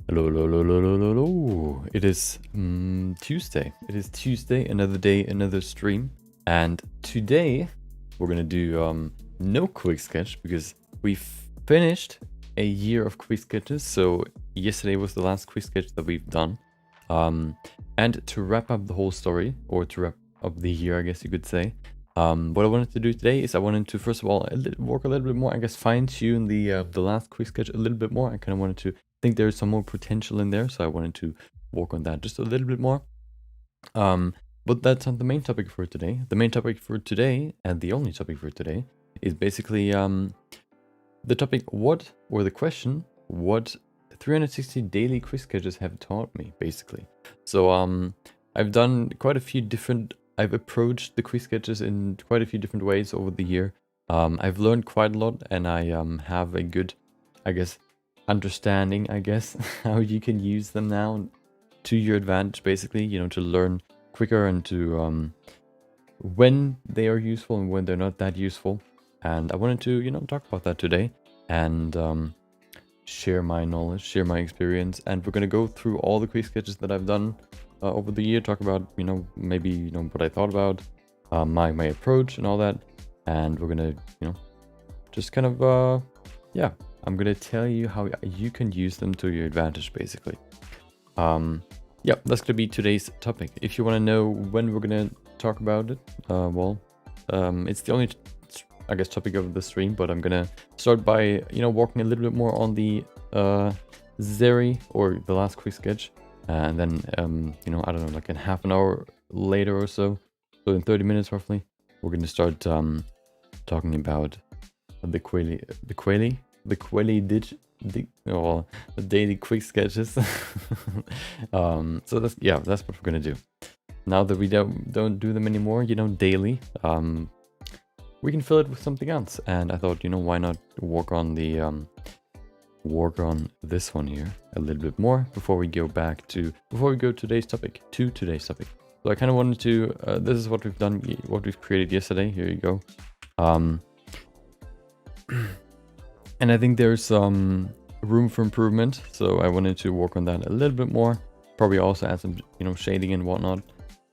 Hello, hello, hello, hello, hello, hello. It is Tuesday. It is Tuesday, another day, another stream. And today we're gonna do no quick sketch because we finished a year of quick sketches. So yesterday was the last quick sketch that we've done. And to wrap up the whole story, or to wrap up the year, I guess you could say. What I wanted to do today is I wanted to first of all work a little bit more, I guess fine tune the last quick sketch a little bit more. I kind of wanted to think there's some more potential in there, so I wanted to work on that just a little bit more. But that's not the main topic for today. The main topic for today, and the only topic for today, is basically the topic what, or the question, what 360 daily quiz sketches have taught me, basically. So I've done quite a few different, I've approached the quiz sketches in quite a few different ways over the year. I've learned quite a lot, and I have a good, I guess, understanding, I guess, how you can use them now to your advantage, basically, you know, to learn quicker and to when they are useful and when they're not that useful. And I wanted to, you know, talk about that today and share my knowledge, share my experience. And we're going to go through all the quiz sketches that I've done over the year, talk about, you know, maybe, you know, what I thought about my approach and all that. And we're going to, you know, just kind of, yeah, I'm going to tell you how you can use them to your advantage, basically. Yeah, that's going to be today's topic. If you want to know when we're going to talk about it, well, it's the only, I guess, topic of the stream, but I'm going to start by, you know, walking a little bit more on the Zeri, or the last quick sketch. And then, you know, I don't know, like in half an hour later or so, so in 30 minutes roughly, we're going to start talking about the daily quick sketches. So that's, yeah, that's what we're gonna do. Now that we don't do them anymore, you know, daily, we can fill it with something else. And I thought, you know, why not work on the work on this one here a little bit more before we go to today's topic. So I kind of wanted to, this is what we've done, what we've created yesterday. Here you go. And I think there's some room for improvement, so I wanted to work on that a little bit more. Probably also add some, you know, shading and whatnot.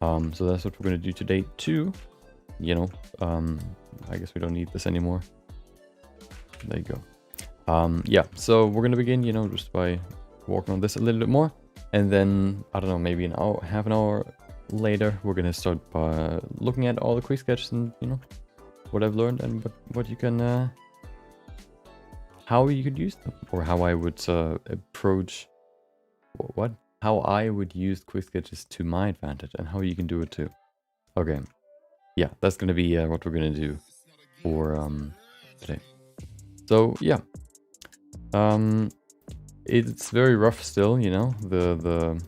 So that's what we're going to do today too. You know, I guess we don't need this anymore. There you go. Yeah, so we're going to begin, you know, just by working on this a little bit more. And then, I don't know, maybe an hour, half an hour later, we're going to start by looking at all the quick sketches and, you know, what I've learned and what you can... how you could use them, or how I would approach how I would use quick sketches to my advantage, and how you can do it too. Okay, yeah, that's gonna be what we're gonna do for today. So yeah, it's very rough still, you know, the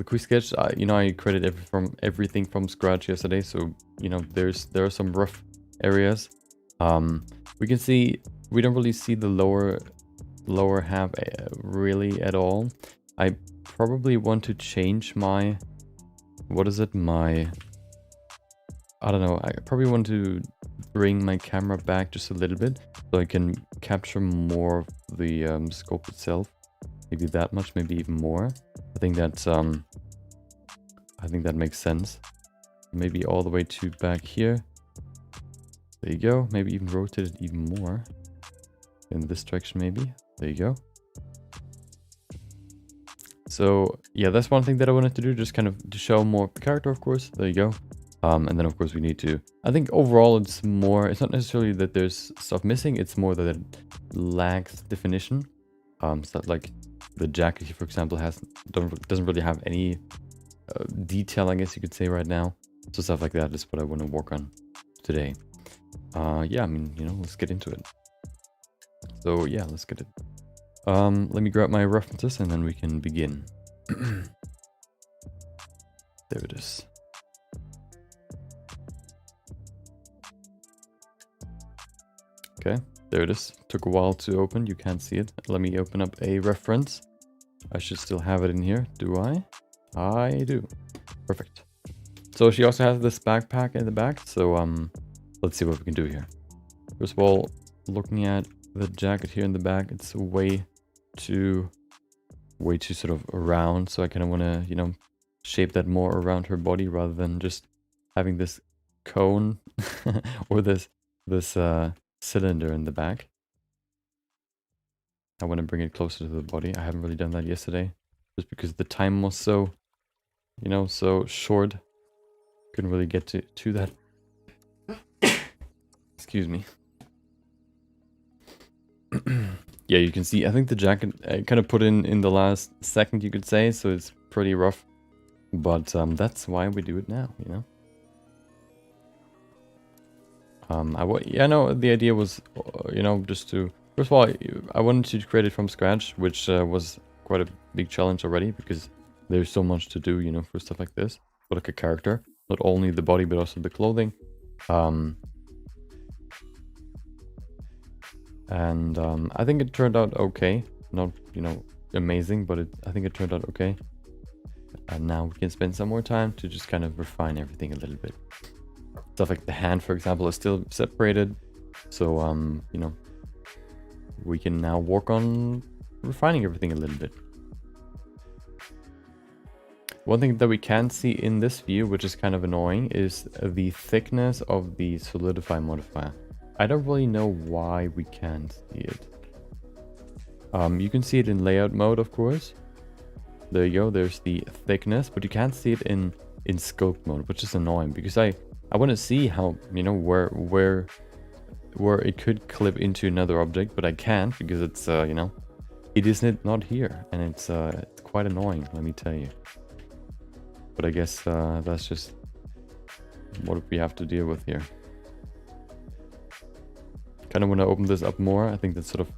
quick sketch. You know, I created everything from scratch yesterday, so you know, there are some rough areas. We can see. We don't really see the lower half really at all. I probably want to change my, what is it? I don't know. I probably want to bring my camera back just a little bit so I can capture more of the scope itself. Maybe that much, maybe even more. I think that's I think that makes sense. Maybe all the way to back here. There you go. Maybe even rotate it even more. In this direction, maybe. There you go. So yeah, that's one thing that I wanted to do, just kind of to show more of the character, of course. There you go. And then of course we need to, I think overall it's not necessarily that there's stuff missing, it's more that it lacks definition. So like the jacket here, for example, doesn't really have any detail, I guess you could say right now. So stuff like that is what I want to work on today. Yeah, I mean, you know, let's get into it. So yeah, let's get it. Let me grab my references and then we can begin. There it is. Okay, there it is. Took a while to open, you can't see it. Let me open up a reference. I should still have it in here, do I? I do. Perfect. So she also has this backpack in the back, so let's see what we can do here. First of all, looking at the jacket here in the back, it's way too sort of round, so I kind of want to, you know, shape that more around her body rather than just having this cone or this cylinder in the back. I want to bring it closer to the body. I haven't really done that yesterday, just because the time was so, you know, so short. Couldn't really get to that. Excuse me. Yeah, you can see, I think the jacket I kind of put in the last second, you could say, so it's pretty rough. But that's why we do it now, you know? Yeah, no, the idea was, you know, just to... First of all, I wanted to create it from scratch, which was quite a big challenge already, because there's so much to do, you know, for stuff like this. For like a character. Not only the body, but also the clothing. I think it turned out okay. Not, you know, amazing, but I think it turned out okay. And now we can spend some more time to just kind of refine everything a little bit. Stuff like the hand, for example, is still separated. So, you know, we can now work on refining everything a little bit. One thing that we can see in this view, which is kind of annoying, is the thickness of the solidify modifier. I don't really know why we can't see it. You can see it in layout mode, of course. There you go, there's the thickness, but you can't see it in scope mode, which is annoying because I want to see how, you know, where it could clip into another object, but I can't because it's, you know, it is not here, and it's quite annoying, let me tell you. But I guess that's just what we have to deal with here. Kind of want to open this up more. I think that's sort of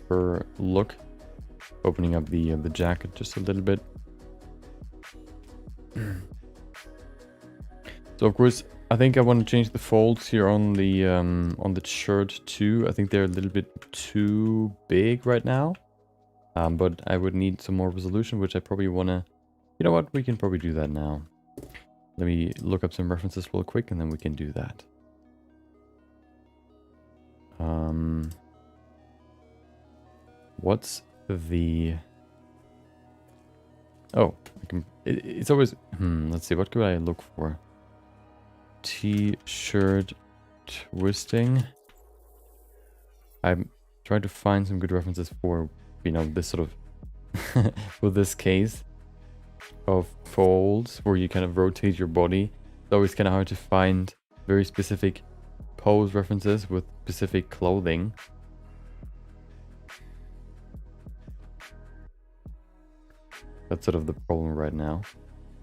her look. Opening up the jacket just a little bit. So of course, I think I want to change the folds here on the shirt too. I think they're a little bit too big right now. But I would need some more resolution, which I probably want to... You know what? We can probably do that now. Let me look up some references real quick and then we can do that. What's the... Oh, it's always... let's see, what could I look for? T-shirt twisting. I'm trying to find some good references for, you know, this sort of... for this case of folds where you kind of rotate your body. It's always kind of hard to find very specific pose references with specific clothing. That's sort of the problem right now.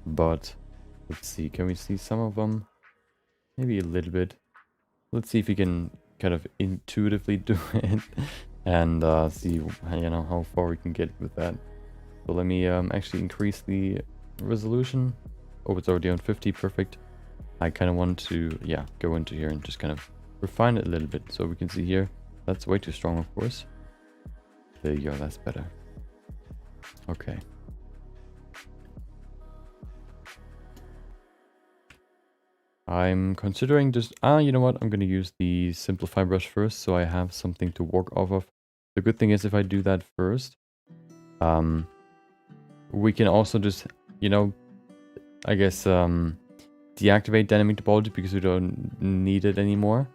But let's see, can we see some of them? Maybe a little bit. Let's see if we can kind of intuitively do it and see, you know, how far we can get with that. So let me actually increase the resolution. Oh, it's already on 50, perfect. I kind of want to, yeah, go into here and just kind of refine it a little bit. So we can see here, that's way too strong, of course. There you go, that's better. Okay. I'm considering just, you know what, I'm going to use the simplify brush first so I have something to work off of. The good thing is if I do that first, we can also just, you know, I guess, deactivate dynamic topology because we don't need it anymore.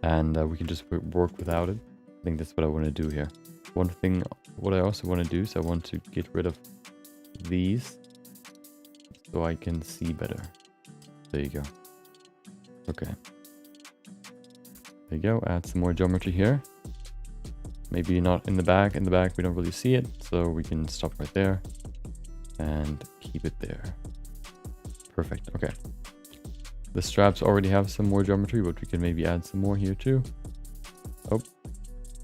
And we can just work without it. I think that's what I want to do here. One thing, what I also want to do is I want to get rid of these so I can see better. There you go. Okay. There you go. Add some more geometry here. Maybe not in the back. In the back, we don't really see it. So we can stop right there and keep it there. Perfect. Okay. The straps already have some more geometry, but we can maybe add some more here too. Oh,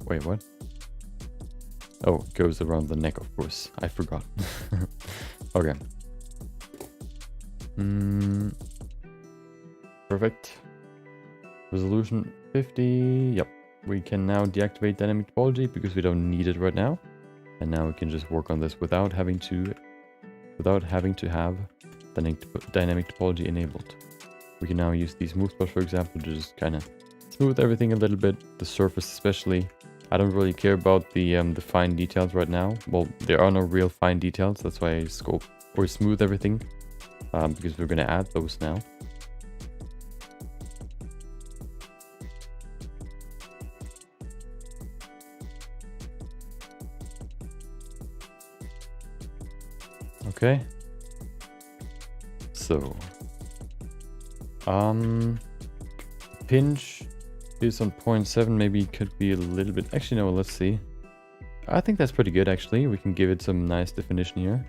wait, what? Oh, it goes around the neck, of course. I forgot. Okay. Perfect. Resolution 50. Yep. We can now deactivate dynamic topology because we don't need it right now. And now we can just work on this without having to have dynamic topology enabled. We can now use these smooth spots, for example, to just kind of smooth everything a little bit, the surface especially. I don't really care about the fine details right now. Well, there are no real fine details, that's why I scope or smooth everything, because we're going to add those now. Okay. So, pinch is on 0.7, maybe could be a little bit, actually no, let's see. I think that's pretty good actually. We can give it some nice definition here.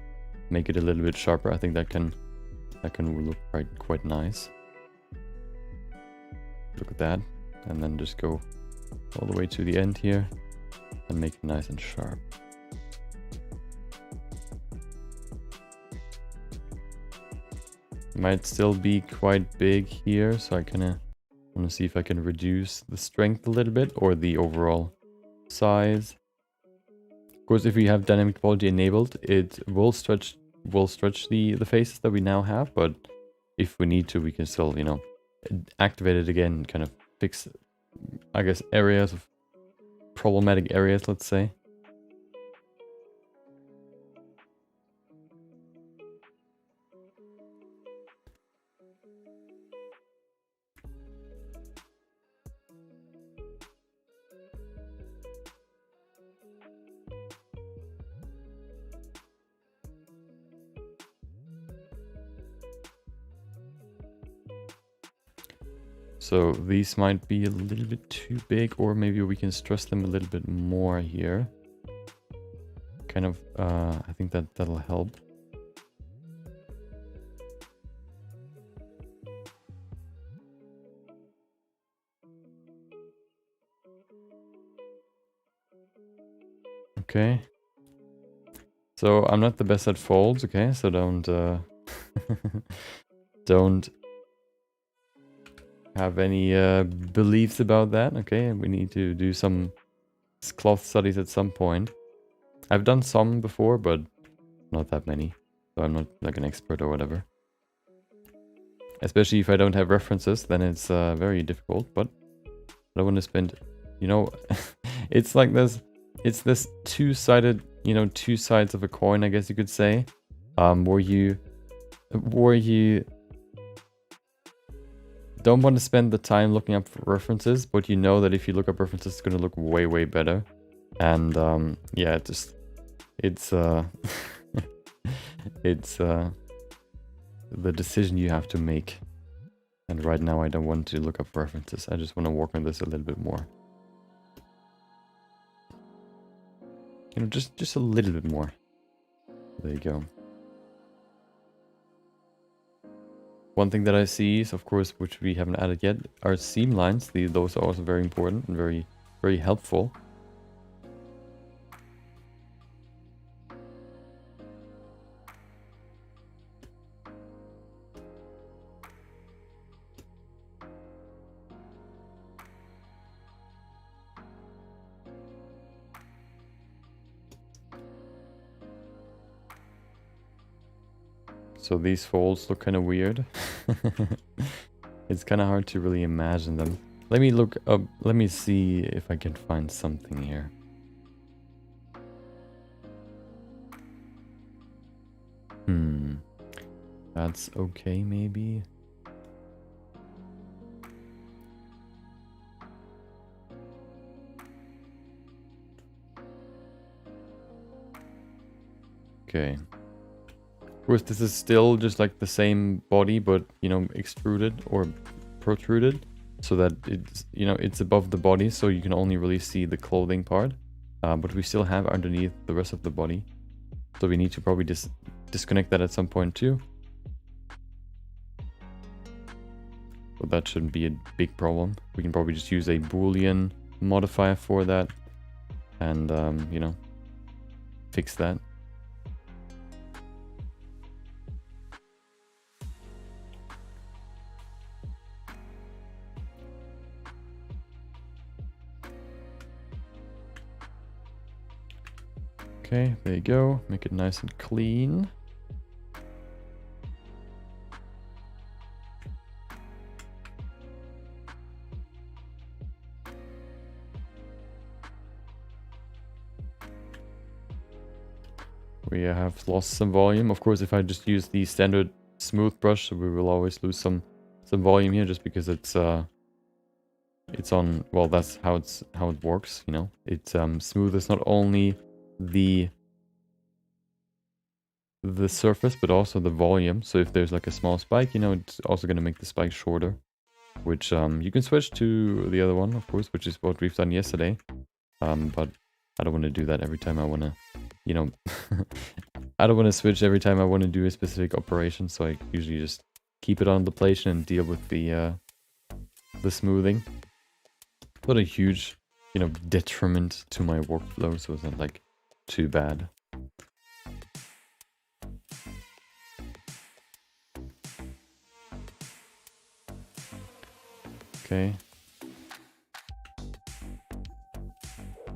Make it a little bit sharper. I think that can look quite nice. Look at that. And then just go all the way to the end here and make it nice and sharp. Might still be quite big here, so I kind of want to see if I can reduce the strength a little bit or the overall size. Of course, if we have dynamic topology enabled, it will stretch the faces that we now have, but if we need to, we can still, you know, activate it again and kind of fix, I guess, areas of problematic areas, let's say. So these might be a little bit too big, or maybe we can stress them a little bit more here. Kind of, I think that'll help. Okay. So I'm not the best at folds, okay? So don't don't have any beliefs about that, okay? We need to do some cloth studies at some point. I've done some before, but not that many. So I'm not like an expert or whatever. Especially if I don't have references, then it's very difficult, but I don't want to spend, you know, it's like this, it's this two-sided, you know, two sides of a coin, I guess you could say, where you don't want to spend the time looking up for references, but you know that if you look up references, it's going to look way, way better. And yeah, it's it's the decision you have to make. And right now I don't want to look up references. I just want to work on this a little bit more. You know, just a little bit more. There you go. One thing that I see is, of course, which we haven't added yet, are seam lines. Those are also very important and very, very helpful. So these folds look kind of weird. It's kind of hard to really imagine them. Let me look up, let me see if I can find something here. That's okay, maybe. Okay. Of course, this is still just like the same body, but, you know, extruded or protruded so that it's, you know, it's above the body, so you can only really see the clothing part. But we still have underneath the rest of the body. So we need to probably just disconnect that at some point too. But that shouldn't be a big problem. We can probably just use a Boolean modifier for that and, you know, fix that. Okay, there you go. Make it nice and clean. We have lost some volume. Of course, if I just use the standard smooth brush, we will always lose some volume here, just because it's on. Well, that's how it works. You know, it smooths not only the surface but also the volume. So if there's like a small spike, you know, it's also going to make the spike shorter, which you can switch to the other one, of course, which is what we've done yesterday. But I don't want to do that every time I want to, you know, I don't want to switch every time I want to do a specific operation. So I usually just keep it on the plate and deal with the smoothing. Not a huge, you know, detriment to my workflow, so it's not like too bad. Okay.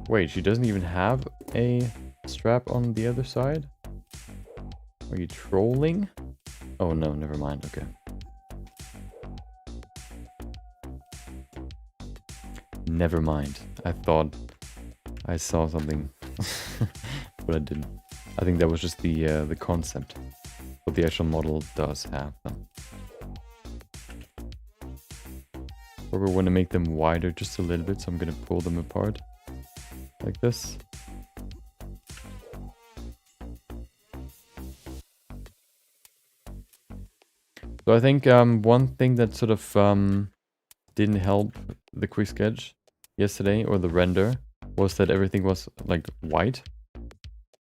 Wait, she doesn't even have a strap on the other side? Are you trolling? Oh no, never mind, okay. Never mind. I thought I saw something, but I didn't. I think that was just the concept. What the actual model does have them. Probably want to make them wider just a little bit, so I'm going to pull them apart like this. So I think one thing that sort of didn't help the quick sketch yesterday, or the render, was that everything was like white.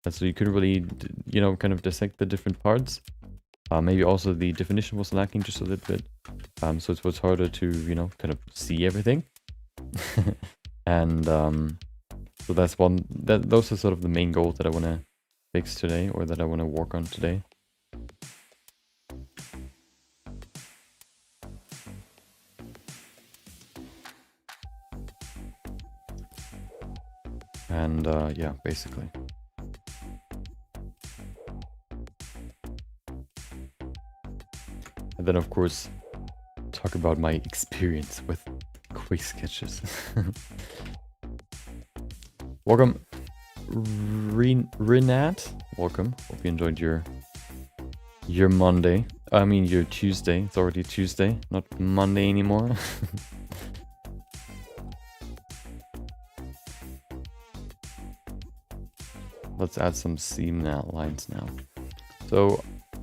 And so you couldn't really, you know, kind of dissect the different parts. Maybe also the definition was lacking just a little bit. So it was harder to, you know, kind of see everything. And so that's those are sort of the main goals that I want to fix today, or that I want to work on today. And yeah, basically. And then of course, talk about my experience with quick sketches. Welcome, Renat. Welcome. Hope you enjoyed your Monday. I mean your Tuesday. It's already Tuesday, not Monday anymore. Let's add some seam lines now. So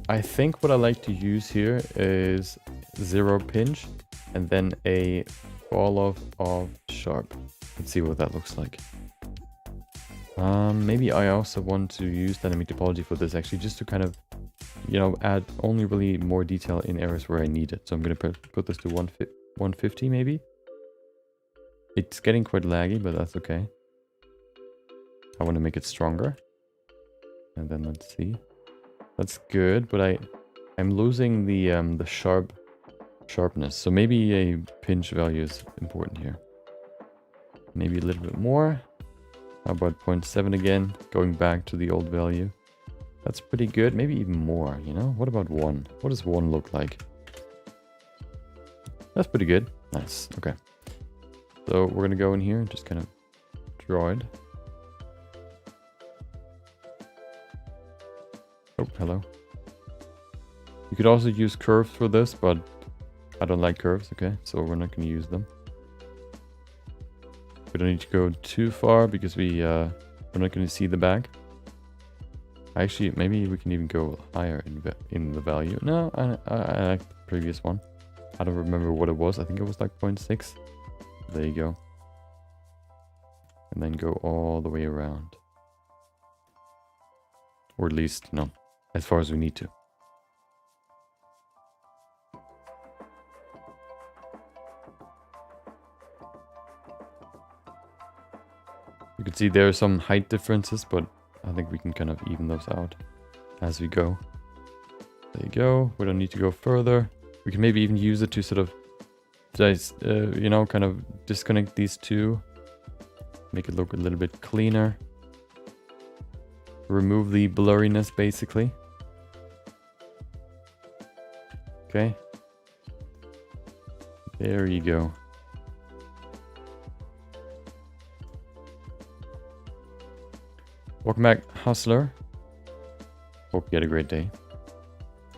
I think what I like to use here is 0 pinch and then a fall off of sharp. Let's see what that looks like. Maybe I also want to use dynamic topology for this, actually, just to kind of, you know, add only really more detail in areas where I need it. So I'm going to put this to 150 maybe. It's getting quite laggy, but that's okay. I want to make it stronger. And then let's see. That's good, but I'm losing the sharpness. So maybe a pinch value is important here. Maybe a little bit more. How about 0.7 again, going back to the old value. That's pretty good. Maybe even more, you know? What about 1? What does 1 look like? That's pretty good. Nice. Okay. So we're gonna go in here and just kind of draw it. Oh, hello. You could also use curves for this, but I don't like curves, okay? So we're not going to use them. We don't need to go too far because we're not going to see the back. Actually, maybe we can even go higher in the value. No, I like the previous one. I don't remember what it was. I think it was like 0.6. There you go. And then go all the way around. Or at least, no, as far as we need to. You can see there are some height differences, but I think we can kind of even those out as we go. There you go. We don't need to go further. We can maybe even use it to sort of, you know, kind of disconnect these two. Make it look a little bit cleaner. Remove the blurriness, basically. Okay. There you go. Welcome back, Hustler. Hope you had a great day.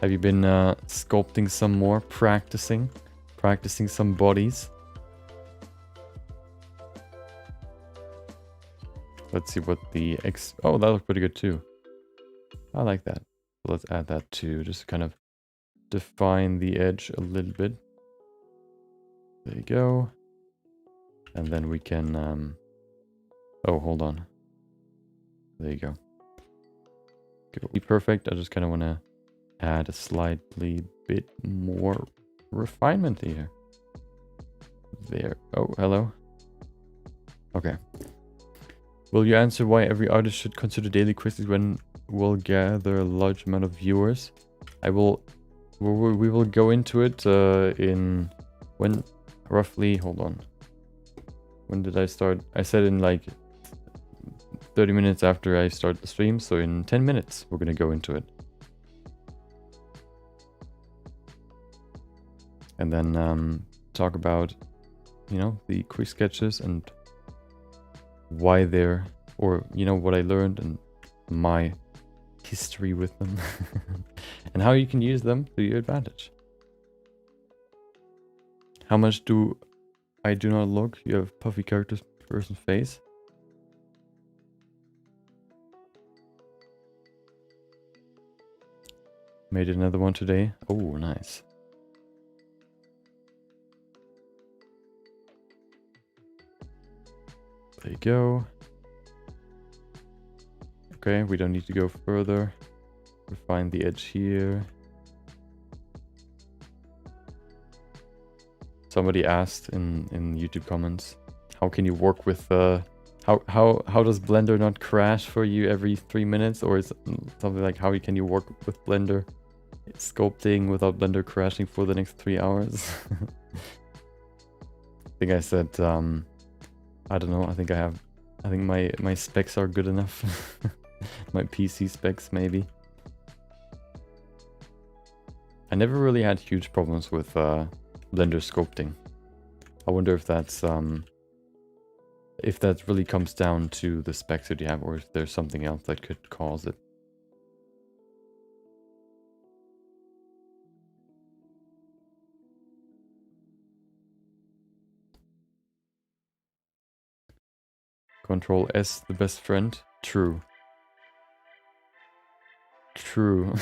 Have you been sculpting some more, practicing some bodies? Let's see what the oh, that looks pretty good too. I like that. Let's add that too, just to kind of define the edge a little bit. There you go. And then we can oh, hold on. There you go. Be perfect. I just kind of want to add a slightly bit more refinement here. There. Oh, hello. Okay. Will you answer why every artist should consider daily quizzes when we'll gather a large amount of viewers? I will. We will go into it in when roughly. Hold on. When did I start? I said in like 30 minutes after I start the stream, so in 10 minutes we're gonna go into it. And then talk about, you know, the quick sketches and why they're, or, you know, what I learned and my history with them and how you can use them to your advantage. How much do I do not look? You have puffy characters, person face. Made another one today. Oh, nice. There you go. Okay, we don't need to go further. Refine the edge here. Somebody asked in YouTube comments, how can you work with how does Blender not crash for you every 3 minutes, or is something like how can you work with Blender sculpting without Blender crashing for the next 3 hours? I think I said I don't know. I think my specs are good enough. My PC specs, maybe. I never really had huge problems with Blender sculpting. I wonder if that really comes down to the specs that you have, or if there's something else that could cause it. Control S, the best friend. True. True.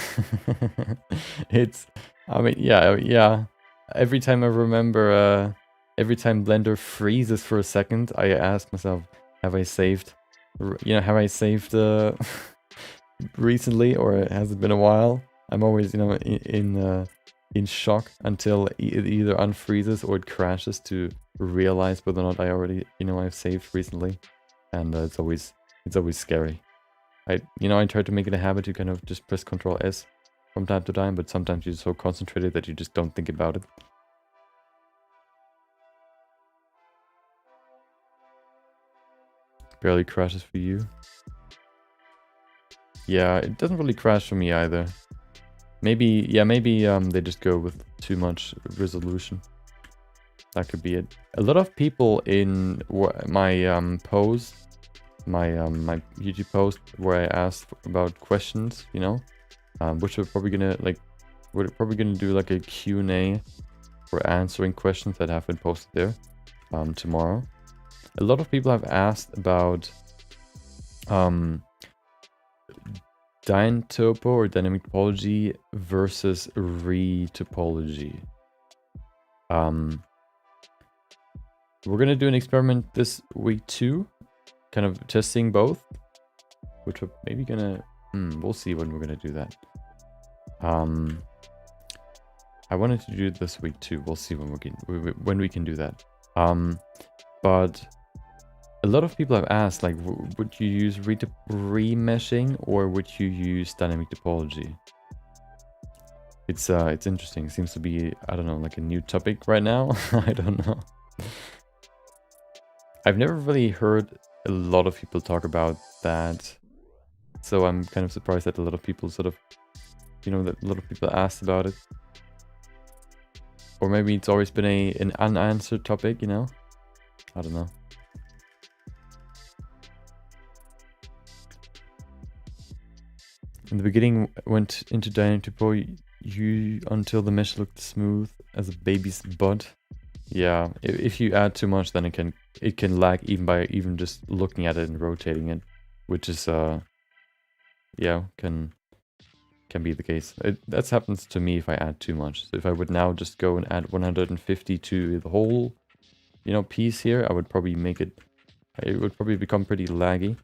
I mean, yeah. Every time I remember, every time Blender freezes for a second, I ask myself, have I saved? You know, have I saved recently, or has it been a while? I'm always, you know, in shock until it either unfreezes or it crashes to realize whether or not I already, you know, I've saved recently. And it's always scary. I try to make it a habit to kind of just press Control S from time to time, but sometimes you're so concentrated that you just don't think about it. Barely crashes for you. Yeah, it doesn't really crash for me either. Maybe they just go with too much resolution. That could be it. A lot of people in my post, my YouTube post where I asked about questions, you know, which we're probably gonna do like a Q&A for answering questions that have been posted there tomorrow. A lot of people have asked about Dyne topo or dynamic topology versus re-topology. We're gonna do an experiment this week too, kind of testing both, which we're maybe gonna, we'll see when we're gonna do that. I wanted to do it this week too. We'll see when we can do that. But a lot of people have asked, like, would you use remeshing or would you use dynamic topology? It's interesting. It seems to be, I don't know, like a new topic right now. I don't know. I've never really heard a lot of people talk about that, so I'm kind of surprised that a lot of people sort of, you know, that a lot of people asked about it. Or maybe it's always been an unanswered topic, you know? I don't know. In the beginning, went into dynamic topology until the mesh looked smooth as a baby's butt. Yeah, if you add too much, then it can lag even by just looking at it and rotating it, which is yeah, can be the case. That happens to me if I add too much. So if I would now just go and add 150 to the whole, you know, piece here, I would probably make it. It would probably become pretty laggy.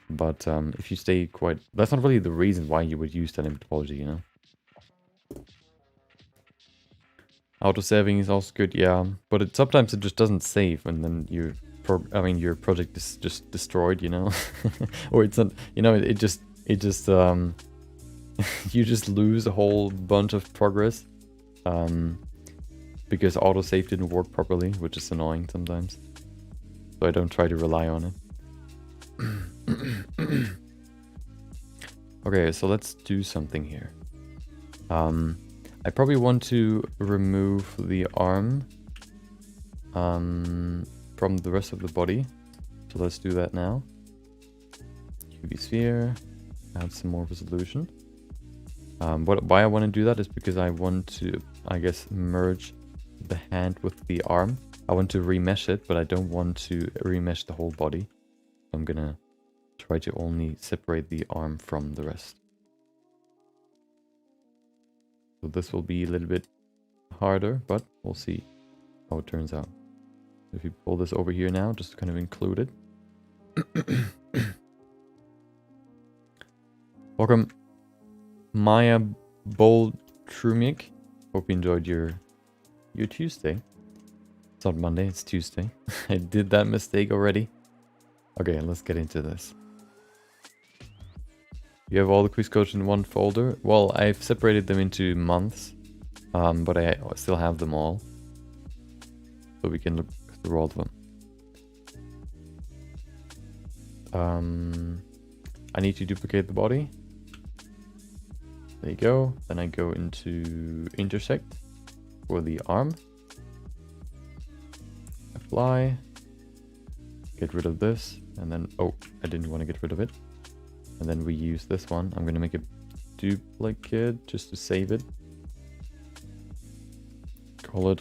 But if you stay quite, that's not really the reason why you would use dynamic topology, you know. Auto-saving is also good, yeah, but sometimes it just doesn't save, and then your project is just destroyed, you know, or it's not, you know, it just you just lose a whole bunch of progress, because autosave didn't work properly, which is annoying sometimes. So I don't try to rely on it. Okay, so let's do something here. I probably want to remove the arm from the rest of the body. So let's do that now. UV sphere, add some more resolution. Why I want to do that is because I want to, I guess, merge the hand with the arm. I want to remesh it, but I don't want to remesh the whole body. I'm gonna try to only separate the arm from the rest. So this will be a little bit harder, but we'll see how it turns out. If you pull this over here now, just to kind of include it. Welcome, Maya Bold-Trumik. Hope you enjoyed your Tuesday. It's not Monday, it's Tuesday. I did that mistake already. Okay, let's get into this. You have all the quiz codes in one folder. Well, I've separated them into months, but I still have them all. So we can look through all of them. I need to duplicate the body. There you go. Then I go into intersect for the arm. Apply. Get rid of this. And then, oh, I didn't want to get rid of it. And then we use this one. I'm going to make a duplicate just to save it. Call it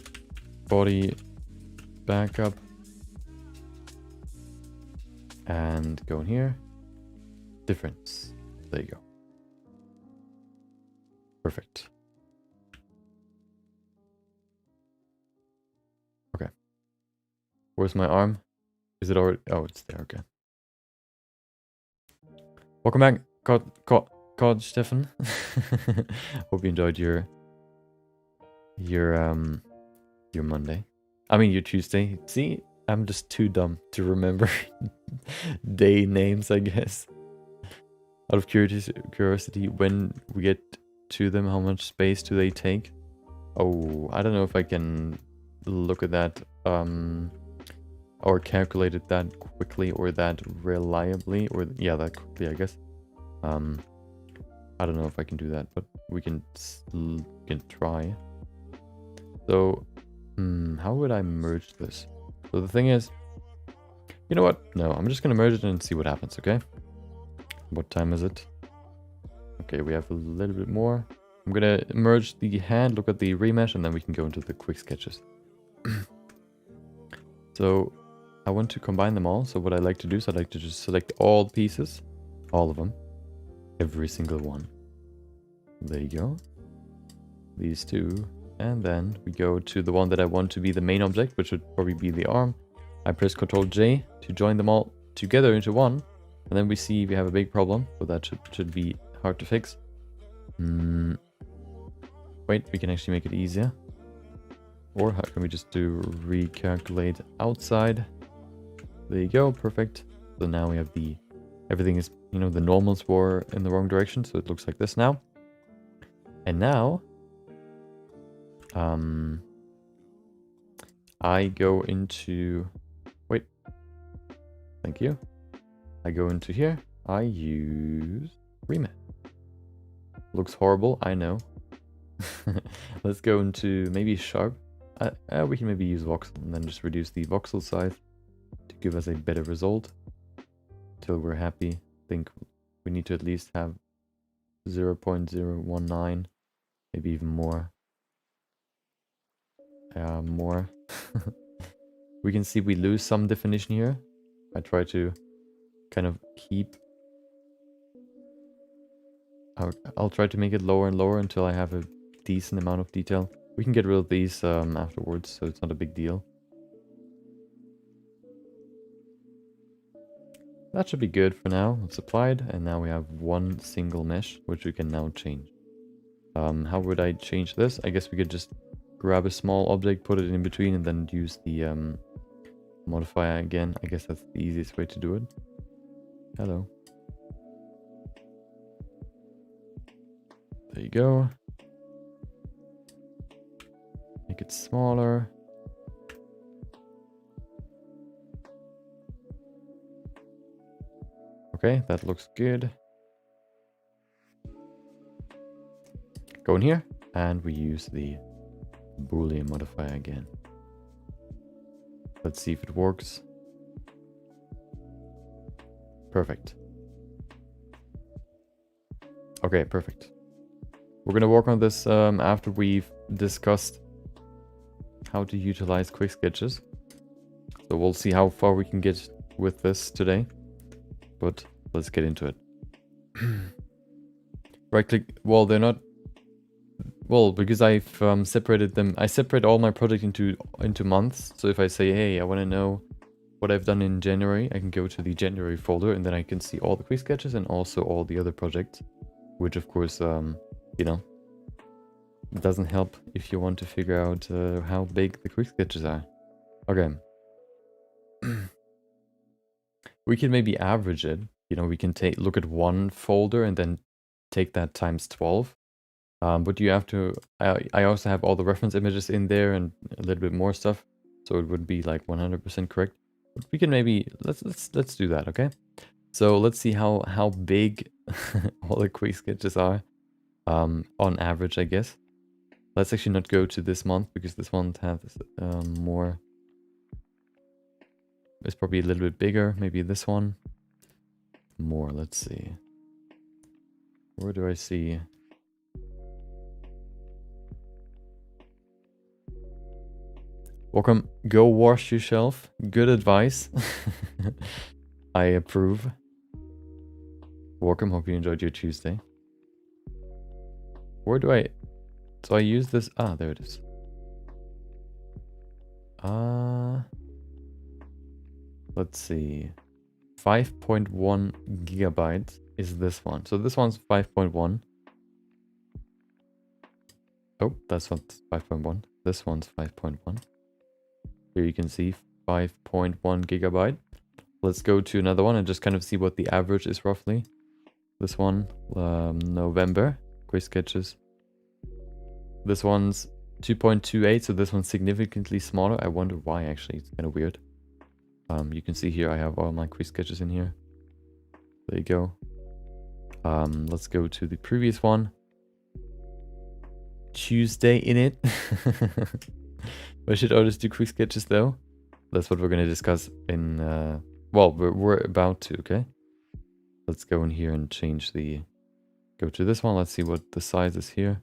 body backup. And go in here. Difference. There you go. Perfect. Okay. Where's my arm? Is it already? Oh, it's there. Okay. Welcome back, God, Stefan. Hope you enjoyed your Monday. I mean your Tuesday. See, I'm just too dumb to remember day names, I guess. Out of curiosity, when we get to them, how much space do they take? Oh, I don't know if I can look at that or calculate it that quickly or that reliably, or yeah, that quickly, I guess. I don't know if I can do that, but we can try. So, how would I merge this? So the thing is, you know what? No, I'm just gonna merge it and see what happens, okay? What time is it? Okay, we have a little bit more. I'm gonna merge the hand, look at the remesh, and then we can go into the quick sketches. So I want to combine them all. So what I like to do is I like to just select all pieces, all of them. every single one. There you go. These two. And then we go to the one that I want to be the main object, which would probably be the arm. I press Ctrl J to join them all together into one. And then we see we have a big problem, but that should be hard to fix. Wait, we can actually make it easier. Or how can we just do recalculate outside? There you go, perfect. So now we have everything is, you know, the normals were in the wrong direction, so it looks like this now. And now, I go into, wait, thank you. I go into here, I use remap. Looks horrible, I know. Let's go into maybe sharp. We can maybe use voxel and then just reduce the voxel size to give us a better result. Till we're happy. I think we need to at least have 0.019, maybe even more. More. We can see we lose some definition here. I try to kind of keep. I'll try to make it lower and lower until I have a decent amount of detail. We can get rid of these afterwards, so it's not a big deal. That should be good for now. It's applied, and now we have one single mesh, which we can now change. How would I change this? I guess we could just grab a small object, put it in between, and then use the modifier again. I guess that's the easiest way to do it. Hello. There you go. Make it smaller. Okay, that looks good. Go in here, and we use the Boolean modifier again. Let's see if it works. Perfect. Okay, perfect. We're gonna work on this after we've discussed how to utilize quick sketches. So we'll see how far we can get with this today. But let's get into it. Right click. Well, they're not. Well, because I've separated them. I separate all my project into months. So if I say, hey, I want to know what I've done in January, I can go to the January folder, and then I can see all the quick sketches and also all the other projects. Which, of course, you know, it doesn't help if you want to figure out how big the quick sketches are. Okay. We can maybe average it. You know, we can look at one folder and then take that times 12. But you have to, I also have all the reference images in there and a little bit more stuff. So it would be like 100% correct. But we can maybe, let's do that, okay? So let's see how big all the quick sketches are on average, I guess. Let's actually not go to this month because this one has more. It's probably a little bit bigger. Maybe this one. More, let's see. Where do I see? Welcome. Go wash yourself. Good advice. I approve. Welcome. Hope you enjoyed your Tuesday. Where do I... So I use this... Ah, there it is. Let's see. 5.1 gigabytes is this one. So this one's 5.1. Oh, that's not 5.1. This one's 5.1. Here you can see 5.1 gigabyte. Let's go to another one and just kind of see what the average is roughly. This one, November, quick sketches. This one's 2.28, so this one's significantly smaller. I wonder why, actually. It's kind of weird. You can see here I have all my quick sketches in here. There you go. Let's go to the previous one. Tuesday in it. I should always do quick sketches though. That's what we're going to discuss in... well, we're about to, okay? Let's go in here and change the... Go to this one. Let's see what the size is here.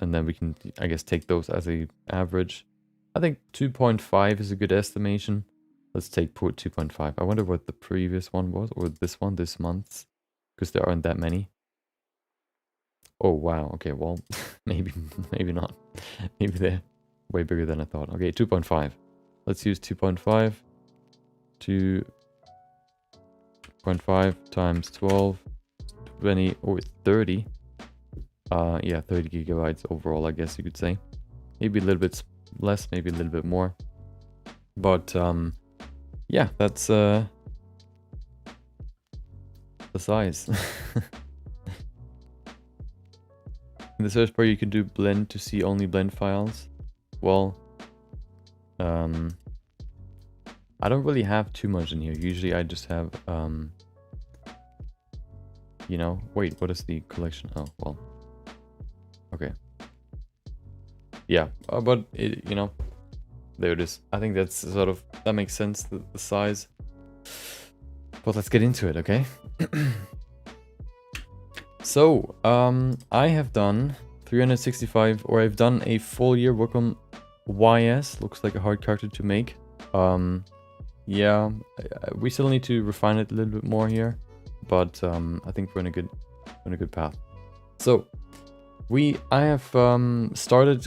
And then we can, I guess, take those as a average. I think 2.5 is a good estimation. Let's take 2.5. I wonder what the previous one was, or this one, this month's because there aren't that many. Oh, wow. Okay, well, maybe not. Maybe they're way bigger than I thought. Okay, 2.5. Let's use 2.5. 2.5 times 12, 20, or 30. Yeah, 30 gigabytes overall, I guess you could say. Maybe a little bit less, maybe a little bit more. But, yeah, that's the size. In the search bar, you can do blend to see only blend files. Well, I don't really have too much in here. Usually I just have, you know, wait, what is the collection? Oh, well, okay. Yeah, but it, you know, there it is. I think that's sort of, that makes sense, the size. But let's get into it, okay? So, I have done 365, or I've done a full year work on YS. Looks like a hard character to make. Yeah, we still need to refine it a little bit more here, but I think we're in a good path. So, I have started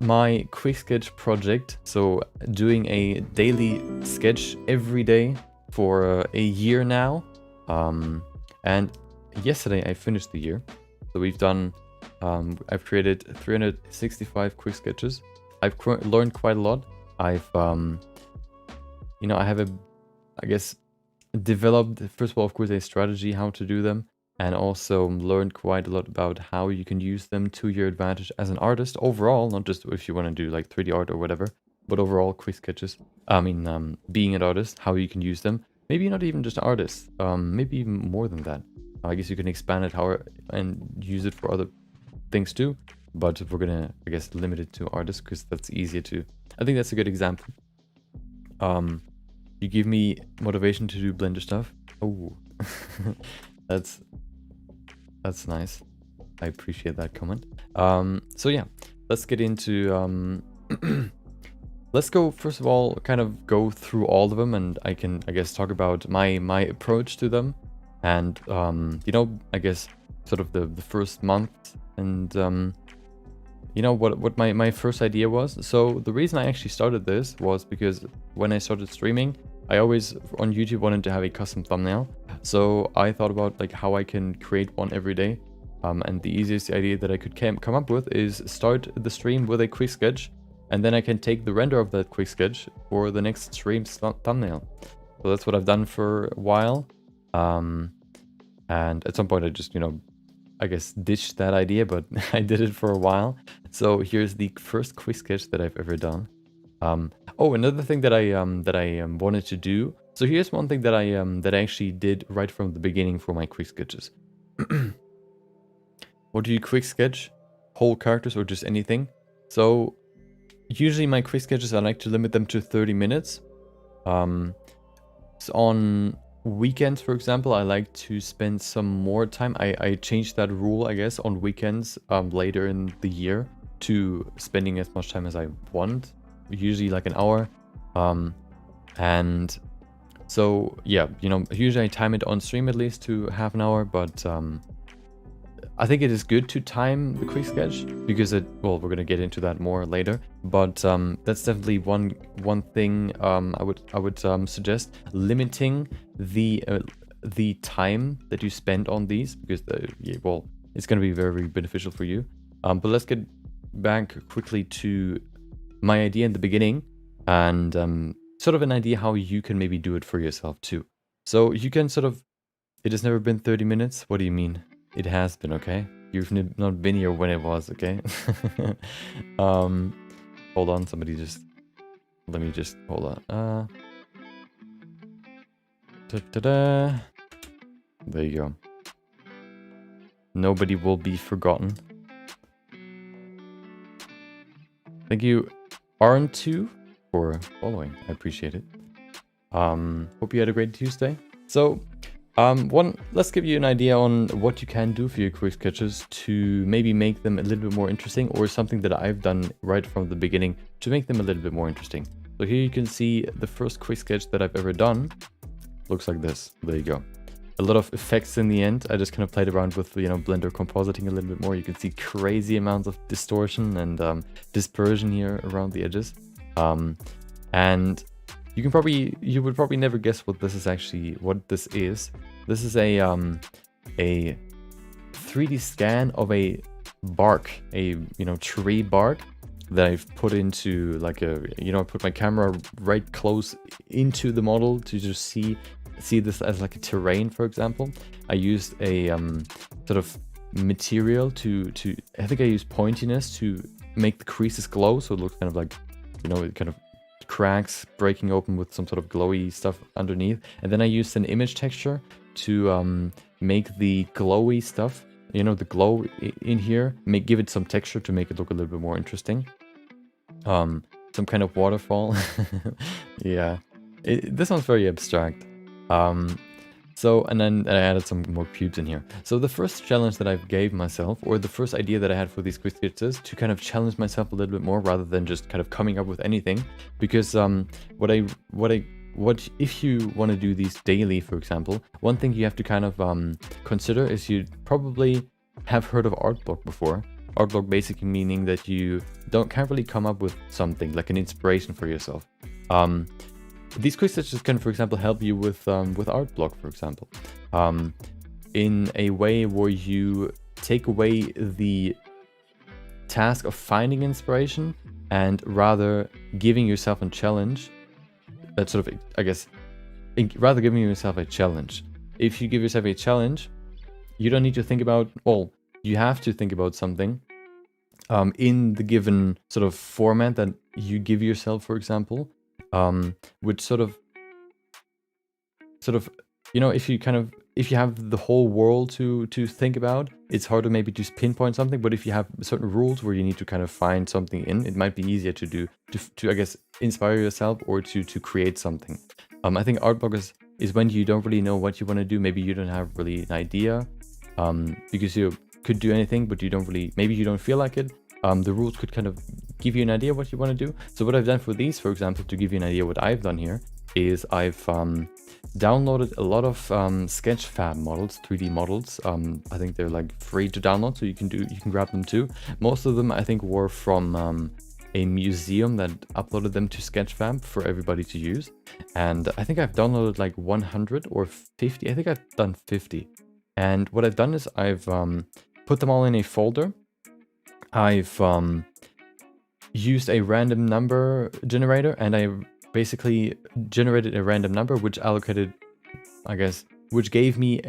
my quick sketch project. So, doing a daily sketch every day for a year now, and yesterday I finished the year. So we've done, I've created 365 quick sketches. I've learned quite a lot. I've, you know, I have I guess, developed, first of all, of course, a strategy how to do them, and also learned quite a lot about how you can use them to your advantage as an artist overall, not just if you want to do like 3D art or whatever, but overall quick sketches. I mean, being an artist, how you can use them. Maybe not even just artists, maybe even more than that. I guess you can expand it and use it for other things too, but we're gonna, I guess, limit it to artists because that's easier to. I think that's a good example. You give me motivation to do Blender stuff. Oh, that's nice. I appreciate that comment. So yeah, let's get into. Let's go, first of all, kind of go through all of them, and I can, I guess, talk about my approach to them. And, you know, I guess sort of the first month and, you know, what my first idea was. So the reason I actually started this was because when I started streaming, I always on YouTube wanted to have a custom thumbnail. So I thought about like how I can create one every day. And the easiest idea that I could come up with is start the stream with a quick sketch, and then I can take the render of that quick sketch for the next stream's thumbnail. So that's what I've done for a while. And at some point I just, you know, I guess ditched that idea, but I did it for a while. So here's the first quick sketch that I've ever done. Oh, another thing that I wanted to do. So here's one thing that I actually did right from the beginning for my quick sketches. What do you quick sketch? Whole characters or just anything? So usually my quick sketches, I like to limit them to 30 minutes. So on weekends, for example, I like to spend some more time. I changed that rule, I guess, on weekends later in the year to spending as much time as I want, usually like an hour. And so, yeah, you know, usually I time it on stream at least to half an hour, but I think it is good to time the quick sketch because well, we're gonna get into that more later, but that's definitely one thing I would suggest, limiting the time that you spend on these, because well, it's gonna be very beneficial for you. But let's get back quickly to my idea in the beginning, and sort of an idea how you can maybe do it for yourself too. So you can sort of, it has never been 30 minutes. What do you mean? It has been, okay? You've not been here when it was, okay? Hold on, somebody just... Let me just... Hold on. Da-da-da. There you go. Nobody will be forgotten. Thank you, Arn2, for following. I appreciate it. Hope you had a great Tuesday. So... let's give you an idea on what you can do for your quick sketches to maybe make them a little bit more interesting, or something that I've done right from the beginning to make them a little bit more interesting. So here you can see the first quick sketch that I've ever done. Looks like this. There you go. a lot of effects in the end. I just kind of played around with, you know, Blender compositing a little bit more. You can see crazy amounts of distortion and dispersion here around the edges. And you would probably never guess what this is actually, what this is. This is a 3D scan of a bark, a, you know, tree bark that I've put into like a, you know, I put my camera right close into the model to just see this as like a terrain, for example. I used a sort of material to I think I used pointiness to make the creases glow, so it looks kind of like, you know, it kind of cracks breaking open with some sort of glowy stuff underneath. And then I used an image texture to make the glowy stuff, you know, the glow in here, give it some texture to make it look a little bit more interesting. Some kind of waterfall. Yeah, this one's very abstract. So, and then I added some more cubes in here. So the first challenge that I gave myself, or the first idea that I had for these quick sketches, to kind of challenge myself a little bit more rather than just kind of coming up with anything. Because what if you want to do these daily, for example, one thing you have to kind of consider is you probably have heard of art block before. Art block basically meaning that you can't really come up with something like an inspiration for yourself. These quick sketches can, for example, help you with art block, for example, in a way where you take away the task of finding inspiration and rather giving yourself a challenge. That's sort of, I guess, rather giving yourself a challenge. If you give yourself a challenge, you don't need to think about, well, you have to think about something in the given sort of format that you give yourself, for example. Which sort of, you know, if you have the whole world to think about, it's hard to maybe just pinpoint something. But if you have certain rules where you need to kind of find something in, it might be easier to do, to I guess, inspire yourself or to create something. I think art block is when you don't really know what you want to do. Maybe you don't have really an idea, because you could do anything, but maybe you don't feel like it. The rules could kind of give you an idea what you want to do. So what I've done for these, for example, to give you an idea what I've done here, is I've downloaded a lot of Sketchfab models, 3D models. I think they're like free to download, so you can grab them too. Most of them I think were from a museum that uploaded them to Sketchfab for everybody to use. And I think I've downloaded like 100 or 50. I think I've done 50. And what I've done is I've put them all in a folder. I've used a random number generator, and I basically generated a random number which allocated, I guess, which gave me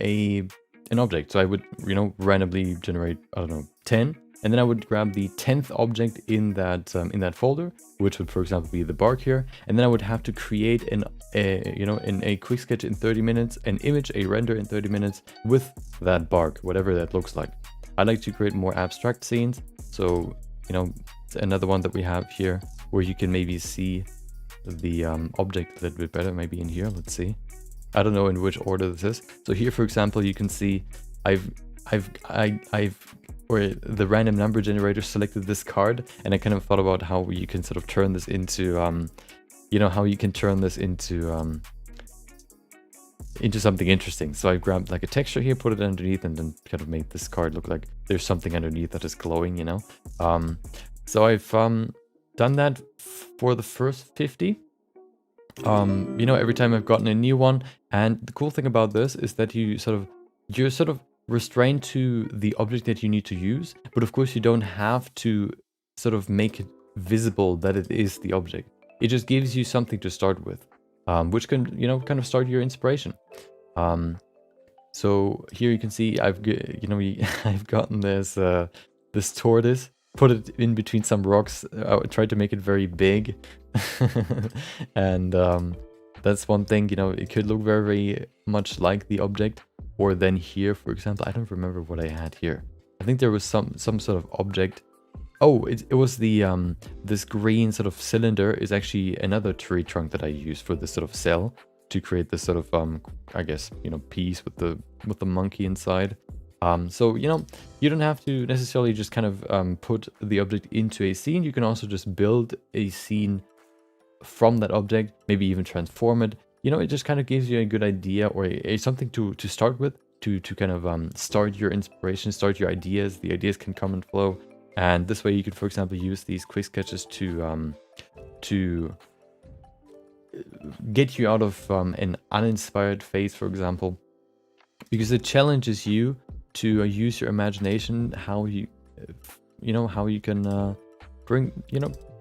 an object. So I would, you know, randomly generate, I don't know, 10, and then I would grab the 10th object in that folder, which would, for example, be the bark here, and then I would have to create in a quick sketch in 30 minutes, an image, a render in 30 minutes with that bark, whatever that looks like. I like to create more abstract scenes. So, you know, another one that we have here where you can maybe see the object a little bit better, maybe in here. Let's see. I don't know in which order this is. So here, for example, you can see or the random number generator selected this card, and I kind of thought about how you can sort of turn this into, into something interesting. So I grabbed like a texture here, put it underneath, and then kind of made this card look like there's something underneath that is glowing, you know. So I've done that for the first 50. You know, every time I've gotten a new one. And the cool thing about this is that you're sort of restrained to the object that you need to use, but of course you don't have to sort of make it visible that it is the object. It just gives you something to start with. Which can, you know, kind of start your inspiration. So here you can see I've gotten this tortoise, put it in between some rocks. I tried to make it very big, and that's one thing. You know, it could look very much like the object. Or then here, for example, I don't remember what I had here. I think there was some sort of object. Oh, it was the this green sort of cylinder is actually another tree trunk that I use for this sort of cell to create this sort of I guess, you know, piece with the monkey inside. So, you know, you don't have to necessarily just kind of put the object into a scene. You can also just build a scene from that object, maybe even transform it you know, it just kind of gives you a good idea or something to start with, to kind of start your inspiration, start your ideas. The ideas can come and flow, and this way you could, for example, use these quick sketches to get you out of an uninspired phase, for example, because it challenges you to use your imagination, how you how you can bring,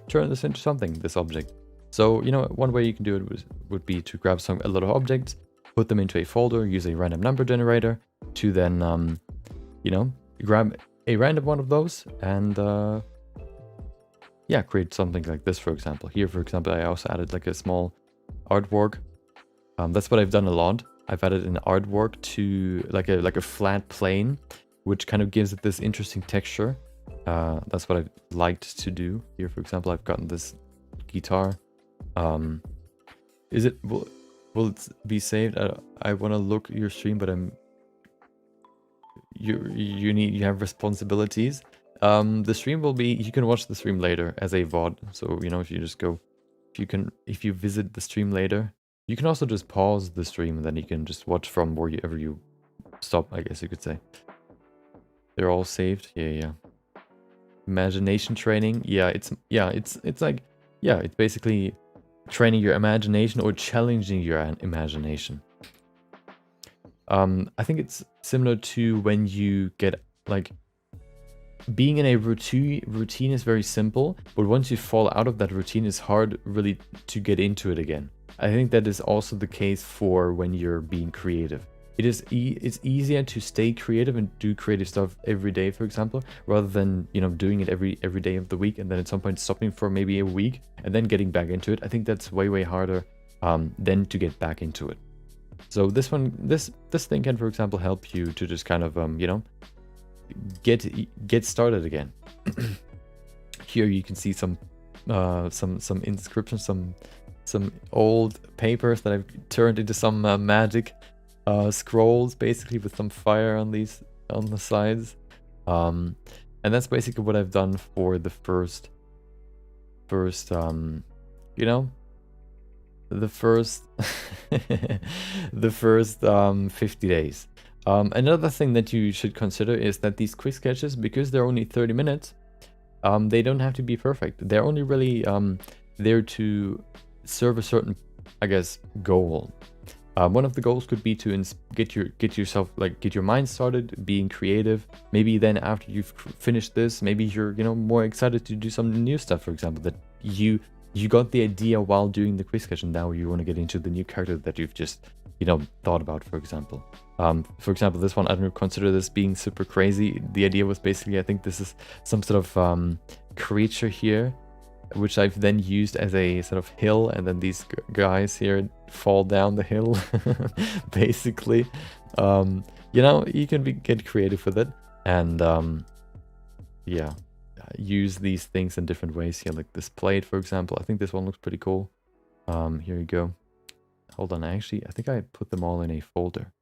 turn this into something, this object. So, one way you can do it would be to grab a lot of objects, put them into a folder, use a random number generator to then, grab a random one of those and, yeah, create something like this, for example. Here, for example, I also added like a small artwork. That's what I've done a lot. I've added an artwork to like a flat plane, which kind of gives it this interesting texture. That's what I've liked to do. Here, for example, I've gotten this guitar. Is it will it be saved? I want to look at your stream, but you have responsibilities. The stream will be, you can watch the stream later as a VOD. So, if you just go, if you visit the stream later, you can also just pause the stream and then you can just watch from wherever you stop, I guess you could say. They're all saved. Yeah. Imagination training. It's like, it's basically training your imagination or challenging your imagination. I think it's similar to when you get like, being in a routine is very simple, but once you fall out of that routine, it's hard really to get into it again. I think that is also the case for when you're being creative. It's easier to stay creative and do creative stuff every day, for example, rather than, doing it every day of the week and then at some point stopping for maybe a week and then getting back into it. I think that's way harder than to get back into it. So this thing can, for example, help you to just kind of, get started again. Here you can see some inscriptions, some old papers that I've turned into some magic scrolls, basically, with some fire on the sides. And that's basically what I've done for the first the first 50 days. Another thing that you should consider is that these quick sketches, because they're only 30 minutes, they don't have to be perfect. They're only really there to serve a certain, I guess, goal. One of the goals could be to get your mind started, being creative. Maybe then after you've finished this, maybe you're more excited to do some new stuff. For example, that you got the idea while doing the quick sketch, and now you want to get into the new character that you've just thought about, for example. For example, this one, I don't consider this being super crazy. The idea was basically, I think this is some sort of creature here, which I've then used as a sort of hill, and then these guys here fall down the hill, basically. You can get creative with it, and use these things in different ways here, like this plate, for example. I think this one looks pretty cool. Here you go. Hold on, I think I put them all in a folder.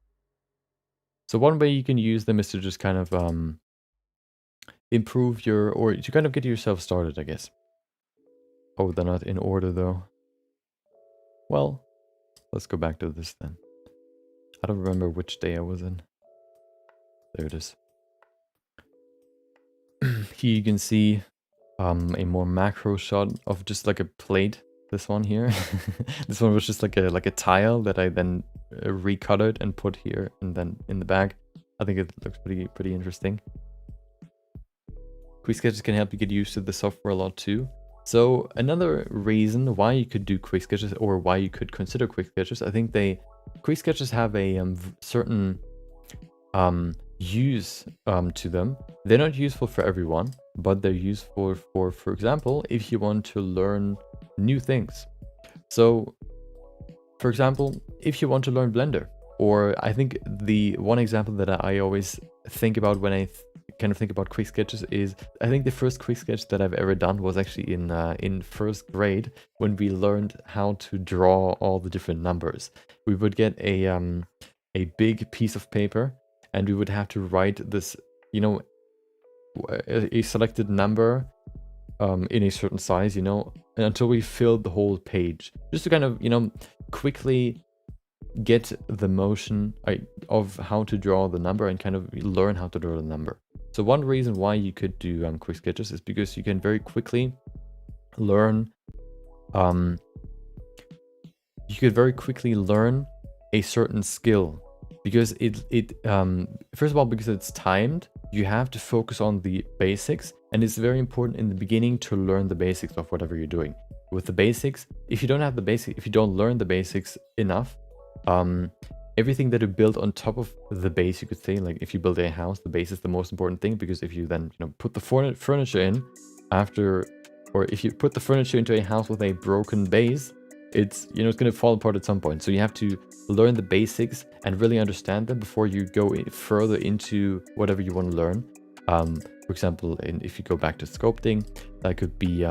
So one way you can use them is to just kind of improve or to kind of get yourself started, I guess. Oh, they're not in order though. Well, let's go back to this then. I don't remember which day I was in. There it is. Here you can see a more macro shot of just like a plate. This one here. This one was just like a tile that I then recolored and put here and then in the bag. I think it looks pretty interesting. Quick sketches can help you get used to the software a lot too. So another reason why you could do quick sketches, or why you could consider quick sketches, I think quick sketches have a certain use to them. They're not useful for everyone, but they're useful for example, if you want to learn new things. So, for example, if you want to learn Blender, or I think the one example that I always think about when I kind of think about quick sketches is, I think the first quick sketch that I've ever done was actually in first grade, when we learned how to draw all the different numbers. We would get a big piece of paper, and we would have to write this, a selected number in a certain size, until we filled the whole page, just to kind of, quickly get the motion of how to draw the number and kind of learn how to draw the number. So one reason why you could do quick sketches is because you can very quickly learn a certain skill, because first of all, because it's timed, you have to focus on the basics, and it's very important in the beginning to learn the basics of whatever you're doing. With the basics, if you don't learn the basics enough, everything that you build on top of the base, you could say, like if you build a house, the base is the most important thing, because if you then put the furniture in after, or if you put the furniture into a house with a broken base, it's going to fall apart at some point. So you have to learn the basics and really understand them before you go further into whatever you want to learn. For example, if you go back to sculpting, that could be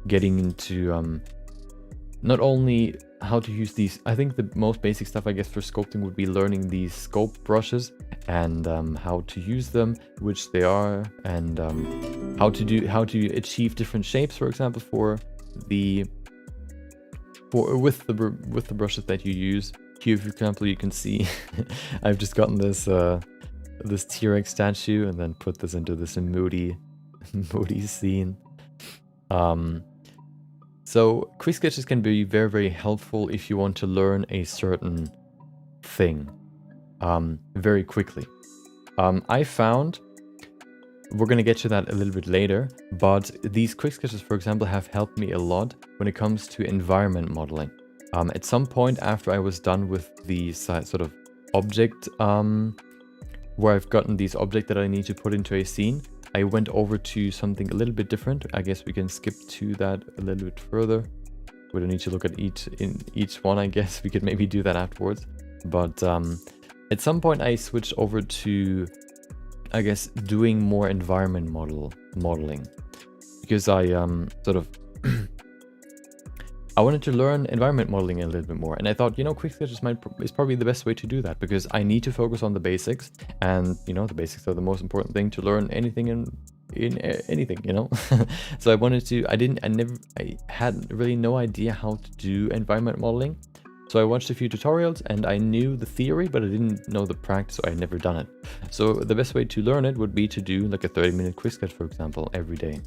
getting into not only how to use these. I think the most basic stuff, I guess, for sculpting would be learning these sculpt brushes and how to use them, which they are, and how to achieve different shapes, for example, with the brushes that you use. Here, for example, you can see I've just gotten this this T-Rex statue and then put this into this moody scene. So quick sketches can be very, very helpful if you want to learn a certain thing very quickly. I found, we're going to get to that a little bit later, but these quick sketches, for example, have helped me a lot when it comes to environment modeling. At some point after I was done with the sort of object, where I've gotten these objects that I need to put into a scene, I went over to something a little bit different. I guess we can skip to that a little bit further. We don't need to look at each one, I guess. We could maybe do that afterwards. But at some point I switched over to, I guess, doing more environment modeling. Because I sort of I wanted to learn environment modeling a little bit more, and I thought, quick sketches is probably the best way to do that, because I need to focus on the basics, and the basics are the most important thing to learn anything in anything, So I had really no idea how to do environment modeling. So I watched a few tutorials and I knew the theory, but I didn't know the practice, so I had never done it. So the best way to learn it would be to do like a 30-minute quick sketch, for example, every day.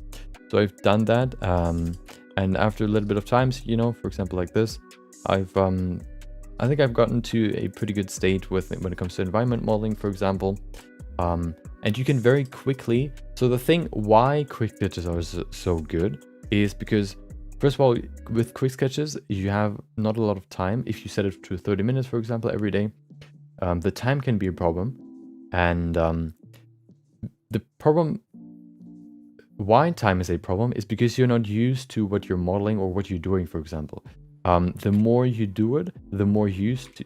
So I've done that. And after a little bit of times, for example, like this, I think I've gotten to a pretty good state when it comes to environment modeling, for example. And you can very quickly, so the thing why quick sketches are so good is because, first of all, with quick sketches, you have not a lot of time. If you set it to 30 minutes, for example, every day, the time can be a problem. And the problem, why time is a problem, is because you're not used to what you're modeling or what you're doing, for example. The more you do it, the more used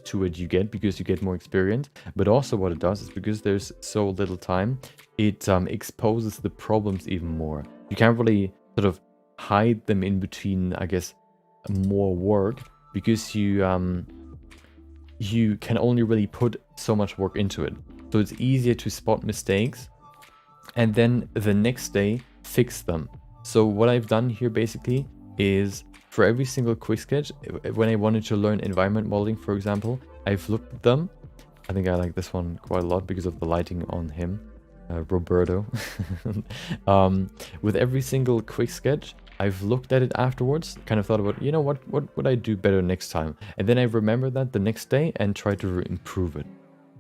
to it you get, because you get more experience. But also what it does is, because there's so little time, it exposes the problems even more. You can't really sort of hide them in between, I guess, more work, because you can only really put so much work into it. So it's easier to spot mistakes and then the next day fix them. So what I've done here basically is, for every single quick sketch, when I wanted to learn environment modeling, for example, I've looked at them. I think I like this one quite a lot because of the lighting on him, Roberto. With every single quick sketch, I've looked at it afterwards, kind of thought about, what would I do better next time? And then I remember that the next day and try to improve it.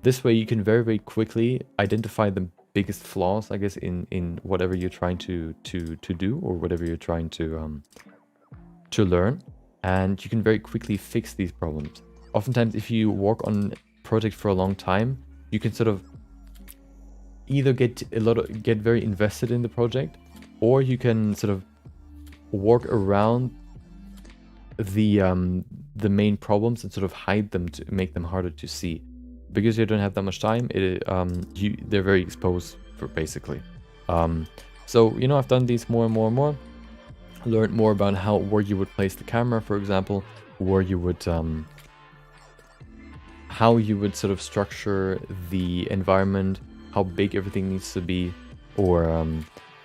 This way you can very, very quickly identify the biggest flaws, I guess, in whatever you're trying to do, or whatever you're trying to learn, and you can very quickly fix these problems. Oftentimes, if you work on a project for a long time, you can sort of either get very invested in the project, or you can sort of work around the main problems and sort of hide them to make them harder to see. Because you don't have that much time, they're very exposed for basically. So I've done these more and more and more. Learned more about where you would place the camera, for example, where you would how you would sort of structure the environment, how big everything needs to be, or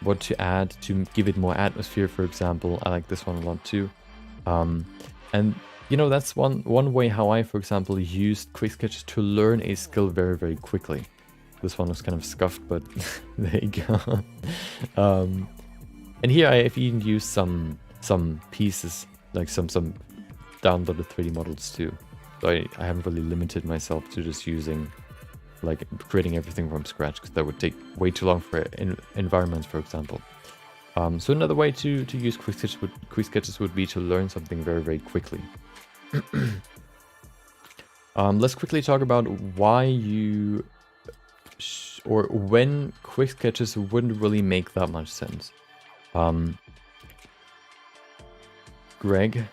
what to add to give it more atmosphere, for example. I like this one a lot too. And you know, that's one way how I, for example, used quick sketches to learn a skill very, very quickly. This one was kind of scuffed, but there you go. And here I've even used some pieces, like some downloaded 3D models too. So I haven't really limited myself to just using, like, creating everything from scratch, because that would take way too long for environments, for example. So another way to use quick sketches would be to learn something very, very quickly. Let's quickly talk about why you or when quick sketches wouldn't really make that much sense. Greg,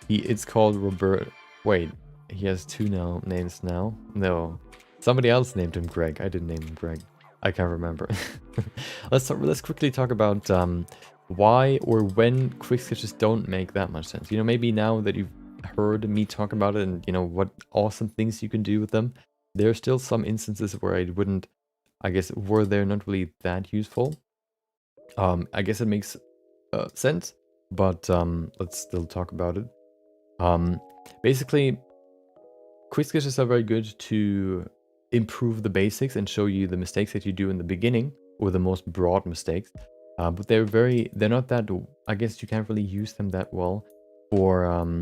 it's called Robert. Wait, he has two names now. No, somebody else named him Greg. I didn't name him Greg. I can't remember. Let's quickly talk about why or when quick sketches don't make that much sense. You know, maybe now that you've heard me talk about it and you know what awesome things you can do with them, there are still some instances where I wouldn't, I guess, were they're not really that useful. I guess it makes sense, but let's still talk about it. Basically, quick sketches are very good to improve the basics and show you the mistakes that you do in the beginning, or the most broad mistakes. But they're not that, I guess you can't really use them that well for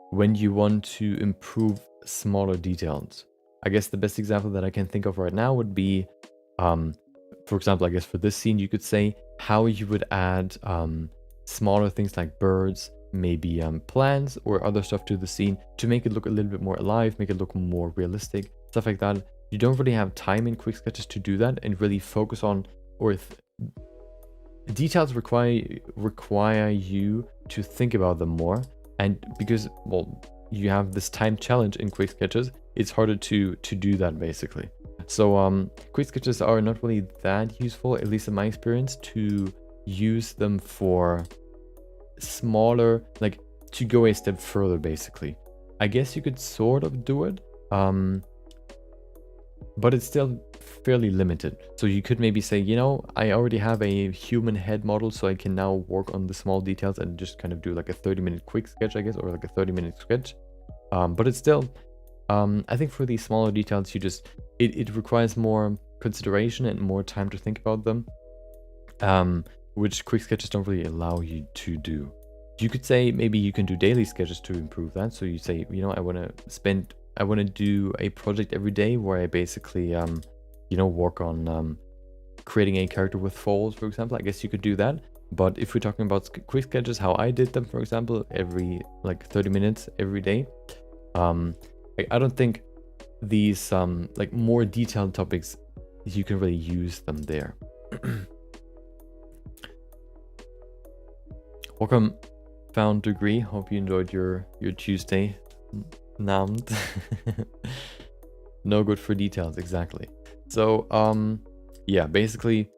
when you want to improve smaller details. I guess the best example that I can think of right now would be, for example, I guess for this scene, you could say how you would add smaller things like birds, maybe plants or other stuff to the scene to make it look a little bit more alive, make it look more realistic, stuff like that. You don't really have time in quick sketches to do that and really focus on, or details require you to think about them more. And because, well, you have this time challenge in quick sketches, it's harder to do that basically. So quick sketches are not really that useful, at least in my experience, to use them for smaller, like to go a step further basically. I guess you could sort of do it, but it's still fairly limited. So you could maybe say, you know, I already have a human head model, so I can now work on the small details and just kind of do like a 30-minute quick sketch, I guess, or like a 30-minute sketch. But it's still, I think for these smaller details, it requires more consideration and more time to think about them, which quick sketches don't really allow you to do. You could say maybe you can do daily sketches to improve that. So you say, you know, I want to do a project every day where I basically, you know, work on creating a character with folds, for example. I guess you could do that. But if we're talking about quick sketches, how I did them, for example, every like 30 minutes every day, I don't think these like more detailed topics, you can really use them there. Welcome, Found Degree. Hope you enjoyed your Tuesday. Named. No good for details, exactly. So yeah, basically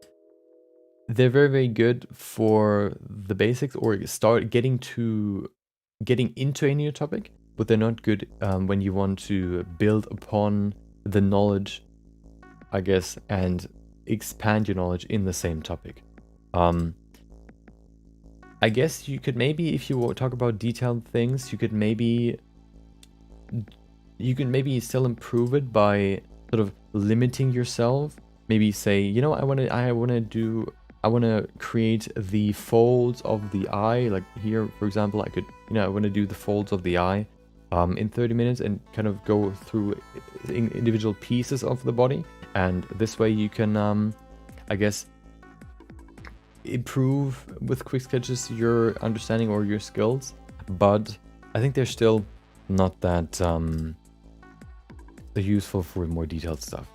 they're very, very good for the basics or start getting into a new topic, but they're not good when you want to build upon the knowledge, I guess, and expand your knowledge in the same topic. I guess you could maybe, if you talk about detailed things, you could maybe still improve it by sort of limiting yourself. Maybe say, you know, I want to create the folds of the eye. Like here, for example, I could, you know, I want to do the folds of the eye in 30 minutes and kind of go through individual pieces of the body. And this way you can, I guess, improve with quick sketches your understanding or your skills. But I think they're still not that useful for more detailed stuff.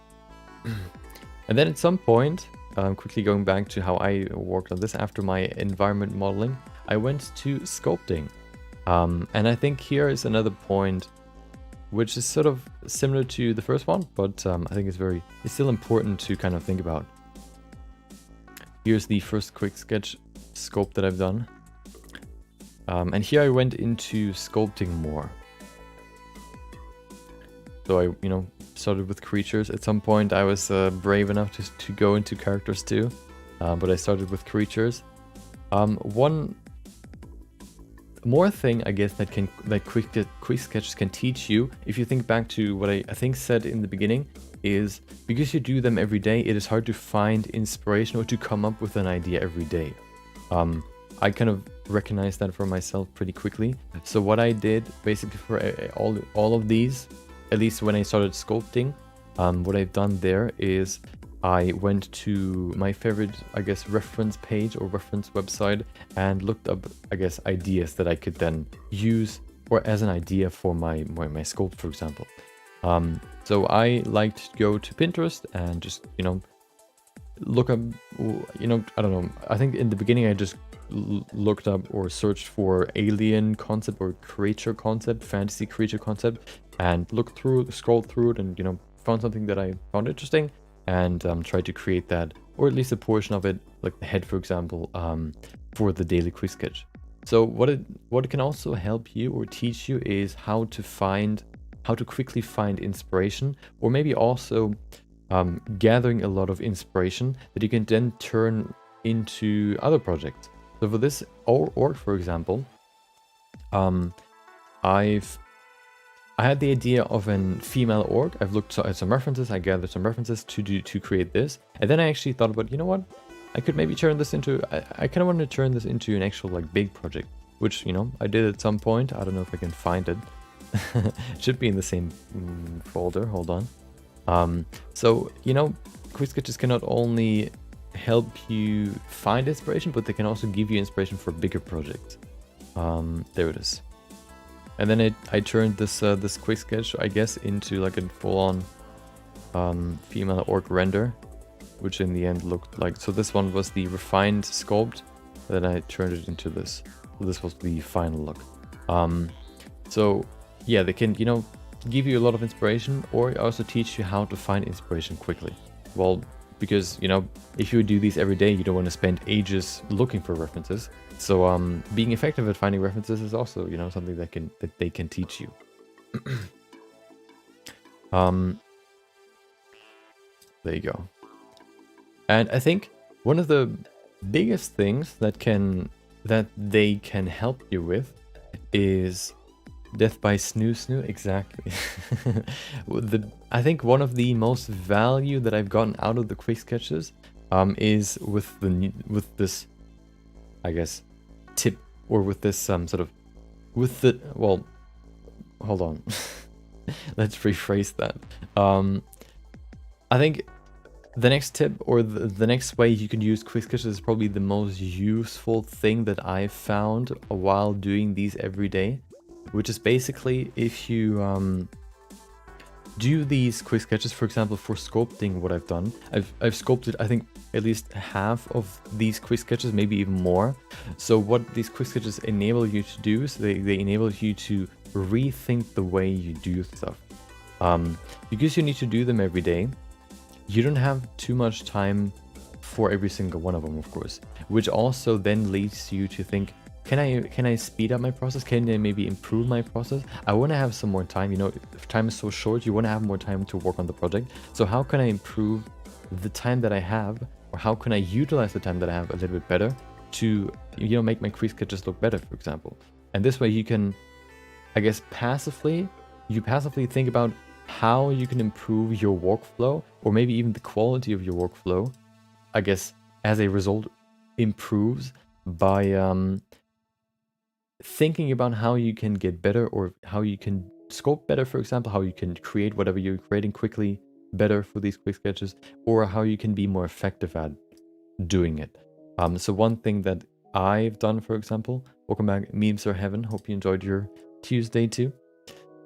And then at some point, quickly going back to how I worked on this after my environment modeling, I went to sculpting. And I think here is another point which is sort of similar to the first one, but I think it's still important to kind of think about. Here's the first quick sketch sculpt that I've done. And here I went into sculpting more. So I, you know, started with creatures. At some point I was brave enough to go into characters too, but I started with creatures. One more thing, I guess, that quick sketches can teach you, if you think back to what I think said in the beginning, is because you do them every day, it is hard to find inspiration or to come up with an idea every day. I kind of recognized that for myself pretty quickly. So what I did basically for all of these, at least when I started sculpting, what I've done there is I went to my favorite, I guess, reference page or reference website and looked up, I guess, ideas that I could then use or as an idea for my sculpt, for example. So I liked to go to Pinterest and just, you know, look up, you know, I don't know. I think in the beginning I just looked up or searched for alien concept or creature concept, fantasy creature concept, and scrolled through it and, you know, found something that I found interesting and tried to create that, or at least a portion of it, like the head, for example, for the daily quick sketch. So what it can also help you or teach you is how to quickly find inspiration, or maybe also gathering a lot of inspiration that you can then turn into other projects. So for this org, for example, I had the idea of an female org. I've looked at some references, I gathered some references to create this, and then I actually thought about, you know what, I could maybe turn this into, I kind of want to turn this into an actual like big project, which, you know, I did at some point. I don't know if I can find it. It should be in the same folder. Hold on. So, you know, quick sketches can not only help you find inspiration, but they can also give you inspiration for bigger projects. There it is. And then I turned this quick sketch, I guess, into like a full-on female orc render, which in the end looked like, so this one was the refined sculpt, then I turned it into this. So this was the final look. So yeah, they can, you know, give you a lot of inspiration, or also teach you how to find inspiration quickly. Well, because, you know, if you do these every day, you don't want to spend ages looking for references. So being effective at finding references is also, you know, something that they can teach you. There you go. And I think one of the biggest things that they can help you with is death by snoo. Exactly. I think one of the most value that I've gotten out of the quick sketches is with this, I guess, tip, or with this well, hold on. Let's rephrase that. I think the next tip, or the next way you can use quick sketches, is probably the most useful thing that I've found while doing these every day, which is basically, if you do these quick sketches, for example, for sculpting, what I've done, I've sculpted, I think, at least half of these quick sketches, maybe even more. So what these quick sketches enable you to do is they enable you to rethink the way you do stuff. Because you need to do them every day, you don't have too much time for every single one of them, of course, which also then leads you to think, can I speed up my process? Can I maybe improve my process? I want to have some more time. You know, if time is so short, you want to have more time to work on the project. So how can I improve the time that I have, or how can I utilize the time that I have a little bit better to, you know, make my quick sketches look better, for example? And this way you can, I guess, passively think about how you can improve your workflow, or maybe even the quality of your workflow, I guess, as a result, improves by thinking about how you can get better, or how you can sculpt better, for example, how you can create whatever you're creating quickly better for these quick sketches, or how you can be more effective at doing it. So one thing that I've done, for example, welcome back, memes are heaven, hope you enjoyed your Tuesday too.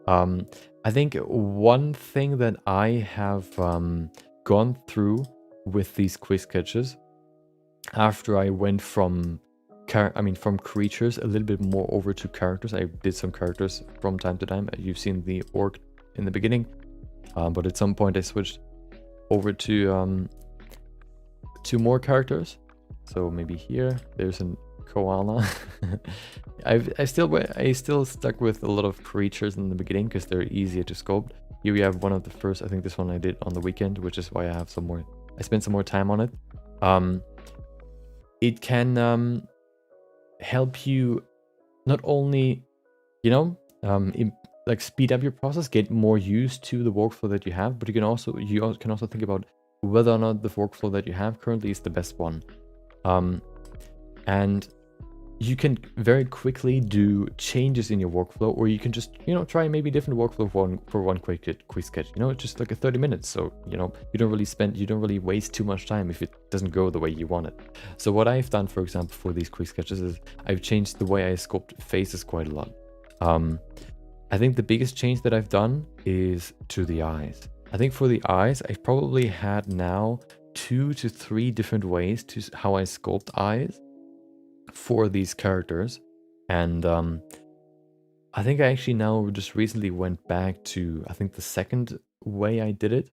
I think one thing that I have gone through with these quick sketches, after I went from creatures a little bit more over to characters. I did some characters from time to time. You've seen the orc in the beginning, but at some point I switched over to more characters. So maybe here there's a koala. I still stuck with a lot of creatures in the beginning because they're easier to sculpt. Here we have one of the first. I think this one I did on the weekend, which is why I spent some more time on it. It can help you not only, you know, like speed up your process, get more used to the workflow that you have, but you can also think about whether or not the workflow that you have currently is the best one. And you can very quickly do changes in your workflow, or you can just, try maybe different workflow for one quick sketch. It's just like a 30 minutes. So, you don't really waste too much time if it doesn't go the way you want it. So what I've done, for example, for these quick sketches is I've changed the way I sculpt faces quite a lot. I think the biggest change that I've done is to the eyes. I think for the eyes, I've probably had now 2 to 3 different ways to how I sculpt eyes for these characters. And I think I actually now just recently went back to, I think, the second way I did it.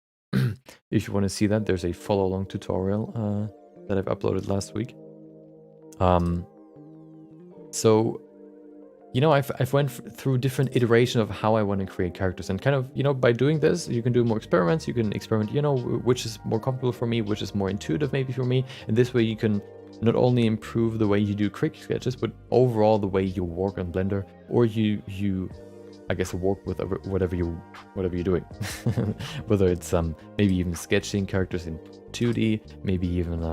If you want to see that, there's a follow-along tutorial that I've uploaded last week. So, I've went through different iterations of how I want to create characters, and kind of, by doing this, you can do more experiments. You can experiment, which is more comfortable for me, which is more intuitive maybe for me. And this way you can not only improve the way you do quick sketches, but overall the way you work on Blender, or you I guess work with whatever you're doing. Whether it's maybe even sketching characters in 2D, maybe even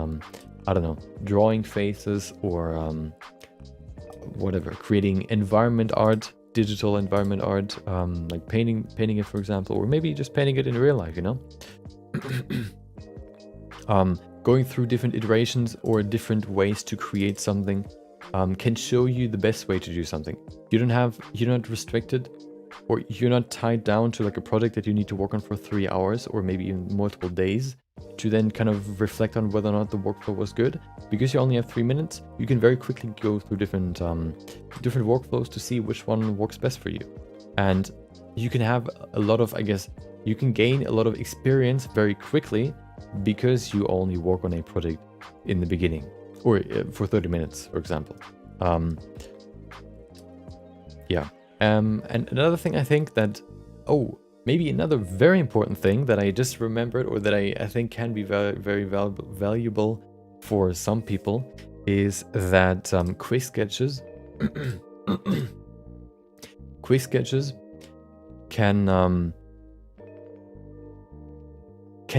I don't know, drawing faces, or whatever, creating environment art, digital environment art, like painting it, for example, or maybe just painting it in real life, Going through different iterations or different ways to create something can show you the best way to do something. You're not restricted, or you're not tied down to like a project that you need to work on for 3 hours or maybe even multiple days to then kind of reflect on whether or not the workflow was good. Because you only have 3 minutes, you can very quickly go through different workflows to see which one works best for you. And you can have a lot of, you can gain a lot of experience very quickly because you only work on a project in the beginning, or for 30 minutes, for example. Yeah. And another thing I think that, maybe another very important thing that I just remembered, or that I think can be very, very valuable for some people, is that quick sketches can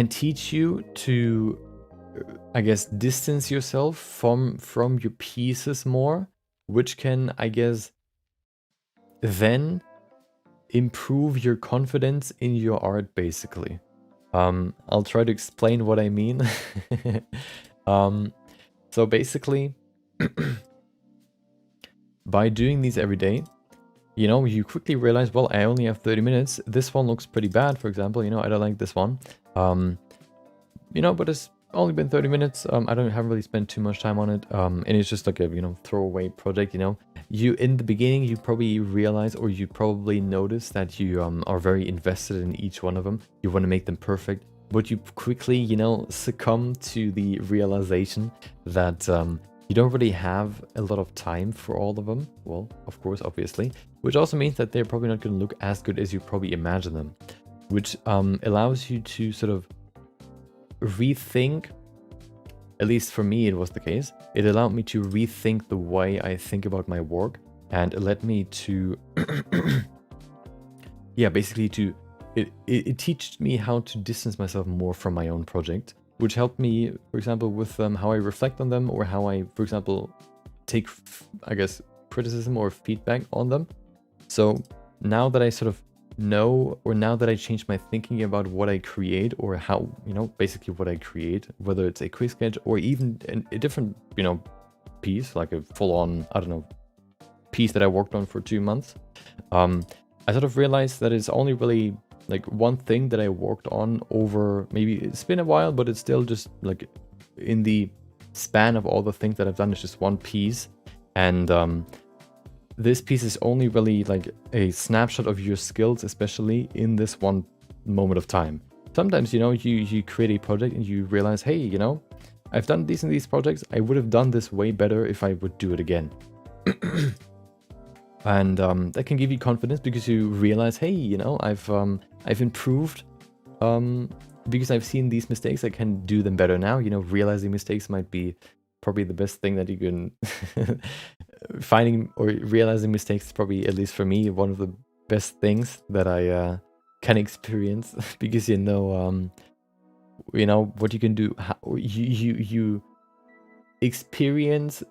teach you to, distance yourself from your pieces more, which can, then improve your confidence in your art, basically. I'll try to explain what I mean. So basically, by doing these every day, you quickly realize, well, I only have 30 minutes. This one looks pretty bad, for example. I don't like this one. But it's only been 30 minutes. I haven't really spent too much time on it. And it's just like a, throwaway project, You, in the beginning, you probably realize, or you probably notice that you are very invested in each one of them. You want to make them perfect. But you quickly, succumb to the realization that you don't really have a lot of time for all of them. Well, of course, obviously. Which also means that they're probably not going to look as good as you probably imagine them. Which allows you to sort of rethink, at least for me it was the case. It allowed me to rethink the way I think about my work, and it led me to basically it taught me how to distance myself more from my own project, which helped me, for example, with how I reflect on them, or how I, for example, take, criticism or feedback on them. So now that I sort of know, or now that I changed my thinking about what I create, or how, basically what I create, whether it's a quick sketch or even a different, piece, like a full-on, I don't know, piece that I worked on for 2 months, I sort of realized that it's only really like one thing that I worked on over, maybe it's been a while, but it's still just like in the span of all the things that I've done, it's just one piece. And this piece is only really like a snapshot of your skills, especially in this one moment of time. Sometimes, you create a project and you realize, hey, I've done these and these projects. I would have done this way better if I would do it again. And that can give you confidence, because you realize, hey, I've improved because I've seen these mistakes. I can do them better now. Realizing mistakes might be probably the best thing that you can finding or realizing mistakes is probably, at least for me, one of the best things that I can experience because you know what you can do. How you experience,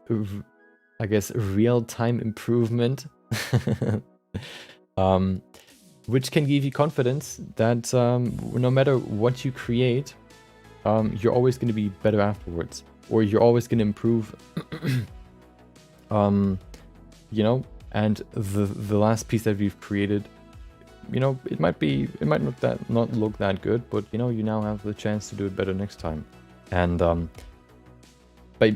I guess, real-time improvement, which can give you confidence that no matter what you create, you're always going to be better afterwards, or you're always going to improve. And the last piece that we've created, it might not look that good, but you now have the chance to do it better next time. And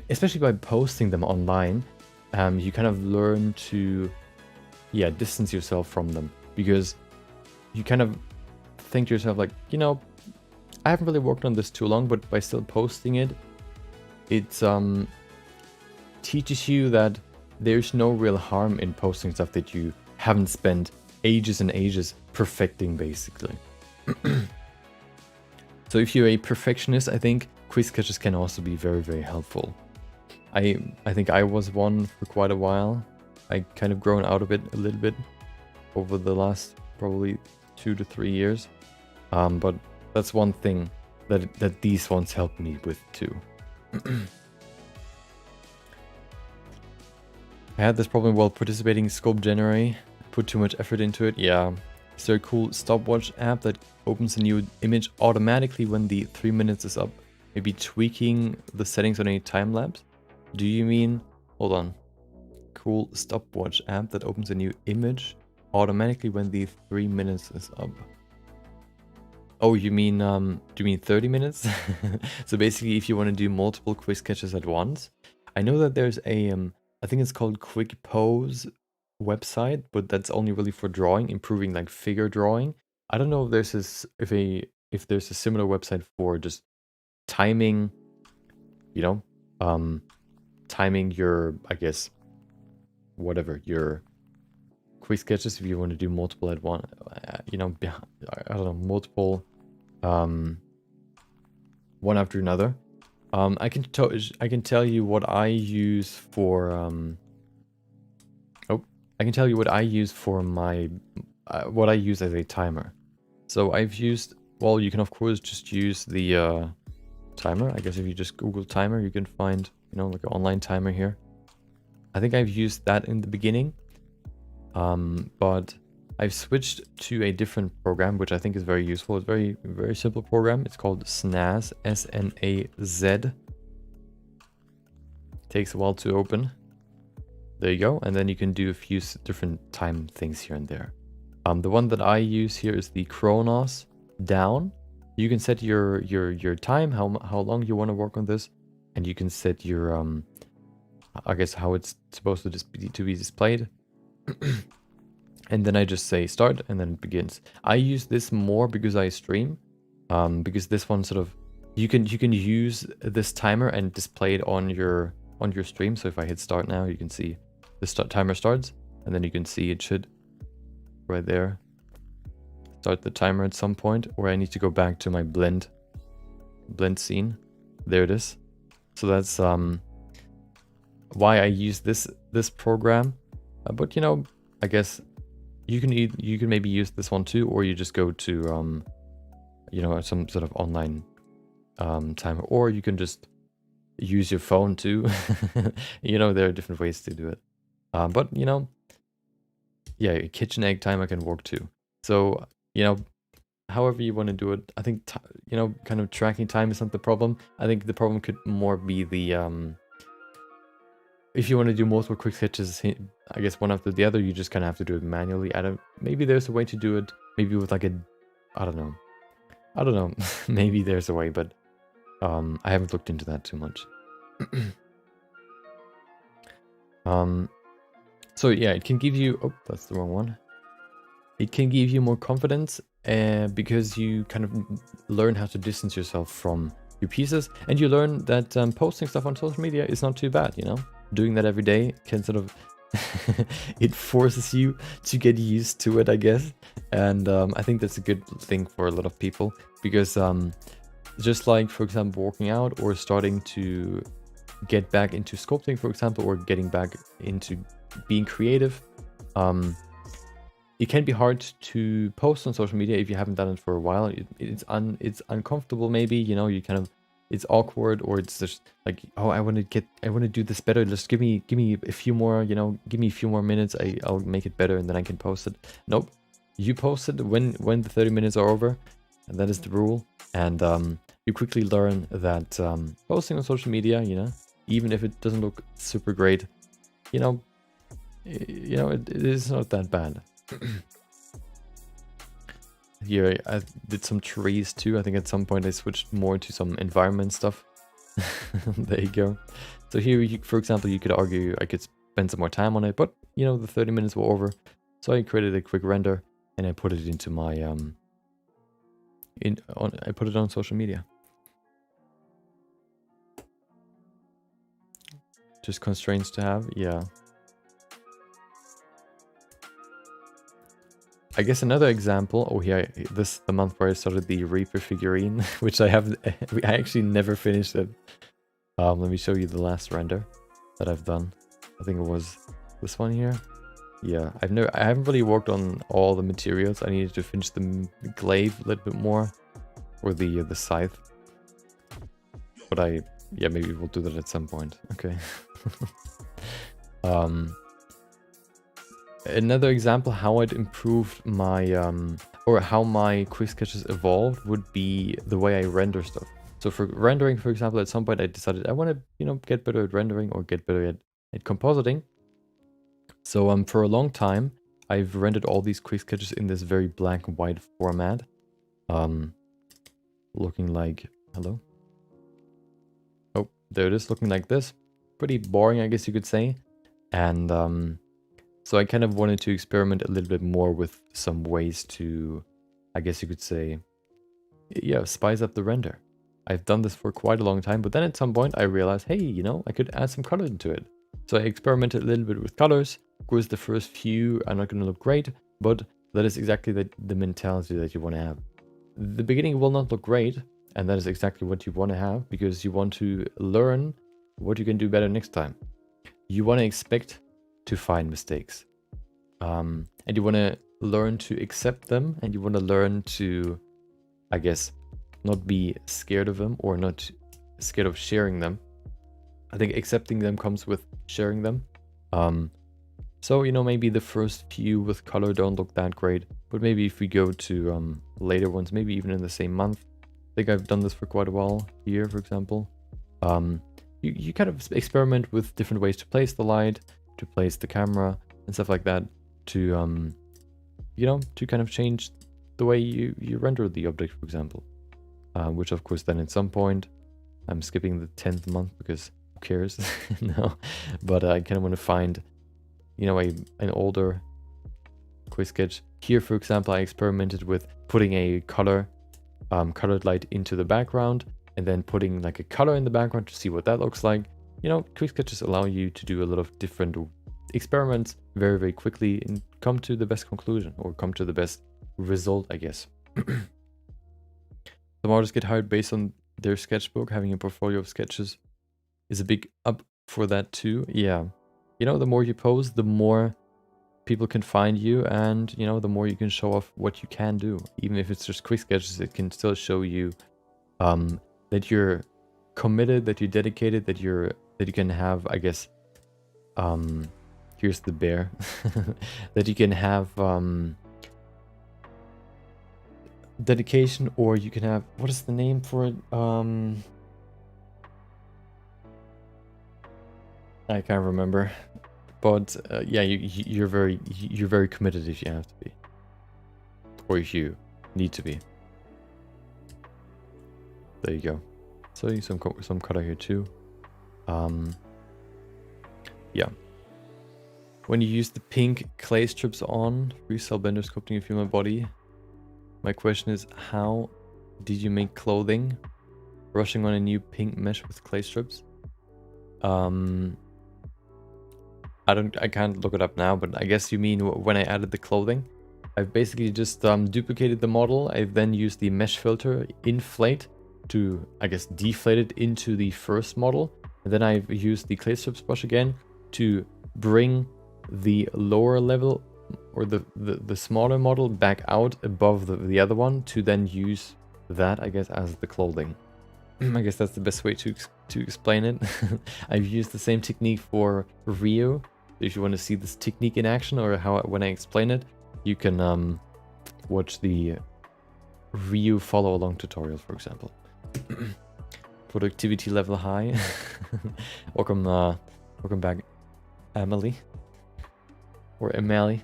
especially by posting them online, you kind of learn to distance yourself from them, because you kind of think to yourself like, I haven't really worked on this too long, but by still posting it, it teaches you that there's no real harm in posting stuff that you haven't spent ages and ages perfecting, basically. So if you're a perfectionist, I think quick sketches can also be very, very helpful. I think I was one for quite a while. I kind of grown out of it a little bit over the last probably 2 to 3 years. But that's one thing that these ones helped me with too. I had this problem while participating in Sculpt January. Put too much effort into it. Yeah. Is there a cool stopwatch app that opens a new image automatically when the 3 minutes is up? Maybe tweaking the settings on any time lapse? Do you mean... Hold on. Cool stopwatch app that opens a new image automatically when the 3 minutes is up. Oh, you mean, do you mean 30 minutes? So basically, if you want to do multiple quick sketches at once, I know that there's a, I think it's called Quick Pose website, but that's only really for drawing, improving like figure drawing. I don't know if there's this, if there's a similar website for just timing, timing your, I guess, whatever, your quick sketches if you want to do multiple at one, I don't know, multiple, one after another. I can tell you what I use for, I can tell you what I use for my, what I use as a timer. So I've used, well, you can of course just use the timer. I guess if you just Google timer, you can find, like an online timer here. I think I've used that in the beginning, but I've switched to a different program, which I think is very useful. It's a very, very simple program. It's called Snaz, S-N-A-Z. Takes a while to open. There you go. And then you can do a few different time things here and there. The one that I use here is the Chronos down. You can set your time, how long you want to work on this, and you can set your I guess how it's supposed to be displayed. And then I just say start, and then it begins. I use this more because I stream, because this one sort of you can use this timer and display it on your stream. So if I hit start now, you can see the timer starts, and then you can see it should right there start the timer at some point, or I need to go back to my blend scene. There it is. So that's why I use this program. But I guess you can maybe use this one too, or you just go to some sort of online timer, or you can just use your phone too. There are different ways to do it. But yeah, a kitchen egg timer can work too. So however you want to do it. I think kind of tracking time is not the problem. I think the problem could more be the if you want to do multiple quick sketches, I guess one after the other, you just kind of have to do it manually. Maybe there's a way to do it. Maybe with like I don't know. Maybe there's a way, but I haven't looked into that too much. So yeah, it can give you, oh, that's the wrong one. It can give you more confidence because you kind of learn how to distance yourself from your pieces, and you learn that posting stuff on social media is not too bad, Doing that every day can sort of, it forces you to get used to it, I guess. And I think that's a good thing for a lot of people, because just like, for example, working out or starting to get back into sculpting, for example, or getting back into being creative. It can be hard to post on social media if you haven't done it for a while. It's uncomfortable, maybe, you know, you kind of, it's awkward, or it's just like, oh, I want to do this better. Just give me a few more, you know, give me a few more minutes. I'll make it better and then I can post it. Nope. You post it when the 30 minutes are over, and that is the rule. And you quickly learn that posting on social media, you know, even if it doesn't look super great, you know, it is not that bad. Here I did some trees too. I think at some point I switched more to some environment stuff. There you go. So here, for example, you could argue I could spend some more time on it, but you know, the 30 minutes were over. So I created a quick render and I put it into my I put it on social media. Just constraints to have, yeah. I guess another example, oh yeah, this is the month where I started the Reaper figurine, which I actually never finished it. Let me show you the last render that I've done. I think it was this one here. Yeah, I haven't really worked on all the materials. I needed to finish the glaive a little bit more, or the scythe. But yeah, maybe we'll do that at some point. Okay. Another example how I'd improved my or how my quick sketches evolved would be the way I render stuff. So for rendering, for example, at some point I decided I want to, you know, get better at rendering or get better at compositing. So for a long time I've rendered all these quick sketches in this very black and white format. Looking like, hello? Oh, there it is, looking like this. Pretty boring, I guess you could say. And so I kind of wanted to experiment a little bit more with some ways to, I guess you could say, yeah, spice up the render. I've done this for quite a long time, but then at some point I realized, hey, you know, I could add some color into it. So I experimented a little bit with colors. Of course, the first few are not going to look great, but that is exactly the mentality that you want to have. The beginning will not look great, and that is exactly what you want to have, because you want to learn what you can do better next time. You want to expect to find mistakes, and you want to learn to accept them, and you want to learn to, I guess, not be scared of them, or not scared of sharing them. I think accepting them comes with sharing them. So, you know, maybe the first few with color don't look that great, but maybe if we go to later ones, maybe even in the same month. I think I've done this for quite a while here, for example. You kind of experiment with different ways to place the light, to place the camera and stuff like that, to you know, to kind of change the way you render the object, for example. Which of course then at some point, I'm skipping the 10th month because who cares? No, but I kind of want to find, you know, an older quick sketch. Here, for example, I experimented with putting a colored light into the background, and then putting like a color in the background to see what that looks like. You know, quick sketches allow you to do a lot of different experiments very, very quickly and come to the best conclusion, or come to the best result, I guess. Some artists get hired based on their sketchbook. Having a portfolio of sketches is a big up for that too. Yeah. You know, the more you post, the more people can find you, and, you know, the more you can show off what you can do. Even if it's just quick sketches, it can still show you that you're committed, that you're dedicated, that you can have, I guess, here's the bear, that you can have dedication, or you can have, what is the name for it? I can't remember, but yeah, you're very committed if you have to be, or if you need to be. There you go. So some color here too. Yeah. When you use the pink clay strips on Freestyle Blender sculpting a human body, my question is, how did you make clothing brushing on a new pink mesh with clay strips? I can't look it up now, but I guess you mean when I added the clothing. I've basically just duplicated the model. I've then used the mesh filter inflate to, I guess, deflate it into the first model. And then I've used the clay strips brush again to bring the lower level or the smaller model back out above the other one to then use that, I guess, as the clothing. I guess that's the best way to explain it. I've used the same technique for Rio. If you want to see this technique in action, or how when I explain it, you can watch the Rio follow along tutorial, for example. Productivity level high. welcome back, Emily, or Emily.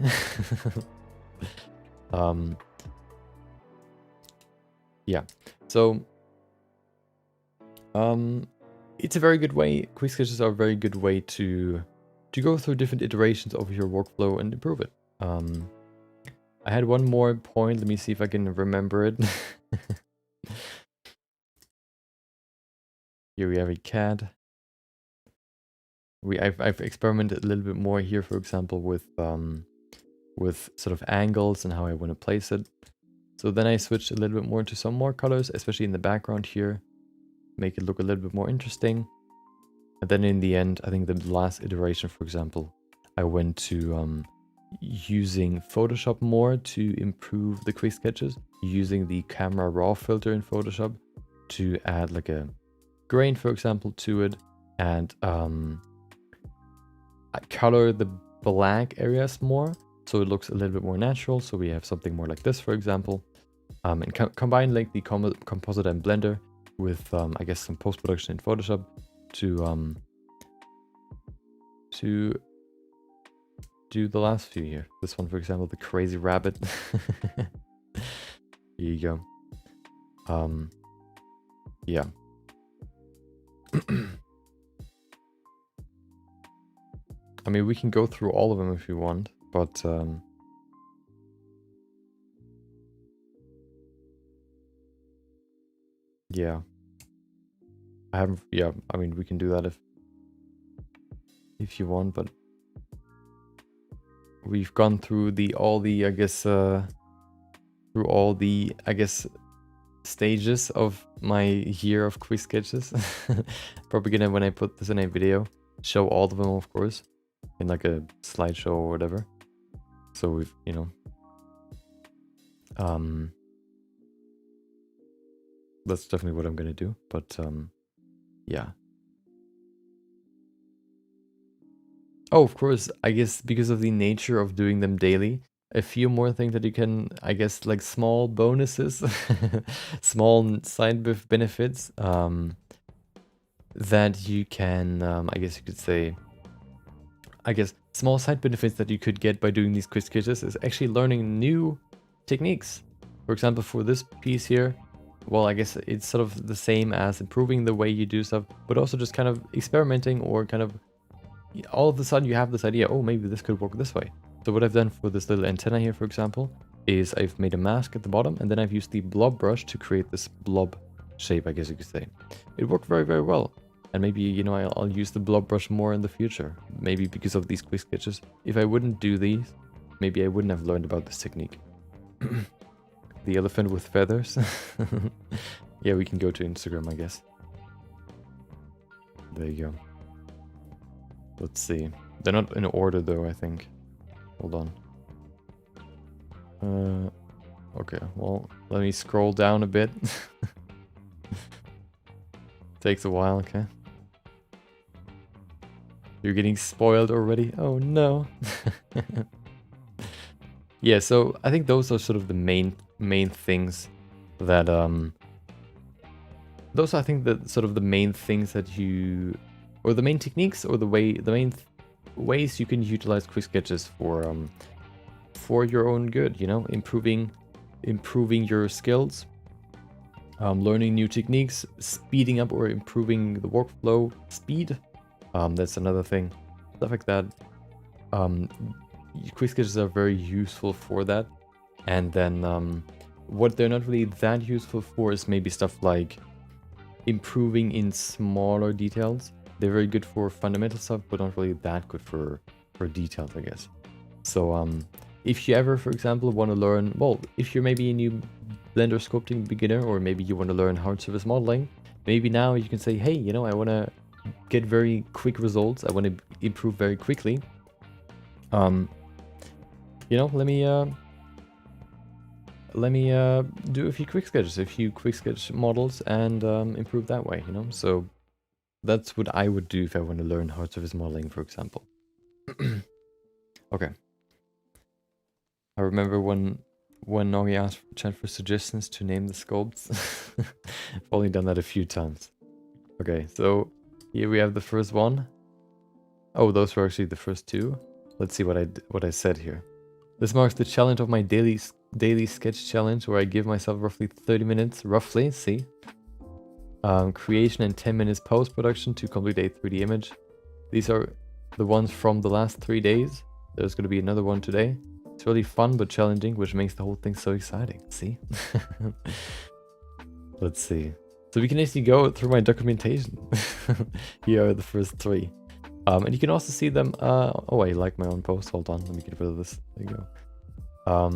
Yeah, so it's a very good way. Quick sketches are a very good way to go through different iterations of your workflow and improve it. I had one more point. Let me see if I can remember it. Here we have a cat. I've experimented a little bit more here, for example, with sort of angles and how I want to place it. So then I switched a little bit more into some more colors, especially in the background here, make it look a little bit more interesting. And then in the end, I think the last iteration, for example, I went to using Photoshop more to improve the quick sketches, using the camera raw filter in Photoshop to add like a grain, for example, to it, and I color the black areas more so it looks a little bit more natural. So we have something more like this, for example, and combine like the composite and blender with I guess some post-production in Photoshop to do the last few here. This one, for example, the crazy rabbit. Here you go. Yeah. I mean, we can go through all of them if you want, but yeah. Yeah, I mean, we can do that if you want, but we've gone through all the I guess stages of my year of quick sketches. Probably gonna, when I put this in a video, show all of them, of course, in like a slideshow or whatever. So we've, you know, that's definitely what I'm gonna do, but yeah. Oh, of course, I guess because of the nature of doing them daily, a few more things that you can, I guess, like small bonuses, small side benefits, that you can, I guess you could say, small side benefits that you could get by doing these quick sketches is actually learning new techniques. For example, for this piece here, well, I guess it's sort of the same as improving the way you do stuff, but also just kind of experimenting, or kind of all of a sudden you have this idea, oh, maybe this could work this way. So what I've done for this little antenna here, for example, is I've made a mask at the bottom, and then I've used the blob brush to create this blob shape, I guess you could say. It worked very, very well. And maybe, you know, I'll use the blob brush more in the future. Maybe because of these quick sketches. If I wouldn't do these, maybe I wouldn't have learned about this technique. The elephant with feathers. Yeah, we can go to Instagram, I guess. There you go. Let's see. They're not in order though, I think. Hold on. Okay, well, let me scroll down a bit. Takes a while, okay. You're getting spoiled already? Oh no. Yeah, so I think those are sort of the main things that those are, I think, the sort of the main things that you, or the main techniques, or the main ways you can utilize quick sketches for your own good, you know, improving your skills, learning new techniques, speeding up or improving the workflow speed. That's another thing, stuff like that. Quick sketches are very useful for that. And then what they're not really that useful for is maybe stuff like improving in smaller details. They're very good for fundamental stuff, but not really that good for details, I guess. So if you ever, for example, want to learn, well, if you're maybe a new Blender sculpting beginner, or maybe you want to learn hard surface modeling, maybe now you can say, hey, you know, I want to get very quick results. I want to improve very quickly. You know, let me do a few quick sketch models and improve that way, you know. So that's what I would do if I want to learn hard surface modeling, for example. Okay. I remember when Nogi asked chat for suggestions to name the sculpts. I've only done that a few times. Okay, so here we have the first one. Oh, those were actually the first two. Let's see what I said here. This marks the challenge of my daily sketch challenge, where I give myself roughly 30 minutes, roughly, see? Creation and 10 minutes post-production to complete a 3D image. These are the ones from the last 3 days. There's going to be another one today. It's really fun but challenging, which makes the whole thing so exciting. See? Let's see. So we can actually go through my documentation. Here are the first 3. And you can also see them. Oh, I like my own post. Hold on. Let me get rid of this. There you go.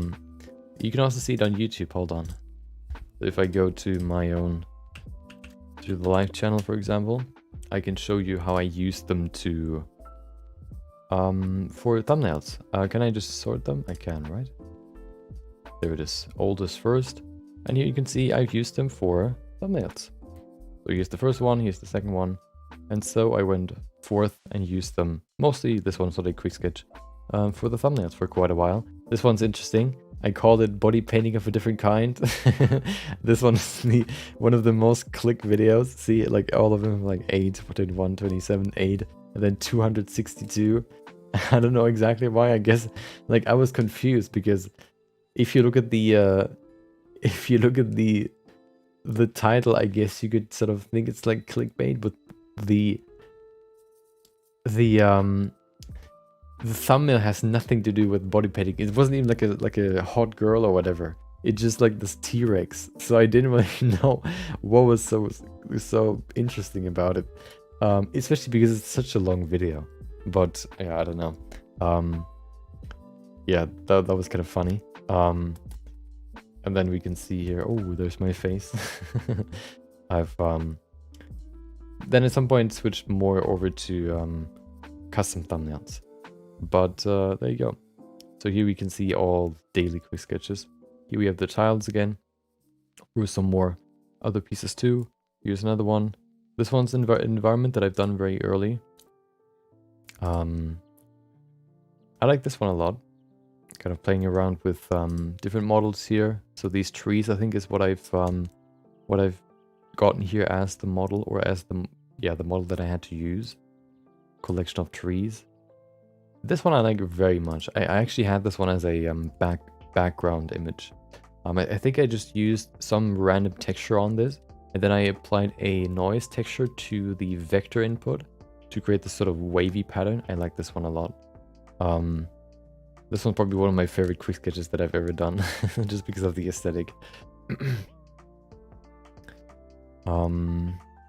You can also see it on YouTube. Hold on. So if I go to my own, to the live channel, for example, I can show you how I use them to for thumbnails. Can I just sort them? I can, right? There it is. Oldest first. And here you can see I've used them for thumbnails. So here's the first one, here's the second one. And so I went forth and used them. Mostly this one's not a quick sketch. For the thumbnails for quite a while. This one's interesting. I called it body painting of a different kind. This one is one of the most clicked videos. See, like all of them, like 8, 21, 27, 8, and then 262. I don't know exactly why. I guess, like, I was confused because if you look at the the title, I guess you could sort of think it's like clickbait, but the thumbnail has nothing to do with body painting. It wasn't even like a hot girl or whatever. It's just like this T-Rex. So I didn't really know what was so interesting about it. Especially because it's such a long video. But yeah, I don't know. Yeah, that was kind of funny. And then we can see here. Oh, there's my face. I've then at some point switched more over to custom thumbnails. But there you go. So here we can see all daily quick sketches. Here we have the childs again. Here's some more other pieces too. Here's another one. This one's environment that I've done very early. I like this one a lot. Kind of playing around with different models here. So these trees, I think, is what I've gotten here as the model, or as the model that I had to use. Collection of trees. This one I like very much. I actually had this one as a background image. I think I just used some random texture on this, and then I applied a noise texture to the vector input to create this sort of wavy pattern. I like this one a lot. This one's probably one of my favorite quick sketches that I've ever done, just because of the aesthetic.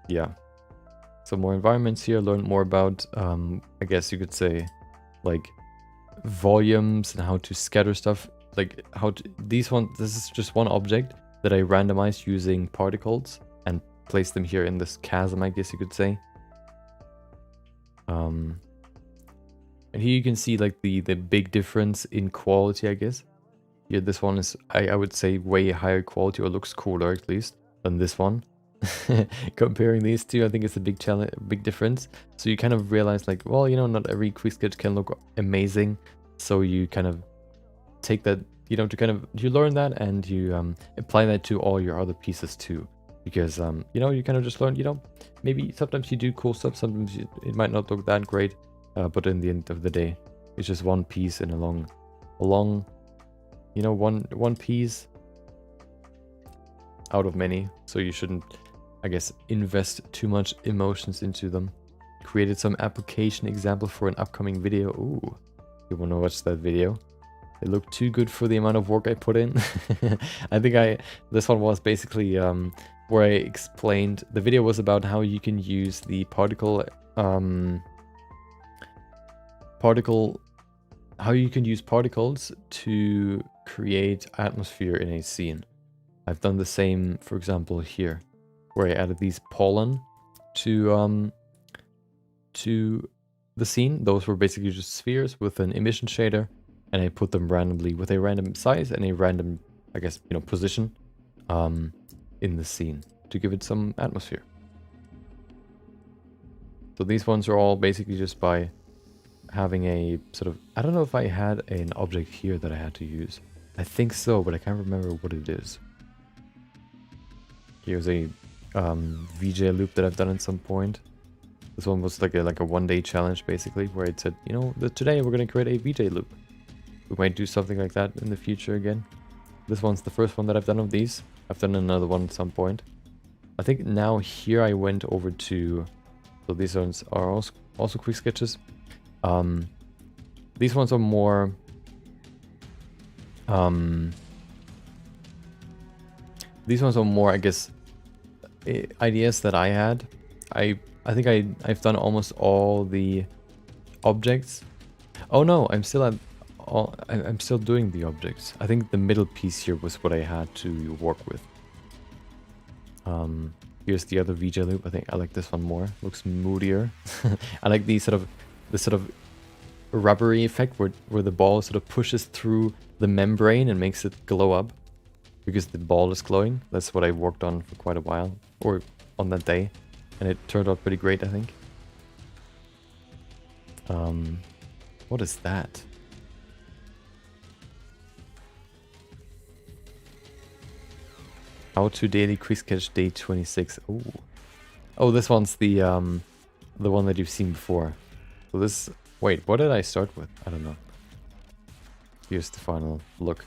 Yeah. Some more environments here. Learn more about, I guess you could say, like volumes and how to scatter stuff. Like how to, this is just one object that I randomized using particles and placed them here in this chasm, I guess you could say. And here you can see like the big difference in quality, I guess. Here, this one is, I would say, way higher quality, or looks cooler at least, than this one. Comparing these two, I think it's a big difference. So you kind of realize, like, well, you know, not every quick sketch can look amazing. So you kind of take that, you know, you learn that, and you apply that to all your other pieces too. Because, you know, you kind of just learn, you know, maybe sometimes you do cool stuff, sometimes it might not look that great. But in the end of the day, it's just one piece in a long, you know, one piece out of many. So you shouldn't, I guess, invest too much emotions into them. Created some application example for an upcoming video. Ooh, you want to watch that video? It looked too good for the amount of work I put in. I think this one was basically where I explained, the video was about how you can use the how you can use particles to create atmosphere in a scene. I've done the same, for example, here, where I added these pollen to to the scene. Those were basically just spheres with an emission shader, and I put them randomly with a random size and a random, I guess, position in the scene to give it some atmosphere. So these ones are all basically just by having a sort of, I don't know if I had an object here that I had to use. I think so, but I can't remember what it is. Here's a VJ loop that I've done at some point. This one was like a 1-day challenge basically, where it said, today we're gonna create a VJ loop. We might do something like that in the future again. This one's the first one that I've done of these. I've done another one at some point. I think now here I went over to, so these ones are also quick sketches. These ones are more I guess ideas that I had. I think I've done almost all the objects. Oh no, I'm still doing the objects. I think the middle piece here was what I had to work with. Here's the other VJ loop. I think I like this one more. Looks moodier. I like the sort of rubbery effect where the ball sort of pushes through the membrane and makes it glow up because the ball is glowing. That's what I worked on for quite a while, or on that day, and it turned out pretty great, I think. What is that? How to daily quick sketch day 26. Oh, this one's the one that you've seen before. So this, wait, what did I start with? I don't know. Here's the final look.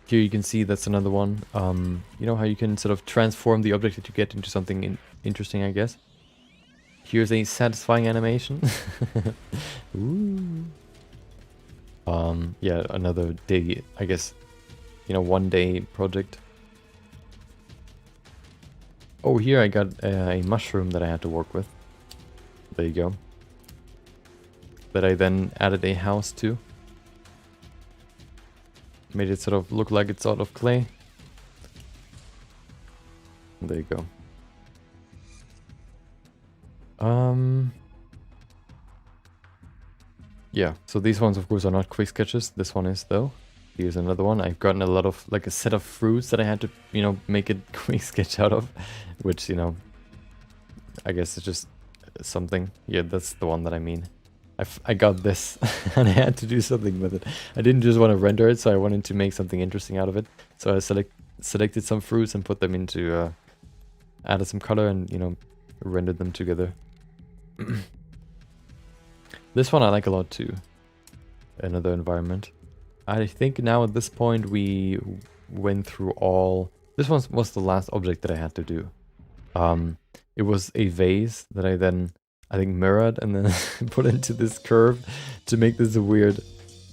Here you can see that's another one. You know how you can sort of transform the object that you get into something interesting, I guess. Here's a satisfying animation. Ooh. Yeah, another day, I guess, 1-day project. Oh, here I got a mushroom that I had to work with. There you go. That I then added a house to. Made it sort of look like it's out of clay. There you go. Yeah, so these ones of course are not quick sketches. This one is though. Here's another one. I've gotten a lot of, like, a set of fruits that I had to, make a quick sketch out of, which, I guess it's just something. Yeah, that's the one that I mean. I got this and I had to do something with it. I didn't just want to render it, so I wanted to make something interesting out of it. So I selected some fruits and put them into, added some color and, rendered them together. This one I like a lot too. Another environment. I think now at this point we went through all... This one was the last object that I had to do. It was a vase that I then, I think, mirrored and then put into this curve to make this a weird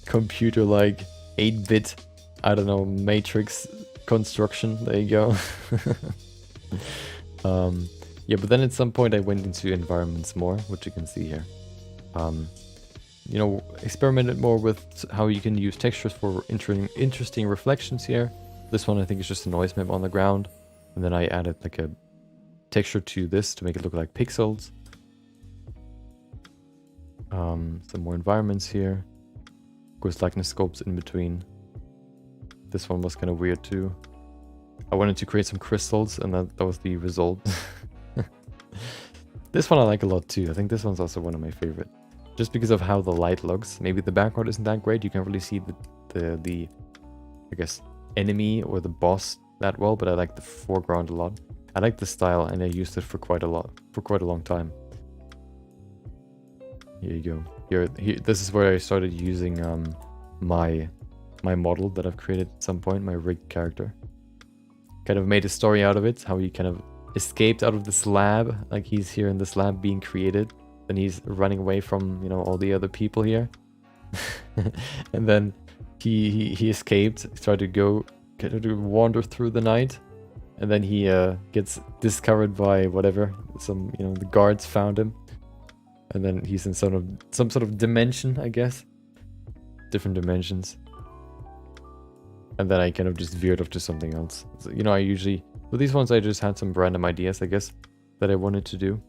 computer-like 8-bit, I don't know, matrix construction. There you go. Yeah, but then at some point I went into environments more, which you can see here. Experimented more with how you can use textures for interesting reflections here. This one I think is just a noise map on the ground. And then I added like a texture to this to make it look like pixels. Some more environments here. Of course, likeness scopes in between. This one was kind of weird too. I wanted to create some crystals and that was the result. This one I like a lot too. I think this one's also one of my favorite. Just because of how the light looks. Maybe the background isn't that great. You can't really see the I guess, enemy or the boss that well, but I like the foreground a lot. I like the style and I used it for quite a long time. Here you go. Here this is where I started using my model that I've created at some point, my rigged character. Kind of made a story out of it, how he kind of escaped out of this lab, like he's here in this lab being created. Then he's running away from, all the other people here. And then he escaped, tried to wander through the night. And then he gets discovered by whatever, the guards found him. And then he's in some sort of dimension, I guess. Different dimensions. And then I kind of just veered off to something else. So, I usually But these ones I just had some random ideas, I guess, that I wanted to do.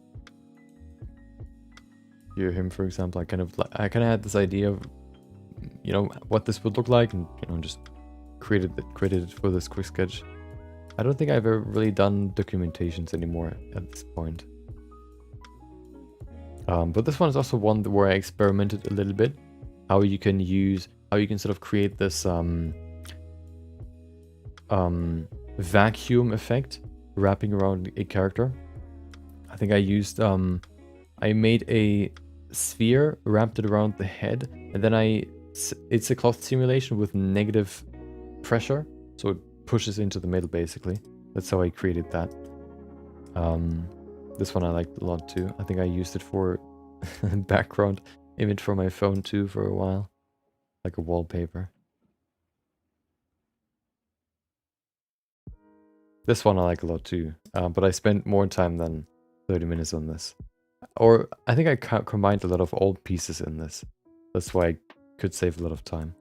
Here, him, for example, I kind of had this idea of, you know, what this would look like, and, you know, just created it for this quick sketch. I don't think I've ever really done documentations anymore at this point. But this one is also one where I experimented a little bit. How you can sort of create this vacuum effect wrapping around a character. I think I used, I made a sphere, wrapped it around the head, and then it's a cloth simulation with negative pressure, so it pushes into the middle basically. That's how I created that. This one I liked a lot too. I think I used it for background image for my phone too for a while, like a wallpaper. This one I like a lot too, but I spent more time than 30 minutes on this. Or I think I combined a lot of old pieces in this. That's why I could save a lot of time.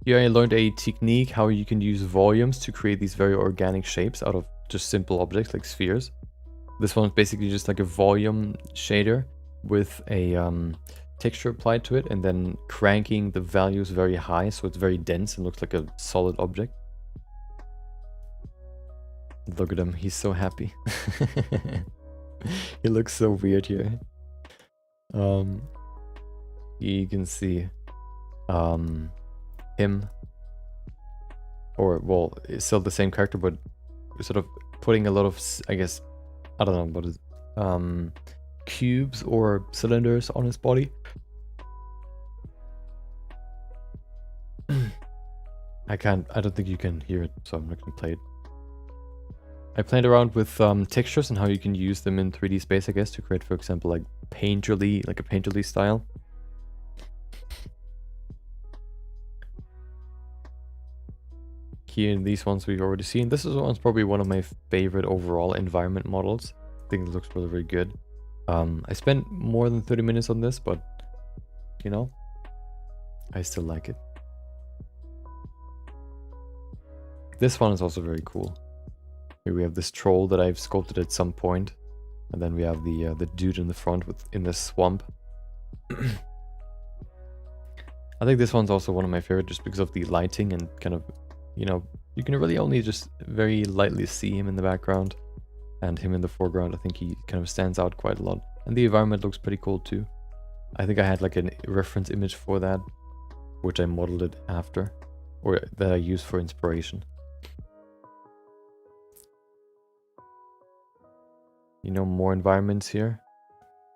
Here I learned a technique how you can use volumes to create these very organic shapes out of just simple objects like spheres. This one's basically just like a volume shader with a texture applied to it, and then cranking the values very high so it's very dense and looks like a solid object. Look at him, he's so happy. He looks so weird here. You can see him, or well, it's still the same character, but sort of putting a lot of, I guess, I don't know what is, cubes or cylinders on his body. I don't think you can hear it, so I'm not gonna play it. I played around with textures and how you can use them in 3D space, I guess, to create, for example, like a painterly style. Here, these ones we've already seen. This one's probably one of my favorite overall environment models. I think it looks really, really good. I spent more than 30 minutes on this, but, you know, I still like it. This one is also very cool. Here we have this troll that I've sculpted at some point, and then we have the dude in the front in the swamp. I think this one's also one of my favorite just because of the lighting and kind of, you know, you can really only just very lightly see him in the background, and him in the foreground. I think he kind of stands out quite a lot, and the environment looks pretty cool too. I think I had like a reference image for that, which I modeled it after, or that I used for inspiration. You know, more environments here.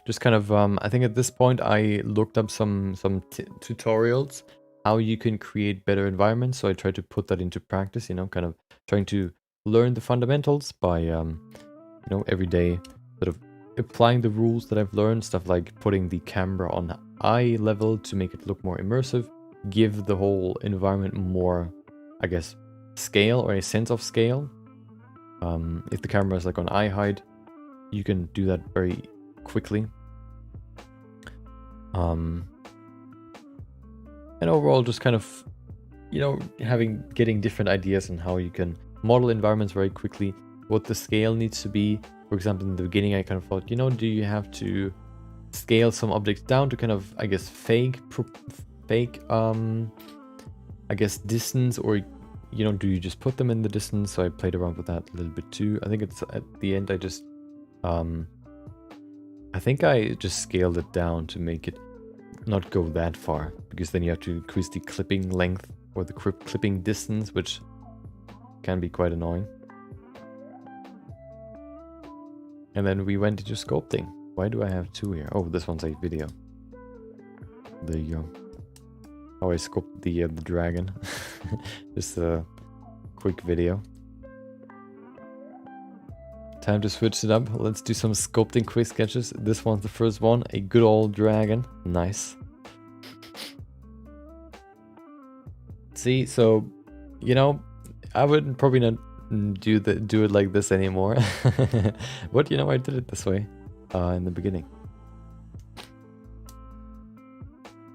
Just kind of, I think at this point I looked up some tutorials how you can create better environments. So I tried to put that into practice, you know, kind of trying to learn the fundamentals by, you know, every day sort of applying the rules that I've learned. Stuff like putting the camera on eye level to make it look more immersive, give the whole environment more, I guess, scale or a sense of scale. If the camera is like on eye height, you can do that very quickly. And overall, just kind of, you know, getting different ideas on how you can model environments very quickly, what the scale needs to be. For example, in the beginning, I kind of thought, you know, do you have to scale some objects down to kind of, I guess, fake, I guess, distance, or, you know, do you just put them in the distance? So I played around with that a little bit too. I think it's at the end, I think I just scaled it down to make it not go that far, because then you have to increase the clipping length or the clipping distance, which can be quite annoying. And then we went into sculpting. Why do I have two here? Oh, this one's a video. There you go. Oh, I sculpted the dragon. Just a quick video. Time to switch it up. Let's do some sculpting quick sketches. This one's the first one. A good old dragon. Nice. See, so, you know, I would probably not do it like this anymore. But, you know, I did it this way in the beginning.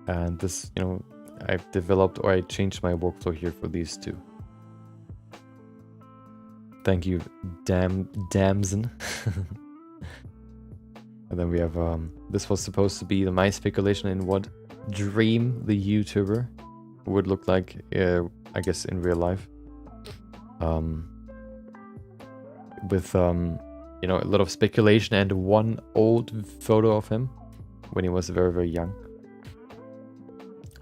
And this, you know, I've developed, or I changed my workflow here for these two. Thank you, Damson. And then we have, this was supposed to be my speculation in what Dream, the YouTuber, would look like, I guess, in real life. With, you know, a lot of speculation and one old photo of him when he was very, very young.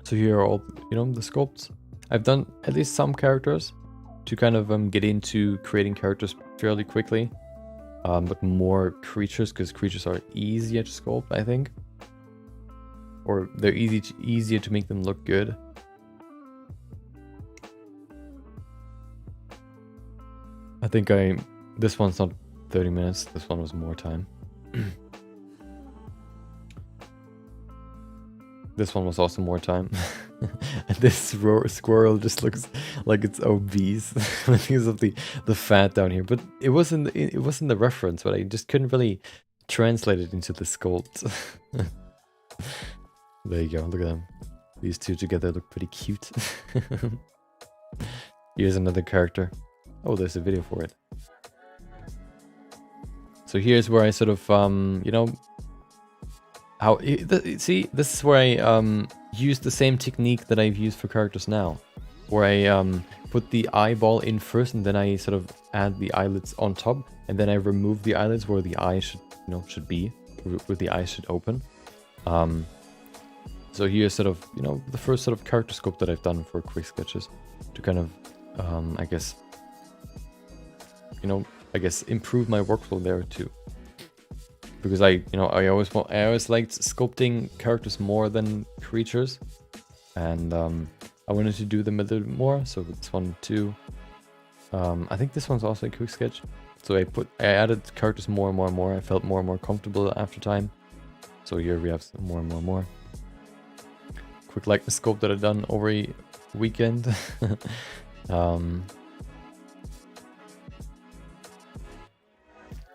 So here are all, you know, the sculpts. I've done at least some characters to kind of get into creating characters fairly quickly. But more creatures, because creatures are easier to sculpt, I think. Or they're easier to make them look good. I think this one's not 30 minutes, this one was more time. This one was also more time. And this squirrel just looks like it's obese because of the fat down here. But it wasn't the reference, but I just couldn't really translate it into the sculpt. There you go, look at them. These two together look pretty cute. Here's another character. Oh, there's a video for it. So here's where I sort of, you know, see, this is where I use the same technique that I've used for characters now, where I put the eyeball in first, and then I sort of add the eyelids on top, and then I remove the eyelids where the eye should, you know, should be, where the eye should open. So here's sort of, you know, the first sort of character sculpt that I've done for quick sketches to kind of, I guess, you know, improve my workflow there too. Because I always liked sculpting characters more than creatures, and I wanted to do them a little bit more. So this one too. I think this one's also a quick sketch. So I added characters more and more and more. I felt more and more comfortable after time. So here we have some more and more and more. Quick likeness sculpt that I've done over a weekend.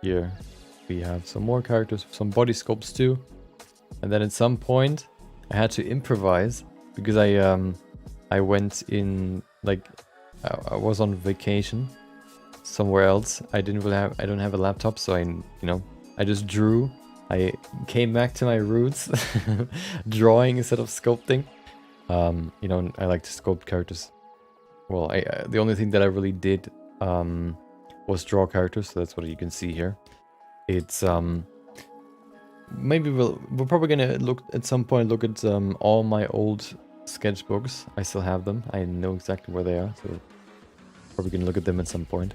Here we have some more characters, some body sculpts too. And then at some point I had to improvise because I went in, like, I was on vacation somewhere else. I don't have a laptop, so I just drew. I came back to my roots, drawing instead of sculpting. You know, I like to sculpt characters. Well, the only thing that I really did was draw characters, so that's what you can see here. It's maybe we're probably gonna look at some point at all my old sketchbooks. I still have them. I know exactly where they are, so probably gonna look at them at some point.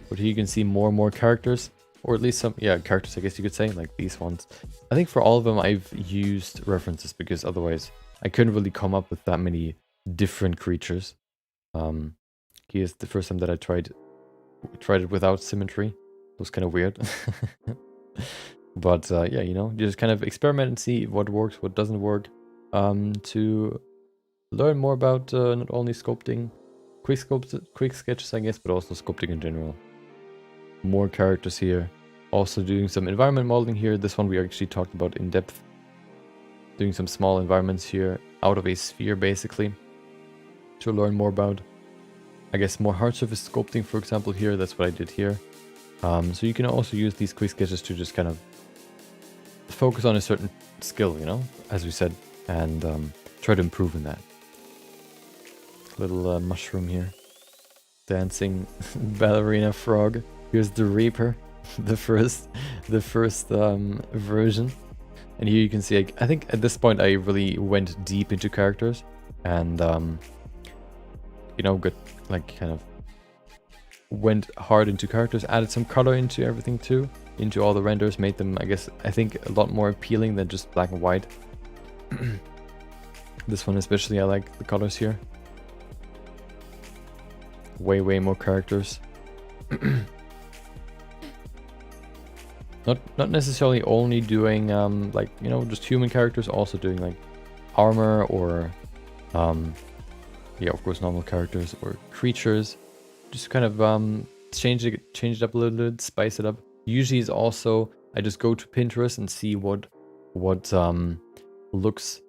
But here you can see more and more characters, or at least some, yeah, characters, I guess you could say, like these ones. I think for all of them I've used references, because otherwise I couldn't really come up with that many different creatures. Here's the first time that I tried it without symmetry. It was kind of weird. But yeah, you know, you just kind of experiment and see what works, what doesn't work, to learn more about not only sculpting, quick sketches, I guess, but also sculpting in general. More characters here. Also doing some environment modeling here. This one we actually talked about in depth. Doing some small environments here out of a sphere, basically, to learn more about, I guess, more hard surface sculpting, for example, here. That's what I did here. So you can also use these quick sketches to just kind of focus on a certain skill, you know, as we said, and try to improve in that. Little mushroom here. Dancing ballerina frog. Here's the Reaper, the first version. And here you can see, I think at this point I really went deep into characters, and you know, got, like, kind of went hard into characters, added some color into everything too, into all the renders, made them, I think a lot more appealing than just black and white. This one especially, I like the colors here. Way more characters. Not necessarily only doing like, you know, just human characters, also doing like armor, or yeah, of course, normal characters or creatures. Just kind of change it up a little bit, spice it up. Usually is also, I just go to Pinterest and see what looks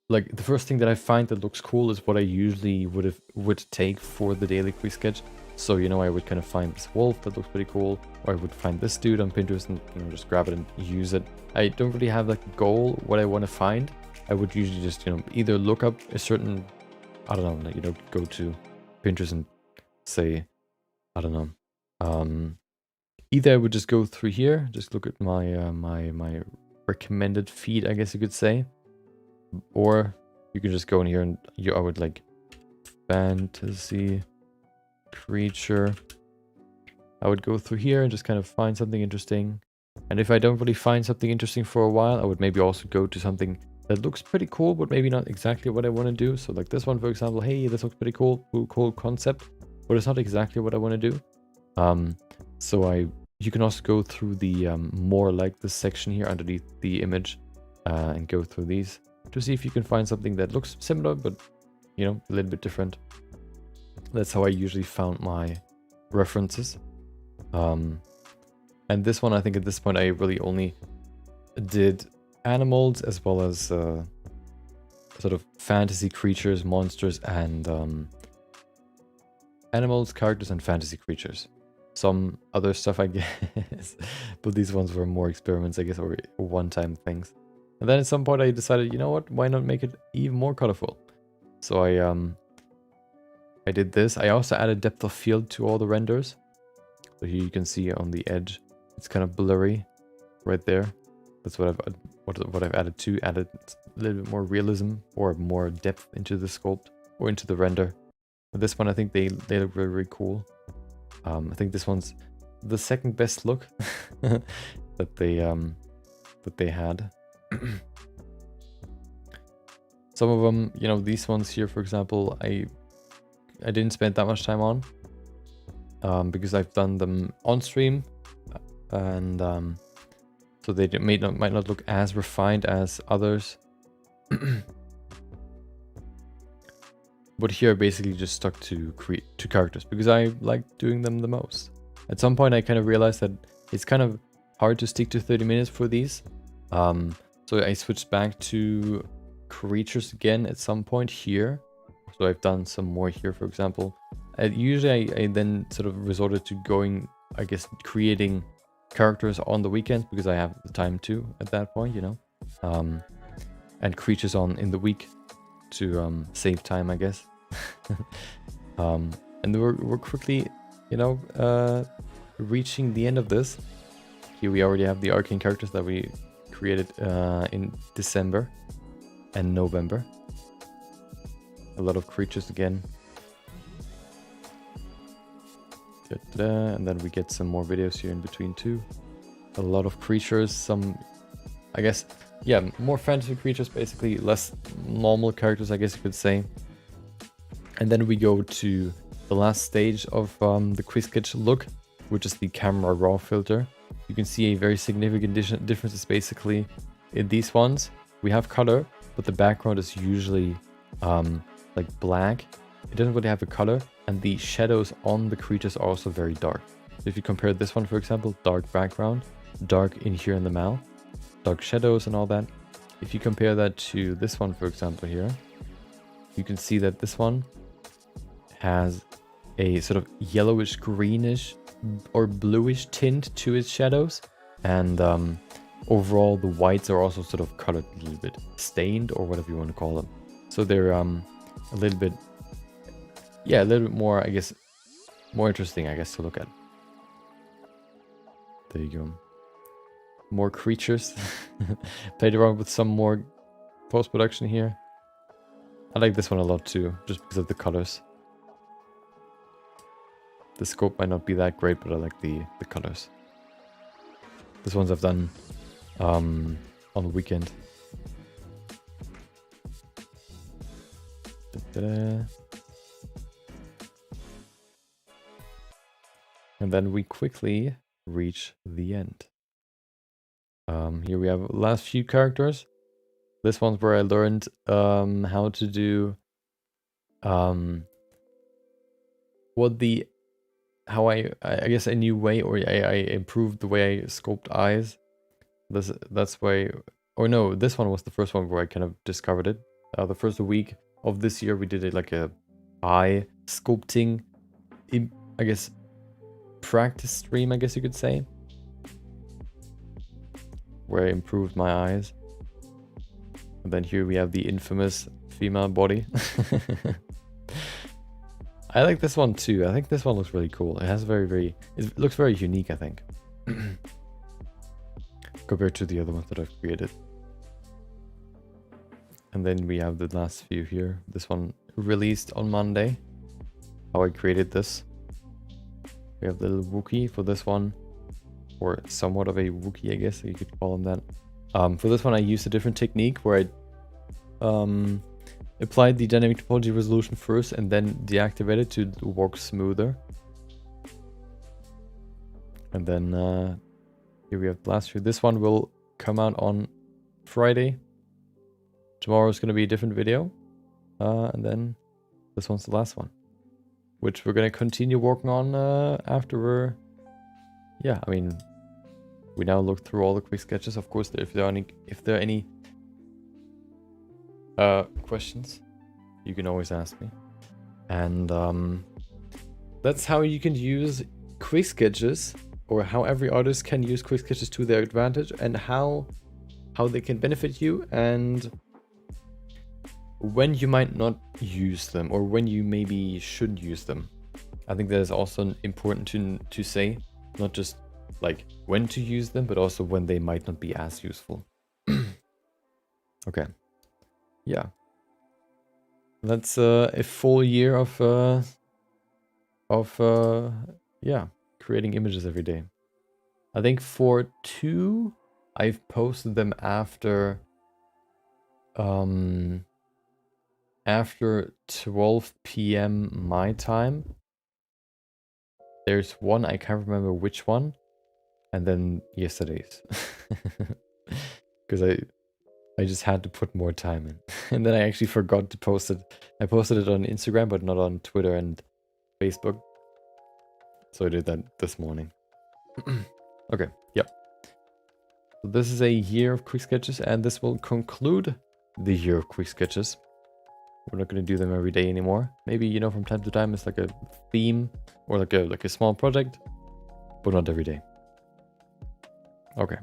like the first thing that I find that looks cool is what I usually would take for the daily quick sketch. So, you know, I would kind of find this wolf that looks pretty cool, or I would find this dude on Pinterest and, you know, just grab it and use it. I don't really have like a goal what I want to find. I would usually just, you know, either look up a certain, I don't know, like, you know, go to Pinterest and say, I don't know, either I would just go through here, just look at my my recommended feed, I guess you could say, or you can just go in here and I would like fantasy creature. I would go through here and just kind of find something interesting. And if I don't really find something interesting for a while, I would maybe also go to something that looks pretty cool, but maybe not exactly what I want to do. So like this one, for example, hey, this looks pretty cool, cool concept, but it's not exactly what I want to do. So you can also go through the more like this section here underneath the image and go through these to see if you can find something that looks similar, but, you know, a little bit different. That's how I usually found my references. And this one, I think at this point, I really only did animals as well as sort of fantasy creatures, monsters, and animals, characters, and fantasy creatures. Some other stuff, I guess, but these ones were more experiments, I guess, or one-time things. And then at some point I decided, you know what, why not make it even more colorful? So I did this. I also added depth of field to all the renders. So here you can see on the edge, it's kind of blurry right there. That's what I've added to, added a little bit more realism or more depth into the sculpt or into the render. But this one, I think they look very, very cool. I think this one's the second best look that they had. Some of them, you know, these ones here, for example, I didn't spend that much time on because I've done them on stream, and so they might not look as refined as others. But here I basically just stuck to characters because I like doing them the most. At some point I kind of realized that it's kind of hard to stick to 30 minutes for these. So I switched back to creatures again at some point here. So I've done some more here, for example. Usually I then sort of resorted to going, I guess, creating characters on the weekends because I have the time to at that point, you know. And creatures in the week to save time, I guess. And we're quickly, you know, reaching the end of this. Here we already have the arcane characters that we created in December and November. A lot of creatures again. And then we get some more videos here in between too. A lot of creatures, some, I guess, yeah, more fantasy creatures, basically less normal characters, I guess you could say. And then we go to the last stage of the quick sketch look, which is the camera raw filter. You can see a very significant differences basically in these ones. We have color, but the background is usually like black. It doesn't really have a color, and the shadows on the creatures are also very dark. So if you compare this one, for example, dark background, dark in here in the mouth, dark shadows and all that. If you compare that to this one, for example, here, you can see that this one has a sort of yellowish, greenish, or bluish tint to its shadows, and overall the whites are also sort of colored a little bit stained, or whatever you want to call them. So they're a little bit, yeah, a little bit more, I guess, more interesting, I guess, to look at. There you go. More creatures. Played around with some more post-production here. I like this one a lot too, just because of the colors. The scope might not be that great, but I like the colors. This ones I've done on the weekend. Da-da-da. And then we quickly reach the end. Here we have last few characters. This one's where I learned how to do how I guess a new way, or I improved the way I sculpt eyes. That's why, or no, this one was the first one where I kind of discovered it. The first week of this year, we did it like a eye sculpting, I guess, practice stream, I guess you could say, where I improved my eyes. And then here we have the infamous female body. I like this one too. I think this one looks really cool. It has it looks very unique, I think, compared to the other ones that I've created. And then we have the last few here. This one released on Monday. How I created this. We have the little Wookiee for this one, or somewhat of a Wookiee, I guess you could call him that. For this one, I used a different technique where I applied the dynamic topology resolution first and then deactivated to work smoother. And then here we have the last few. This one will come out on Friday. Tomorrow is going to be a different video. And then this one's the last one, which we're going to continue working on after we're... Yeah, I mean, we now look through all the quick sketches. Of course, if there are any questions, you can always ask me. And that's how you can use quick sketches, or how every artist can use quick sketches to their advantage, and how they can benefit you, and when you might not use them, or when you maybe should use them. I think that is also important to say, not just like when to use them, but also when they might not be as useful. Okay. Yeah. That's a full year of yeah, creating images every day. I think for 2, I've posted them after 12 p.m. my time. There's one, I can't remember which one, and then yesterday's. Because I just had to put more time in. And then I actually forgot to post it. I posted it on Instagram, but not on Twitter and Facebook. So I did that this morning. Okay, yep. So this is a year of quick sketches, and this will conclude the year of quick sketches. We're not going to do them every day anymore. Maybe, you know, from time to time it's like a theme or like a small project, but not every day. Okay.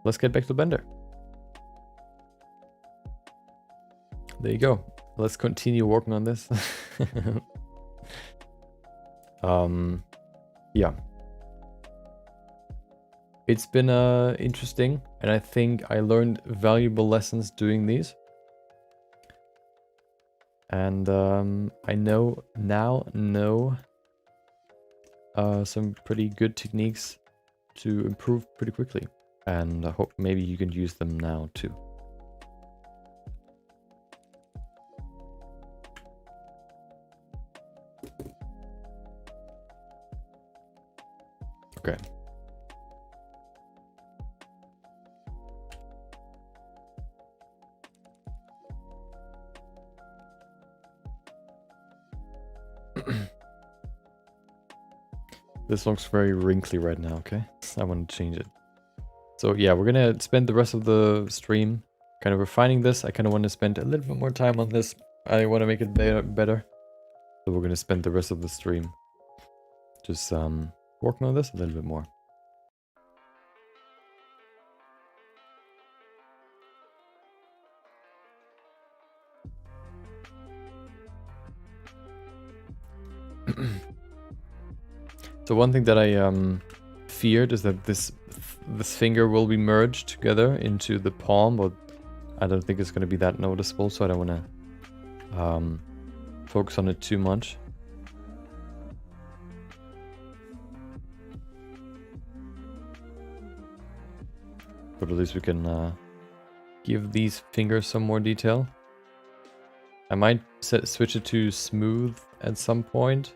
Let's get back to Blender. There you go. Let's continue working on this. Yeah. It's been interesting, and I think I learned valuable lessons doing these. And I now know some pretty good techniques to improve pretty quickly. And I hope maybe you can use them now too. Okay. This looks very wrinkly right now, okay? I want to change it. So yeah, we're gonna spend the rest of the stream kind of refining this. I kind of want to spend a little bit more time on this. I want to make it better. So we're gonna spend the rest of the stream just working on this a little bit more. So one thing that I feared is that this finger will be merged together into the palm, but I don't think it's going to be that noticeable, so I don't want to focus on it too much. But at least we can give these fingers some more detail. I might switch it to smooth at some point,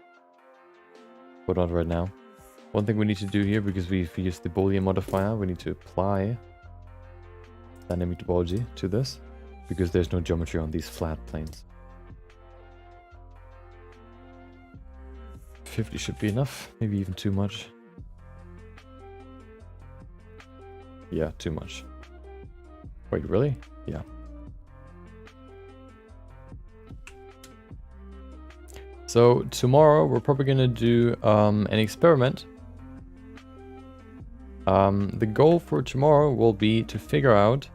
but not right now. One thing we need to do here, because we've used the Boolean modifier, we need to apply dynamic topology to this, because there's no geometry on these flat planes. 50 should be enough, maybe even too much. Yeah, too much. Wait, really? Yeah. So tomorrow we're probably gonna do an experiment. The goal for tomorrow will be to figure out,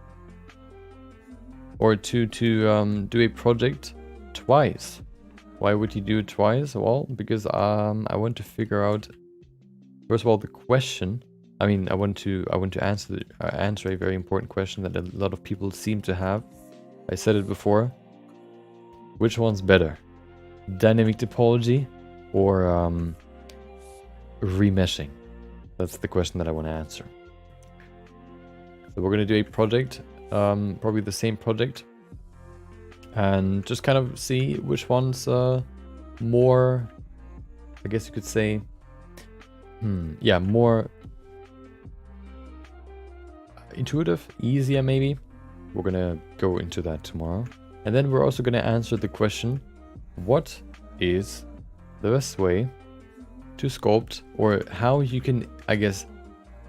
or to do a project twice. Why would you do it twice? Well, because I want to figure out, first of all, the question. I mean, I want to answer a very important question that a lot of people seem to have. I said it before. Which one's better? Dynamic topology or remeshing? That's the question that I want to answer. So we're going to do a project, probably the same project, and just kind of see which one's more, I guess you could say, yeah, more intuitive, easier maybe. We're going to go into that tomorrow. And then we're also going to answer the question, what is the best way to sculpt, or how you can, I guess,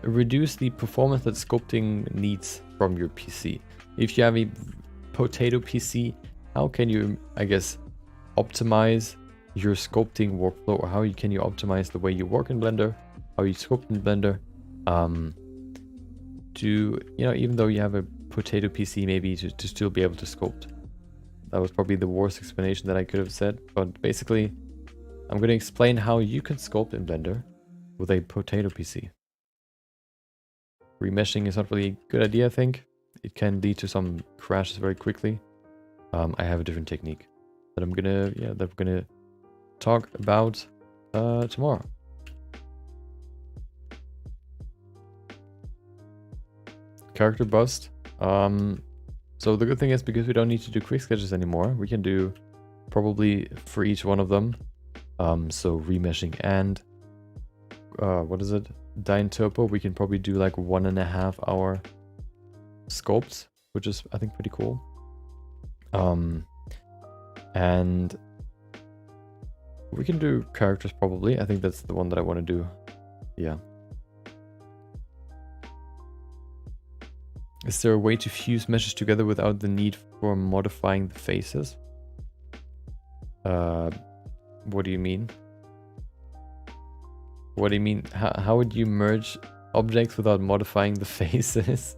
reduce the performance that sculpting needs from your PC. If you have a potato PC, how can you, I guess, optimize your sculpting workflow, or how can you optimize the way you work in Blender, how you sculpt in Blender, to, you know, even though you have a potato PC, maybe to still be able to sculpt. That was probably the worst explanation that I could have said, but basically I'm going to explain how you can sculpt in Blender with a potato PC. Remeshing is not really a good idea, I think. It can lead to some crashes very quickly. I have a different technique that we're gonna talk about tomorrow. Character bust. So the good thing is, because we don't need to do quick sketches anymore, we can do probably for each one of them. So remeshing and what is it? Dyne Topo, we can probably do like 1.5 hour sculpts, which is, I think, pretty cool. And we can do characters probably. I think that's the one that I want to do. Yeah. Is there a way to fuse meshes together without the need for modifying the faces? What do you mean? What do you mean? How would you merge objects without modifying the faces?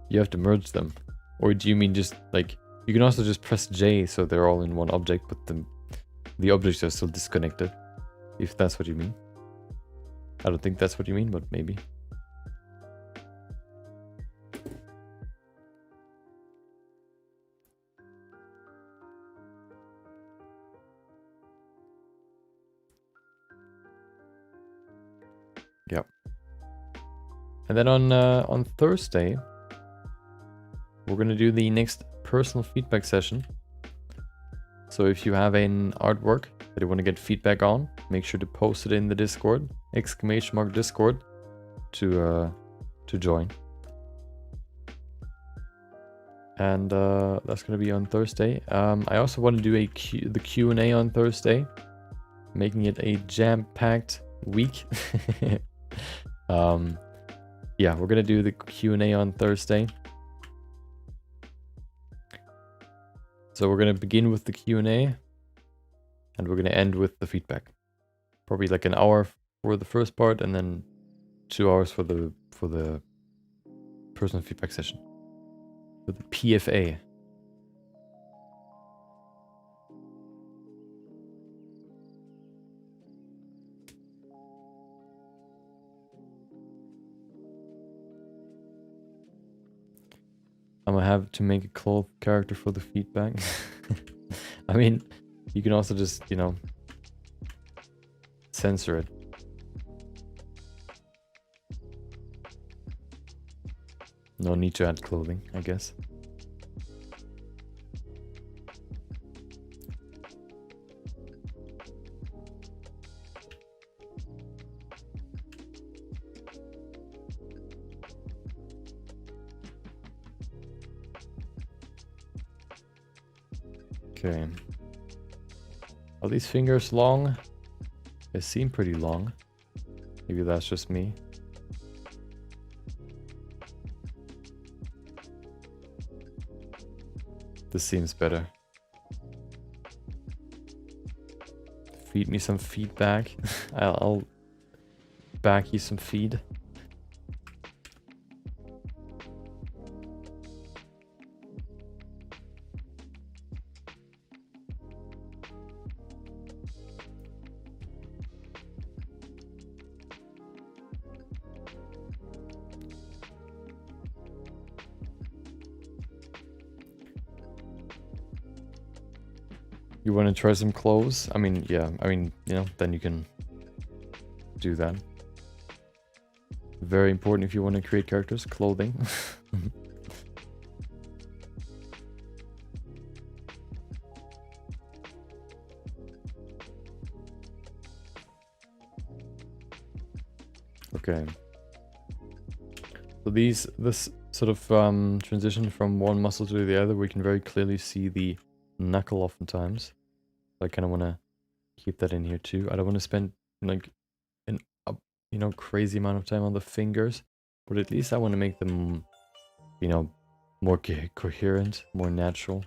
You have to merge them. Or do you mean just like, you can also just press J so they're all in one object, but the objects are still disconnected, if that's what you mean. I don't think that's what you mean, but maybe. Yep. And then on Thursday, we're gonna do the next personal feedback session. So if you have an artwork that you want to get feedback on, make sure to post it in the Discord, !Discord, to join. And that's gonna be on Thursday. I also want to do the Q&A on Thursday, making it a jam-packed week. Yeah, we're gonna do the Q&A on Thursday. So we're gonna begin with the Q&A, and we're gonna end with the feedback. Probably like an hour for the first part, and then 2 hours for the personal feedback session, with the PFA. I'm gonna have to make a cloth character for the feedback. I mean, you can also just, you know, censor it. No need to add clothing, I guess. Okay. Are these fingers long? They seem pretty long. Maybe that's just me. This seems better. Feed me some feedback. I'll back you some feed. You want to try some clothes? I mean, yeah, I mean, you know, then you can do that. Very important if you want to create characters, clothing. Okay. So this sort of transition from one muscle to the other, we can very clearly see the knuckle oftentimes. So I kind of want to keep that in here too. I don't want to spend like an you know, crazy amount of time on the fingers, but at least I want to make them, you know, more coherent, more natural.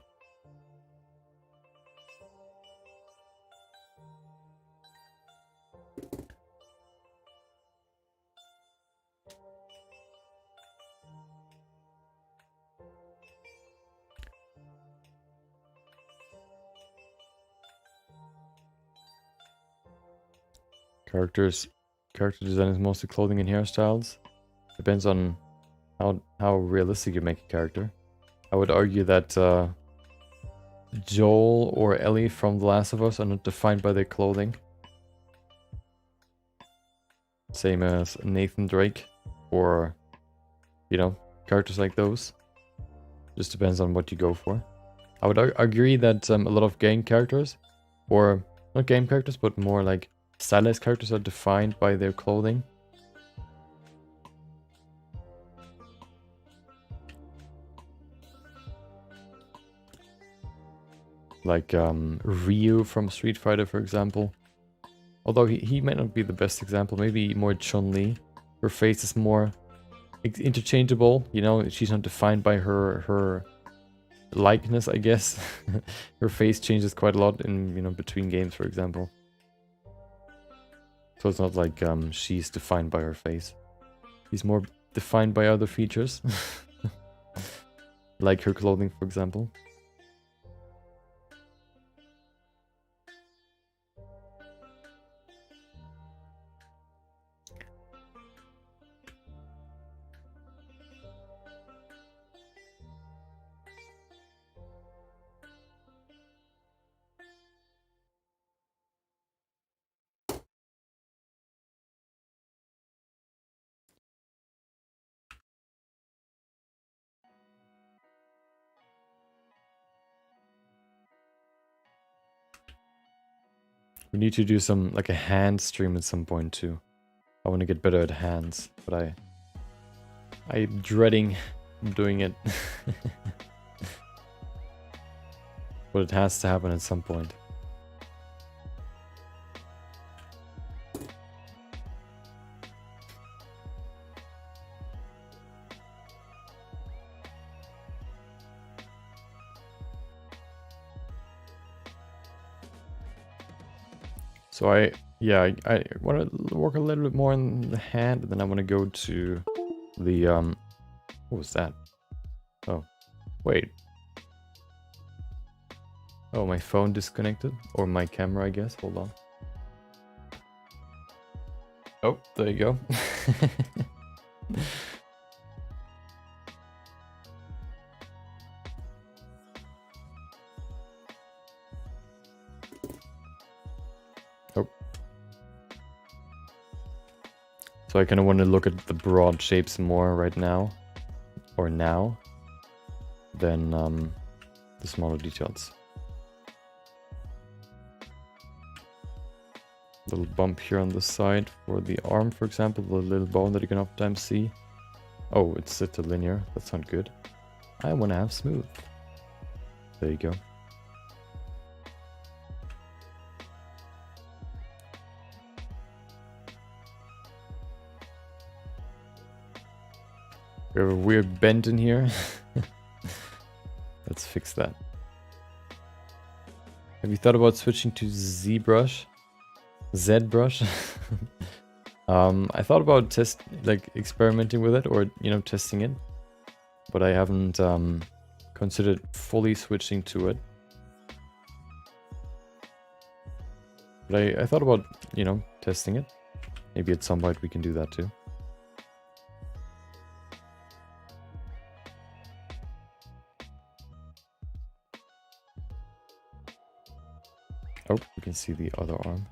Character design is mostly clothing and hairstyles. Depends on how realistic you make a character. I would argue that Joel or Ellie from The Last of Us are not defined by their clothing. Same as Nathan Drake or, you know, characters like those. Just depends on what you go for. I would agree that a lot of game characters, or not game characters, but more like stylized characters are defined by their clothing. Like Ryu from Street Fighter, for example. Although he might not be the best example, maybe more Chun-Li. Her face is more interchangeable, you know, she's not defined by her likeness, I guess. Her face changes quite a lot in, you know, between games, for example. So it's not like she's defined by her face. She's more defined by other features. Like her clothing, for example. We need to do some, like a hand stream at some point too. I want to get better at hands, but I'm dreading doing it. But it has to happen at some point. So I want to work a little bit more on the hand, and then I want to go to the what was that? Oh, wait. Oh, my phone disconnected, or my camera, I guess. Hold on. Oh, there you go. Oh. So I kind of want to look at the broad shapes more right now, or now, than the smaller details. Little bump here on the side for the arm, for example, the little bone that you can oftentimes see. Oh, it's set to linear. That's not good. I want to have smooth. There you go. We have a weird bend in here. Let's fix that. Have you thought about switching to ZBrush? ZBrush? I thought about experimenting with it, or testing it, but I haven't considered fully switching to it. But I thought about testing it. Maybe at some point we can do that too. Oh, we can see the other arm.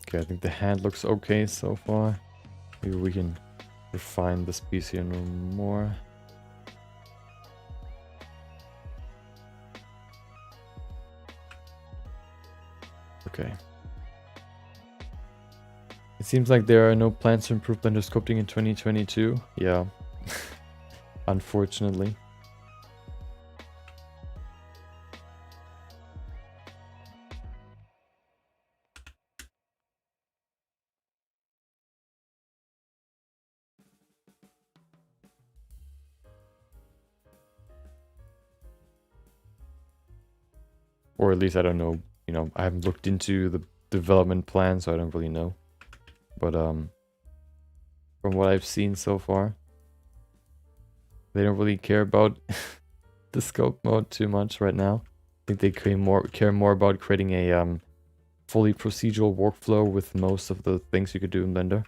Okay, I think the hand looks okay so far. Maybe we can refine this piece here no more. Okay. It seems like there are no plans to improve Blender sculpting in 2022. Yeah. Unfortunately. Or at least I don't know, I haven't looked into the development plan, so I don't really know. But from what I've seen so far, they don't really care about the scope mode too much right now. I think they care more about creating a fully procedural workflow with most of the things you could do in Blender.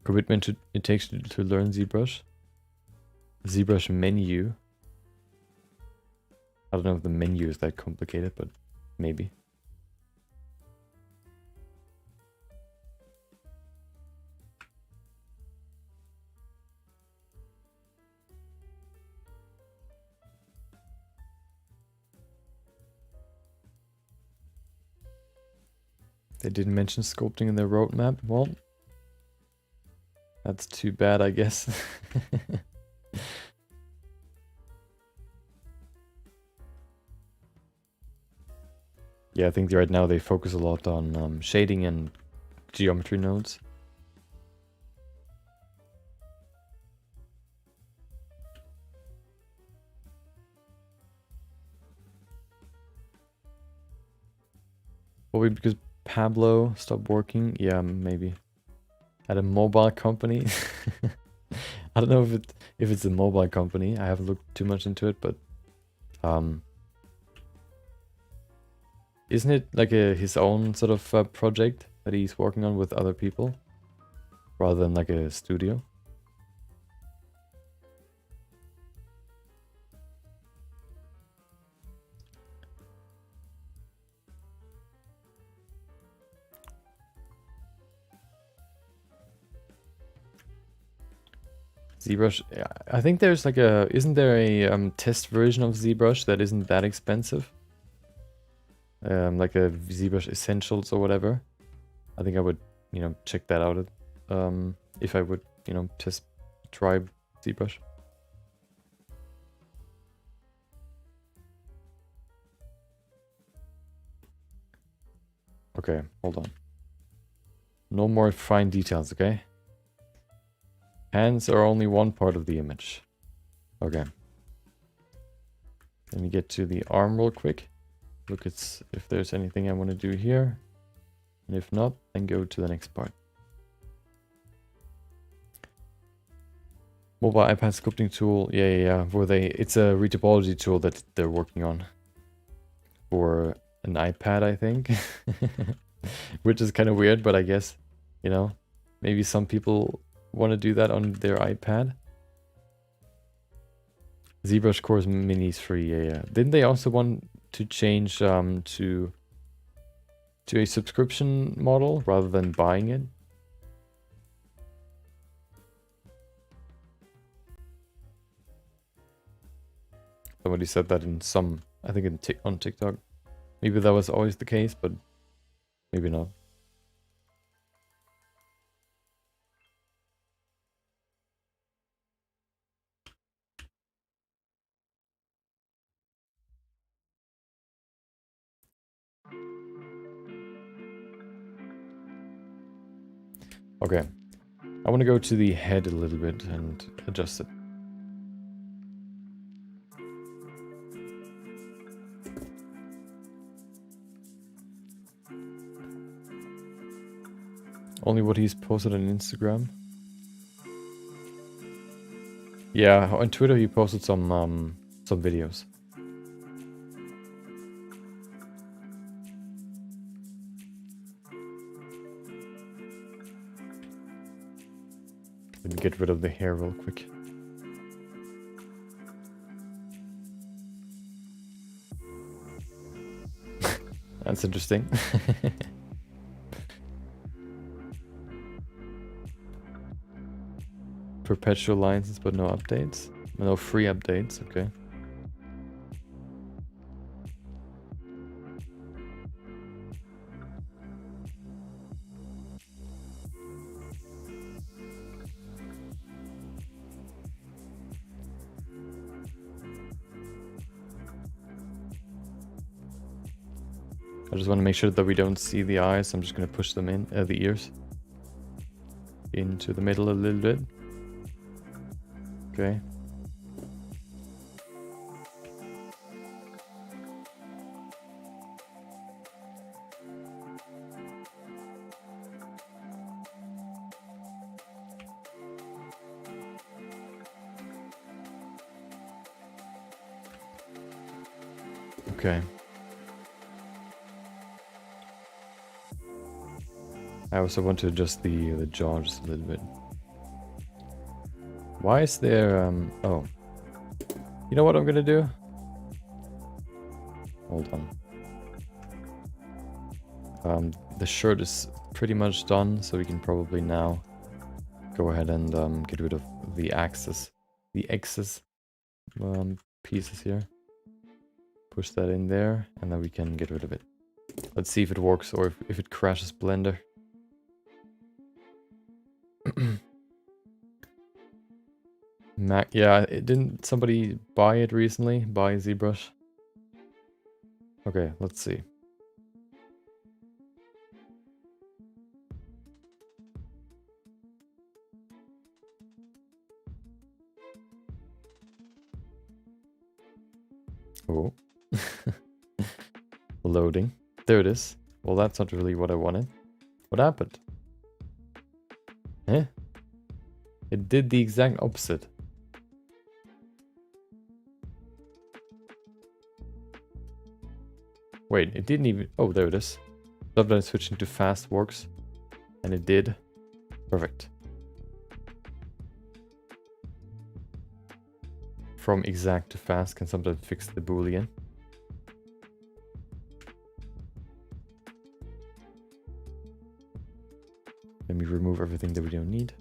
Commitment it takes to learn ZBrush. ZBrush menu. I don't know if the menu is that complicated, but maybe. They didn't mention sculpting in their roadmap. Well, that's too bad, I guess. Yeah, I think right now they focus a lot on shading and geometry nodes. Probably because Pablo stopped working. Yeah, maybe. At a mobile company. I don't know if it's a mobile company. I haven't looked too much into it, but isn't it like his own sort of project that he's working on with other people, rather than like a studio? ZBrush, I think there's like isn't there a test version of ZBrush that isn't that expensive? Like a ZBrush Essentials or whatever. I think I would, check that out if I would, try ZBrush. Okay, hold on. No more fine details, okay? Hands are only one part of the image. Okay. Let me get to the arm real quick. Look at if there's anything I want to do here. And if not, then go to the next part. Mobile iPad sculpting tool. Yeah. It's a retopology tool that they're working on. For an iPad, I think. Which is kind of weird, but I guess, maybe some people want to do that on their iPad. ZBrush Course Mini is free, yeah. Didn't they also want to change to a subscription model rather than buying it? Somebody said that in I think on TikTok. Maybe that was always the case, but maybe not. Okay. I want to go to the head a little bit and adjust it. Only what he's posted on Instagram. Yeah, on Twitter he posted some videos. Let me get rid of the hair real quick. That's interesting. Perpetual license, but no updates. No free updates, okay. I just want to make sure that we don't see the eyes. I'm just going to push them in, the ears, into the middle a little bit. Okay. Okay. I also want to adjust the jaw just a little bit. Why is there oh. You know what I'm gonna do? Hold on. The shirt is pretty much done, so we can probably now go ahead and get rid of the excess pieces here. Push that in there, and then we can get rid of it. Let's see if it works or if it crashes Blender. Yeah, didn't somebody buy it recently? Buy ZBrush? Okay, let's see. Oh. Loading. There it is. Well, that's not really what I wanted. What happened? Eh? It did the exact opposite. Wait, it didn't even... Oh, there it is. Sometimes switching to fast works. And it did. Perfect. From exact to fast can sometimes fix the boolean. Let me remove everything that we don't need.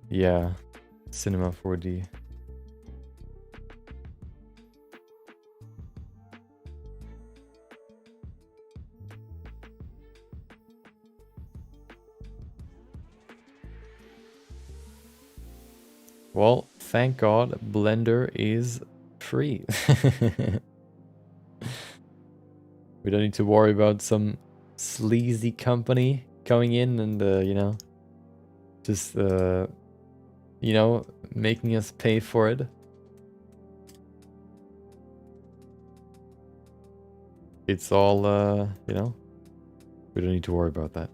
Yeah, Cinema 4D. Well, thank God Blender is free. We don't need to worry about some sleazy company coming in and, you know, just, you know, making us pay for it. It's all, you know, we don't need to worry about that.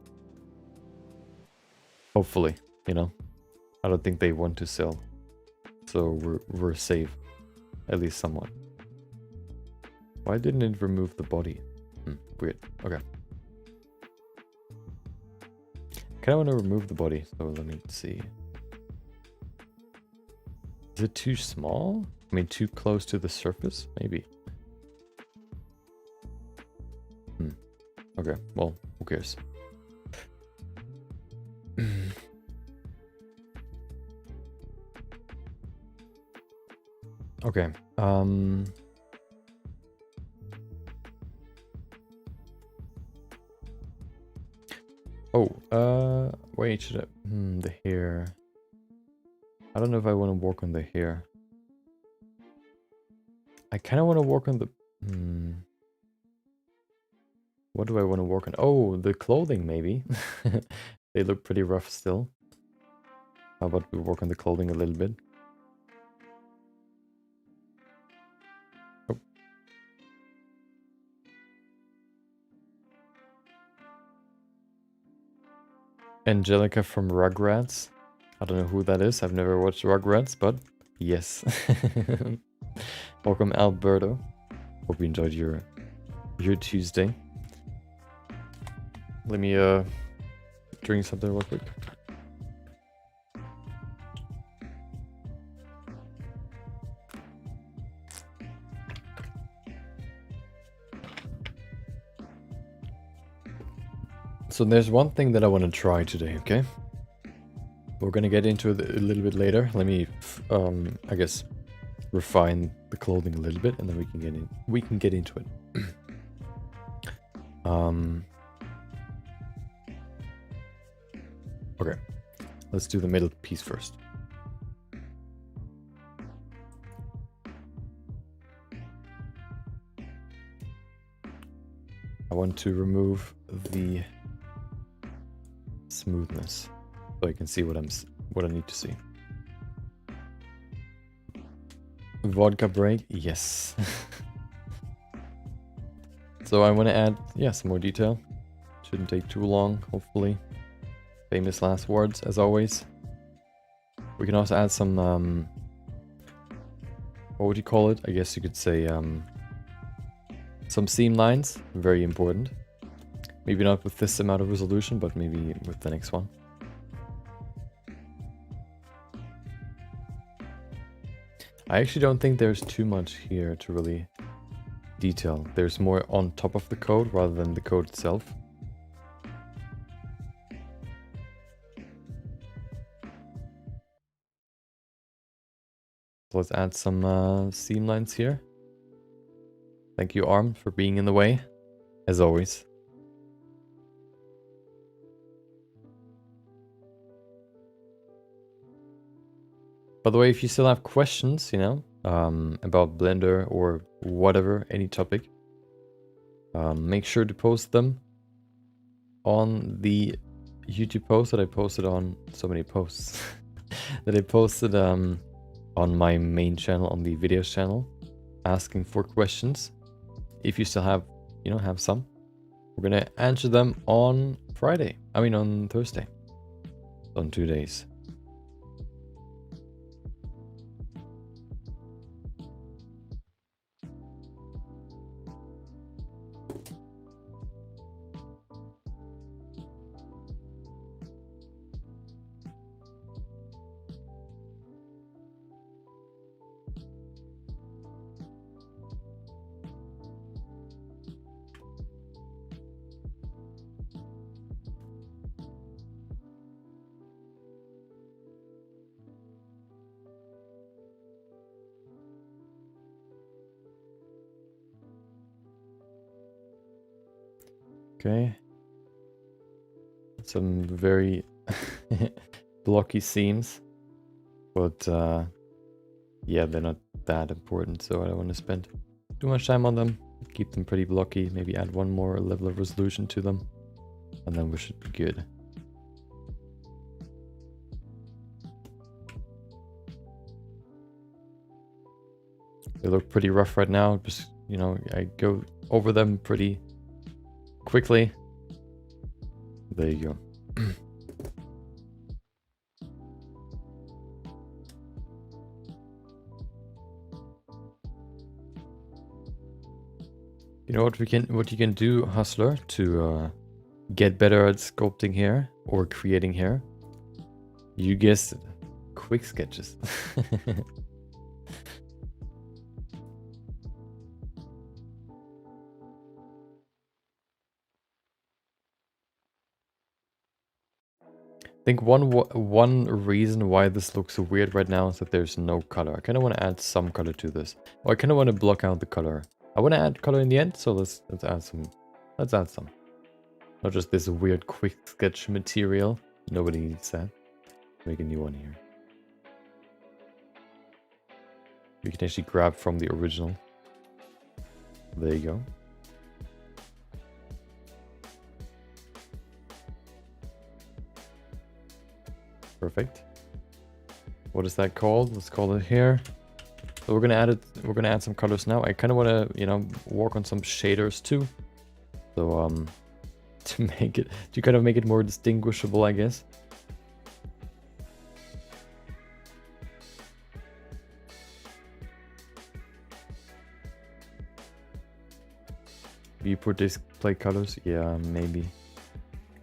Hopefully, you know. I don't think they want to sell. So we're safe. At least somewhat. Why didn't it remove the body? Weird. Okay. Kinda want to remove the body, so let me see. Is it too small? I mean, too close to the surface? Maybe. Okay, well, who cares? Okay, wait, should I... the hair... I don't know if I want to work on the hair. I kind of want to work on the... What do I want to work on? Oh, the clothing maybe. They look pretty rough still. How about we work on the clothing a little bit? Oh. Angelica from Rugrats. I don't know who that is. I've never watched Rugrats, but yes. Welcome, Alberto. Hope you enjoyed your Tuesday. Let me drink something real quick. So there's one thing that I want to try today, okay? We're gonna get into it a little bit later. Let me, I guess, refine the clothing a little bit, and then we can get in. We can get into it. Okay, let's do the middle piece first. I want to remove the smoothness so I can see what I need to see. Vodka break, yes. So I want to add, some more detail. Shouldn't take too long, hopefully. Famous last words, as always. We can also add some, what would you call it? I guess you could say, some seam lines, very important. Maybe not with this amount of resolution, but maybe with the next one. I actually don't think there's too much here to really detail. There's more on top of the code rather than the code itself. So let's add some seam lines here. Thank you, Arm, for being in the way, as always. By the way, if you still have questions, about Blender or whatever, any topic, make sure to post them on the YouTube post that I posted on, so many posts, that I posted on my main channel, on the videos channel, asking for questions. If you still have, have some, we're gonna answer them on Friday. I mean on Thursday. On 2 days. Okay. Some very blocky seams. But yeah, they're not that important, so I don't want to spend too much time on them. Keep them pretty blocky, maybe add one more level of resolution to them, and then we should be good. They look pretty rough right now, just, I go over them pretty quickly. There you go. You know what you can do, Hustler, to get better at sculpting hair or creating hair? You guessed it, quick sketches. I think one reason why this looks so weird right now is that there's no color. I kind of want to add some color to this. Or I kind of want to block out the color. I want to add color in the end, so let's add some. Let's add some. Not just this weird quick sketch material. Nobody needs that. Make a new one here. We can actually grab from the original. There you go. Perfect. What is that called? Let's call it here. So we're gonna add it. We're gonna add some colors now. I kind of want to, you know, work on some shaders too. So to make it, to kind of make it more distinguishable, I guess. You put display colors? Yeah, maybe.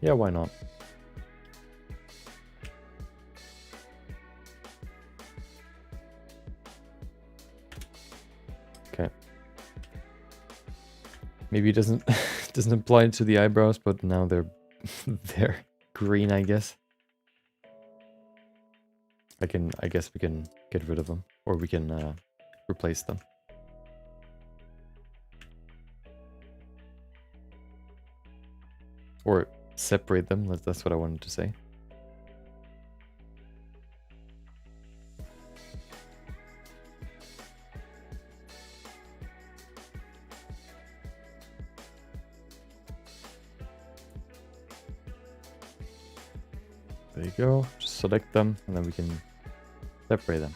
Yeah, why not? Okay. Maybe it doesn't doesn't apply to the eyebrows, but now they're they're green, I guess. I guess we can get rid of them, or we can replace them. Or separate them, that's what I wanted to say. There you go, just select them and then we can separate them.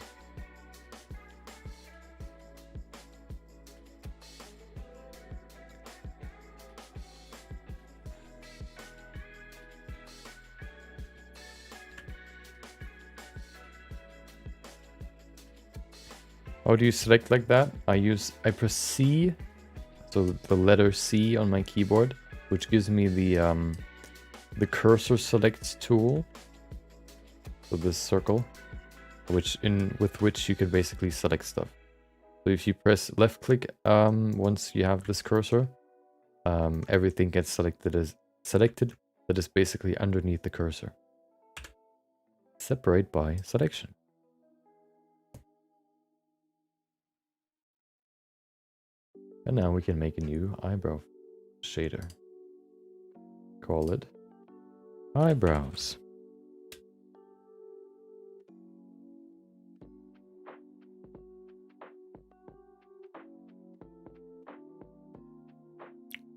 How do you select like that? I press C, so the letter C on my keyboard, which gives me the cursor select tool. So this circle, with which you can basically select stuff. So if you press left click once you have this cursor, everything gets selected that is basically underneath the cursor. Separate by selection. And now we can make a new eyebrow shader. Call it eyebrows.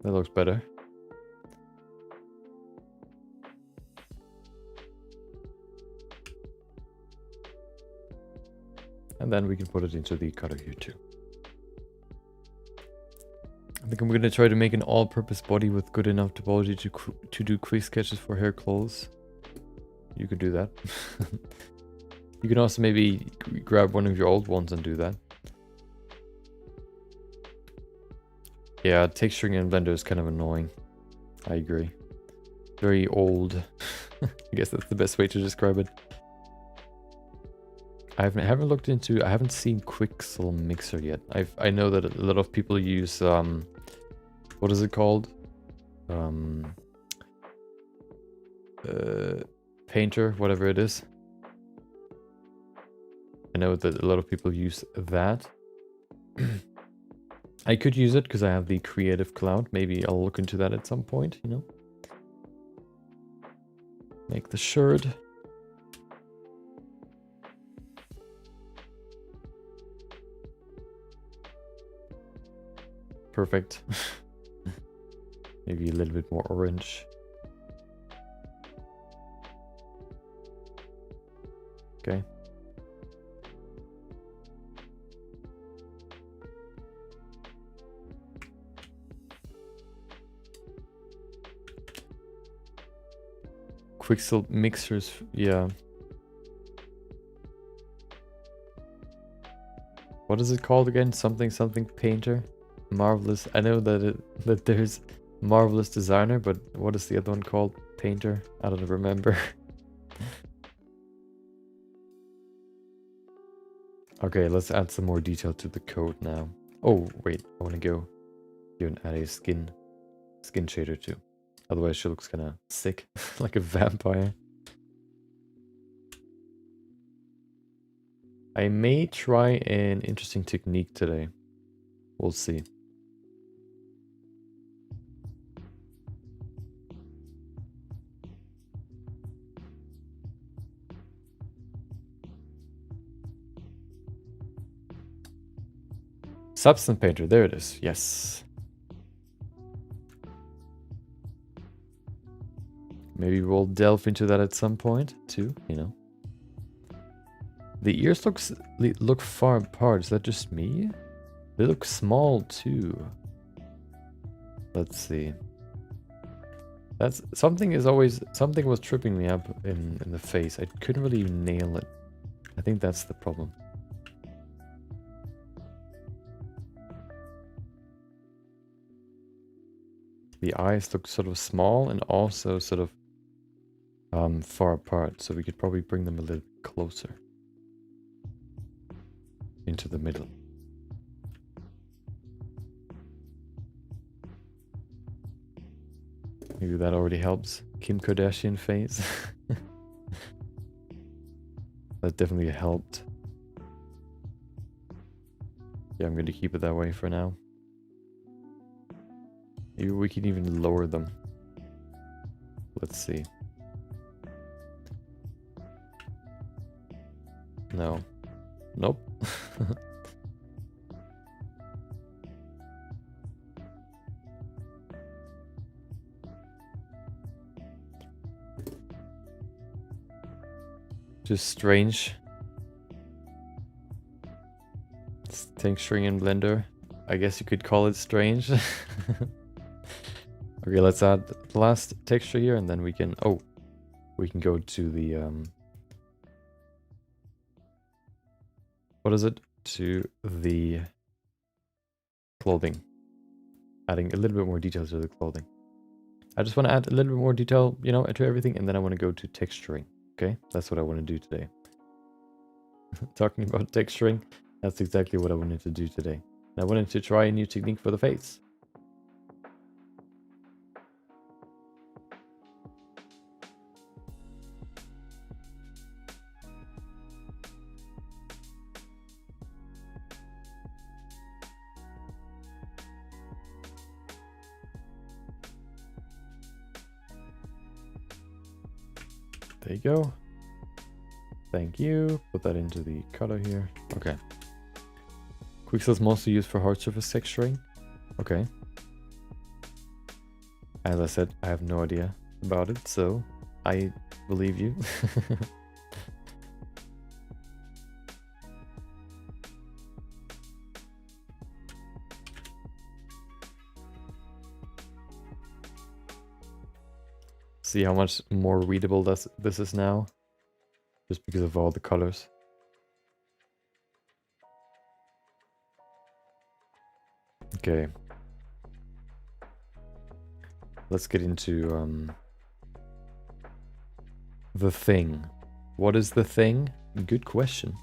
That looks better. And then we can put it into the cutter here too. I think I'm going to try to make an all-purpose body with good enough topology to do quick sketches for hair clothes. You could do that. You can also maybe grab one of your old ones and do that. Yeah, texturing in Blender is kind of annoying. I agree. Very old. I guess that's the best way to describe it. I haven't looked into. I haven't seen Quixel Mixer yet. I know that a lot of people use what is it called? Painter, whatever it is. I know that a lot of people use that. I could use it because I have the Creative Cloud. Maybe I'll look into that at some point, you know. Make the shirt. Perfect. Maybe a little bit more orange. Okay. Quixel mixers, yeah. What is it called again? Something painter? Marvelous. I know that there's Marvelous Designer, but what is the other one called? Painter? I don't remember. Okay, let's add some more detail to the code now. Oh, wait, I want to go here and add a skin shader too. Otherwise she looks kind of sick, like a vampire. I may try an interesting technique today. We'll see. Substance Painter, there it is, yes. Maybe we'll delve into that at some point too, you know. The ears look far apart. Is that just me? They look small too. Let's see. That's something was tripping me up in the face. I couldn't really nail it. I think that's the problem. The eyes look sort of small and also sort of far apart, so we could probably bring them a little closer into the middle. Maybe that already helps. Kim Kardashian face. That definitely helped. Yeah, I'm going to keep it that way for now. Maybe we can even lower them. Let's see. No. Nope. Just strange. It's texturing in Blender. I guess you could call it strange. Okay, let's add the last texture here and then we can... Oh, we can go to the... what is it? To the clothing. Adding a little bit more detail to the clothing. I just want to add a little bit more detail, you know, to everything, and then I want to go to texturing. Okay, that's what I want to do today. Talking about texturing, that's exactly what I wanted to do today. And I wanted to try a new technique for the face. There you go. Thank you. Put that into the color here. Okay. Quixel is mostly used for hard surface texturing. Okay. As I said, I have no idea about it, so I believe you. See how much more readable this is now, just because of all the colors. Okay, let's get into the thing. What is the thing? Good question.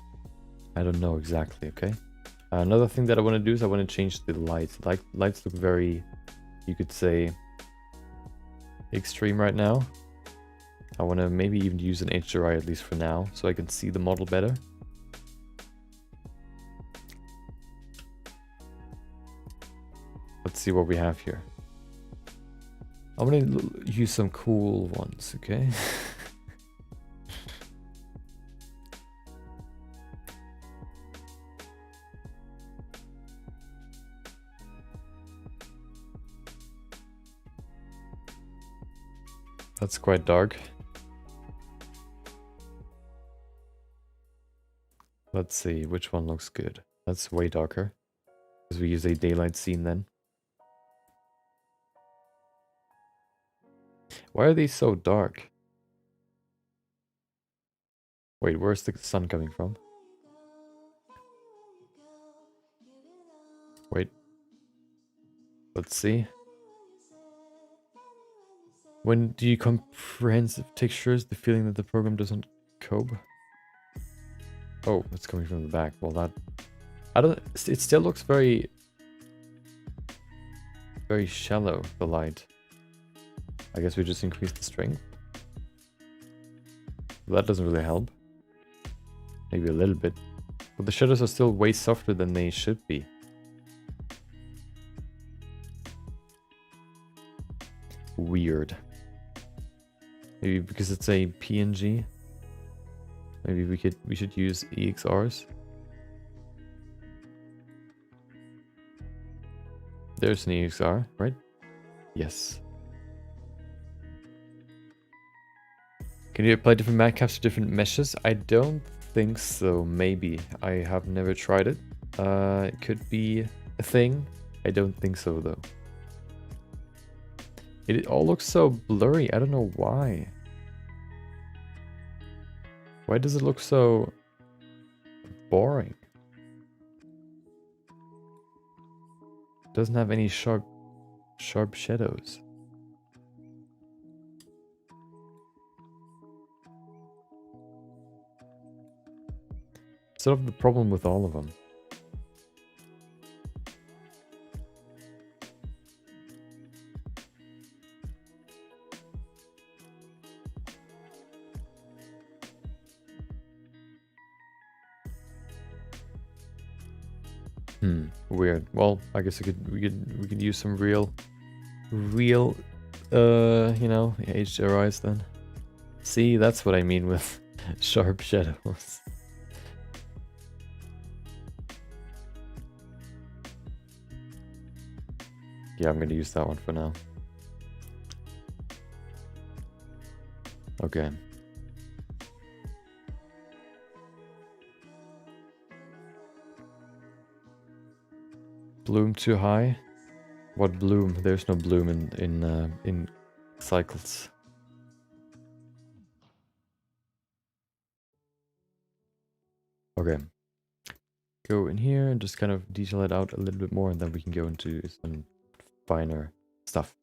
I don't know exactly. Okay. Another thing that I want to do is I want to change the lights. Lights look very, you could say, extreme right now. I want to maybe even use an HDRI at least for now, so I can see the model better. Let's see what we have here. I'm going to use some cool ones, okay? That's quite dark. Let's see, which one looks good? That's way darker. Because we use a daylight scene then. Why are these so dark? Wait, where's the sun coming from? Wait. Let's see. When do you comprehensive textures, the feeling that the program doesn't cope? Oh, it's coming from the back. Well, that... I don't... It still looks very shallow, the light. I guess we just increase the strength. That doesn't really help. Maybe a little bit. But the shadows are still way softer than they should be. Weird. Maybe because it's a PNG. Maybe we should use EXRs. There's an EXR, right? Yes. Can you apply different matte caps to different meshes? I don't think so, maybe. I have never tried it. It could be a thing. I don't think so, though. It all looks so blurry. I don't know why. Why does it look so boring? It doesn't have any sharp shadows. Sort of the problem with all of them. Weird. Well, I guess we could use some real you know, HDRIs then. See, that's what I mean with sharp shadows. Yeah, I'm gonna use that one for now. Okay. Bloom too high? What bloom? There's no bloom in cycles. Okay. Go in here and just kind of detail it out a little bit more, and then we can go into some finer stuff.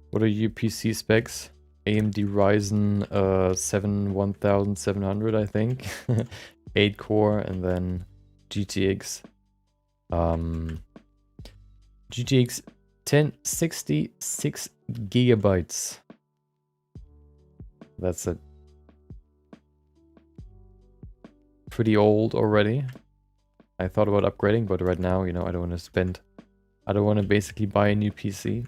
What are your PC specs? AMD Ryzen 7 1700, I think. 8 core, and then GTX. GTX 1066 gigabytes. That's it. Pretty old already. I thought about upgrading, but right now, you know, I don't want to basically buy a new PC.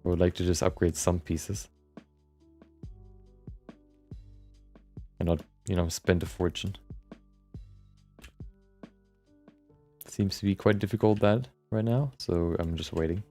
I would like to just upgrade some pieces. And not, you know, spend a fortune. Seems to be quite difficult that right now, so I'm just waiting.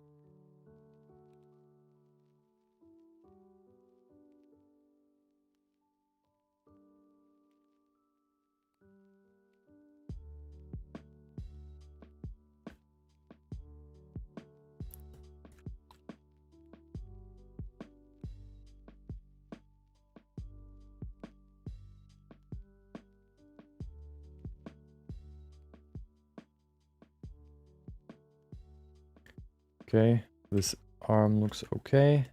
Okay, this arm looks okay.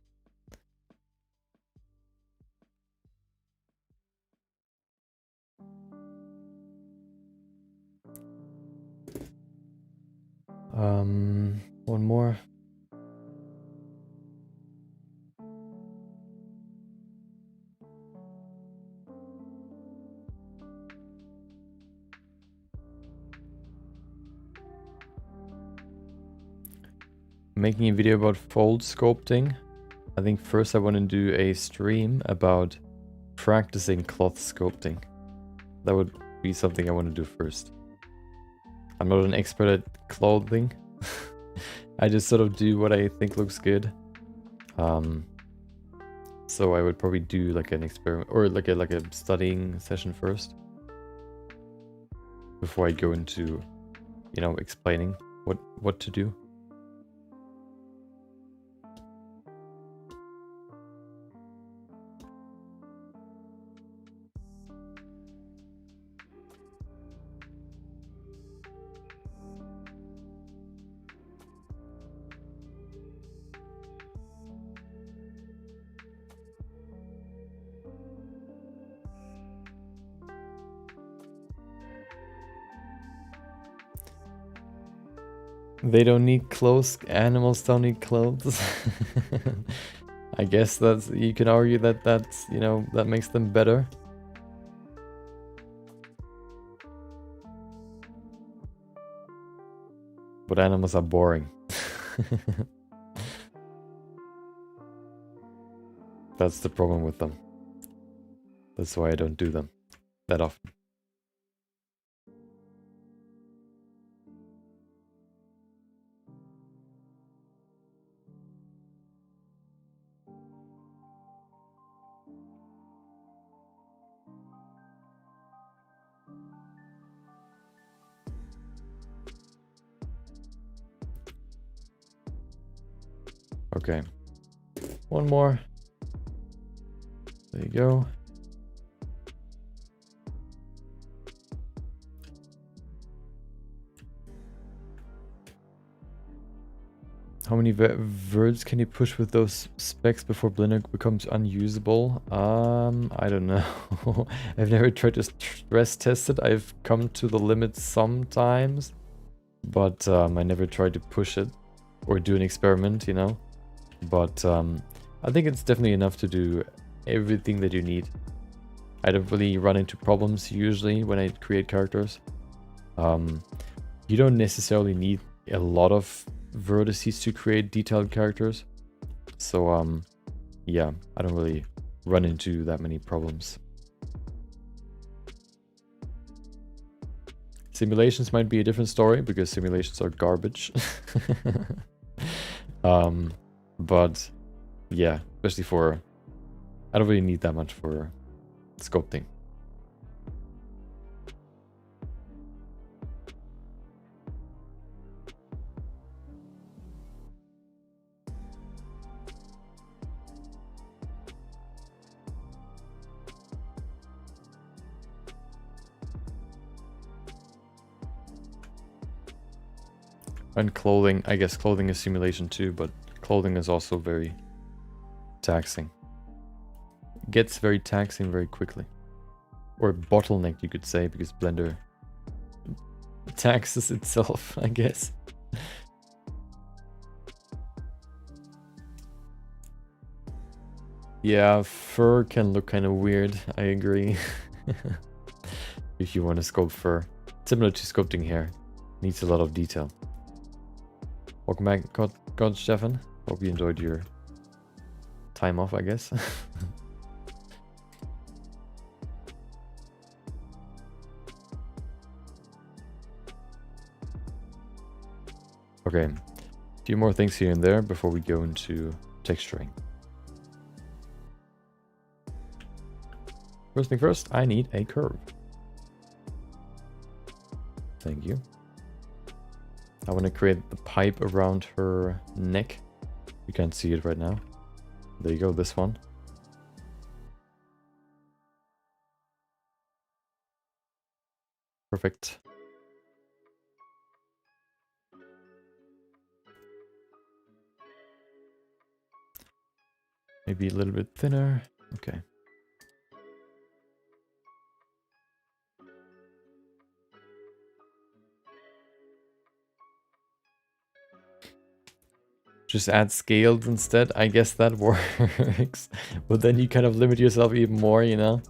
One more. Making a video about fold sculpting. I think first I want to do a stream about practicing cloth sculpting. That would be something I want to do first. I'm not an expert at clothing. I just sort of do what I think looks good. So I would probably do like an experiment or like a studying session first before I go into, you know, explaining what to do. They don't need clothes. Animals don't need clothes. I guess that's, you can argue that that's, you know, that makes them better. But animals are boring. That's the problem with them. That's why I don't do them that often. Okay. One more. There you go. How many verbs can you push with those specs before Blender becomes unusable? I don't know. I've never tried to stress test it. I've come to the limit sometimes, but I never tried to push it or do an experiment, you know? But I think it's definitely enough to do everything that you need. I don't really run into problems usually when I create characters. You don't necessarily need a lot of vertices to create detailed characters. So yeah, I don't really run into that many problems. Simulations might be a different story because simulations are garbage. But yeah, especially for, I don't really need that much for sculpting. And clothing, I guess clothing is simulation too, but clothing is also very taxing. It gets very taxing very quickly. Or bottleneck, you could say, because Blender taxes itself, I guess. Yeah, fur can look kind of weird, I agree. If you want to sculpt fur. Similar to sculpting hair. Needs a lot of detail. Welcome back, God Stefan. Hope you enjoyed your time off, I guess. Okay, a few more things here and there before we go into texturing. First thing first, I need a curve. Thank you. I want to create the pipe around her neck. You can't see it right now. There you go, this one. Perfect. Maybe a little bit thinner. Okay. Just add scales instead. I guess that works. But then you kind of limit yourself even more, you know?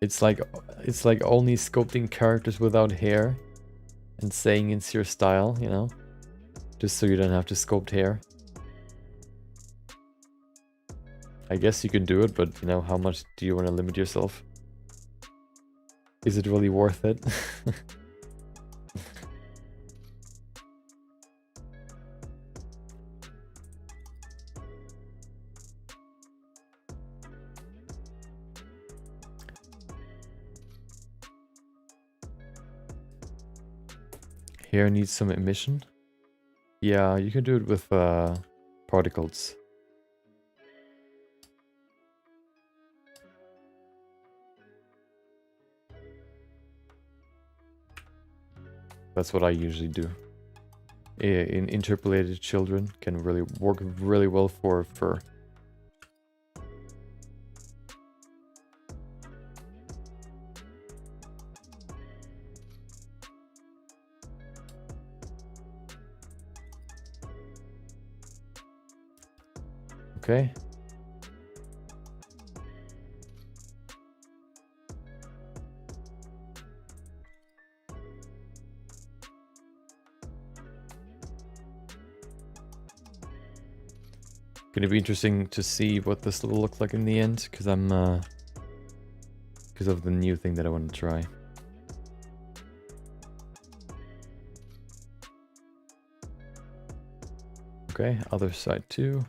It's like only sculpting characters without hair and saying it's your style, you know? Just so you don't have to sculpt hair. I guess you can do it, but you know, how much do you want to limit yourself? Is it really worth it? Hair needs some emission. Yeah, you can do it with particles. That's what I usually do. In interpolated children can really work really well for fur. Okay. Gonna be interesting to see what this will look like in the end, because because of the new thing that I want to try. Okay, other side too.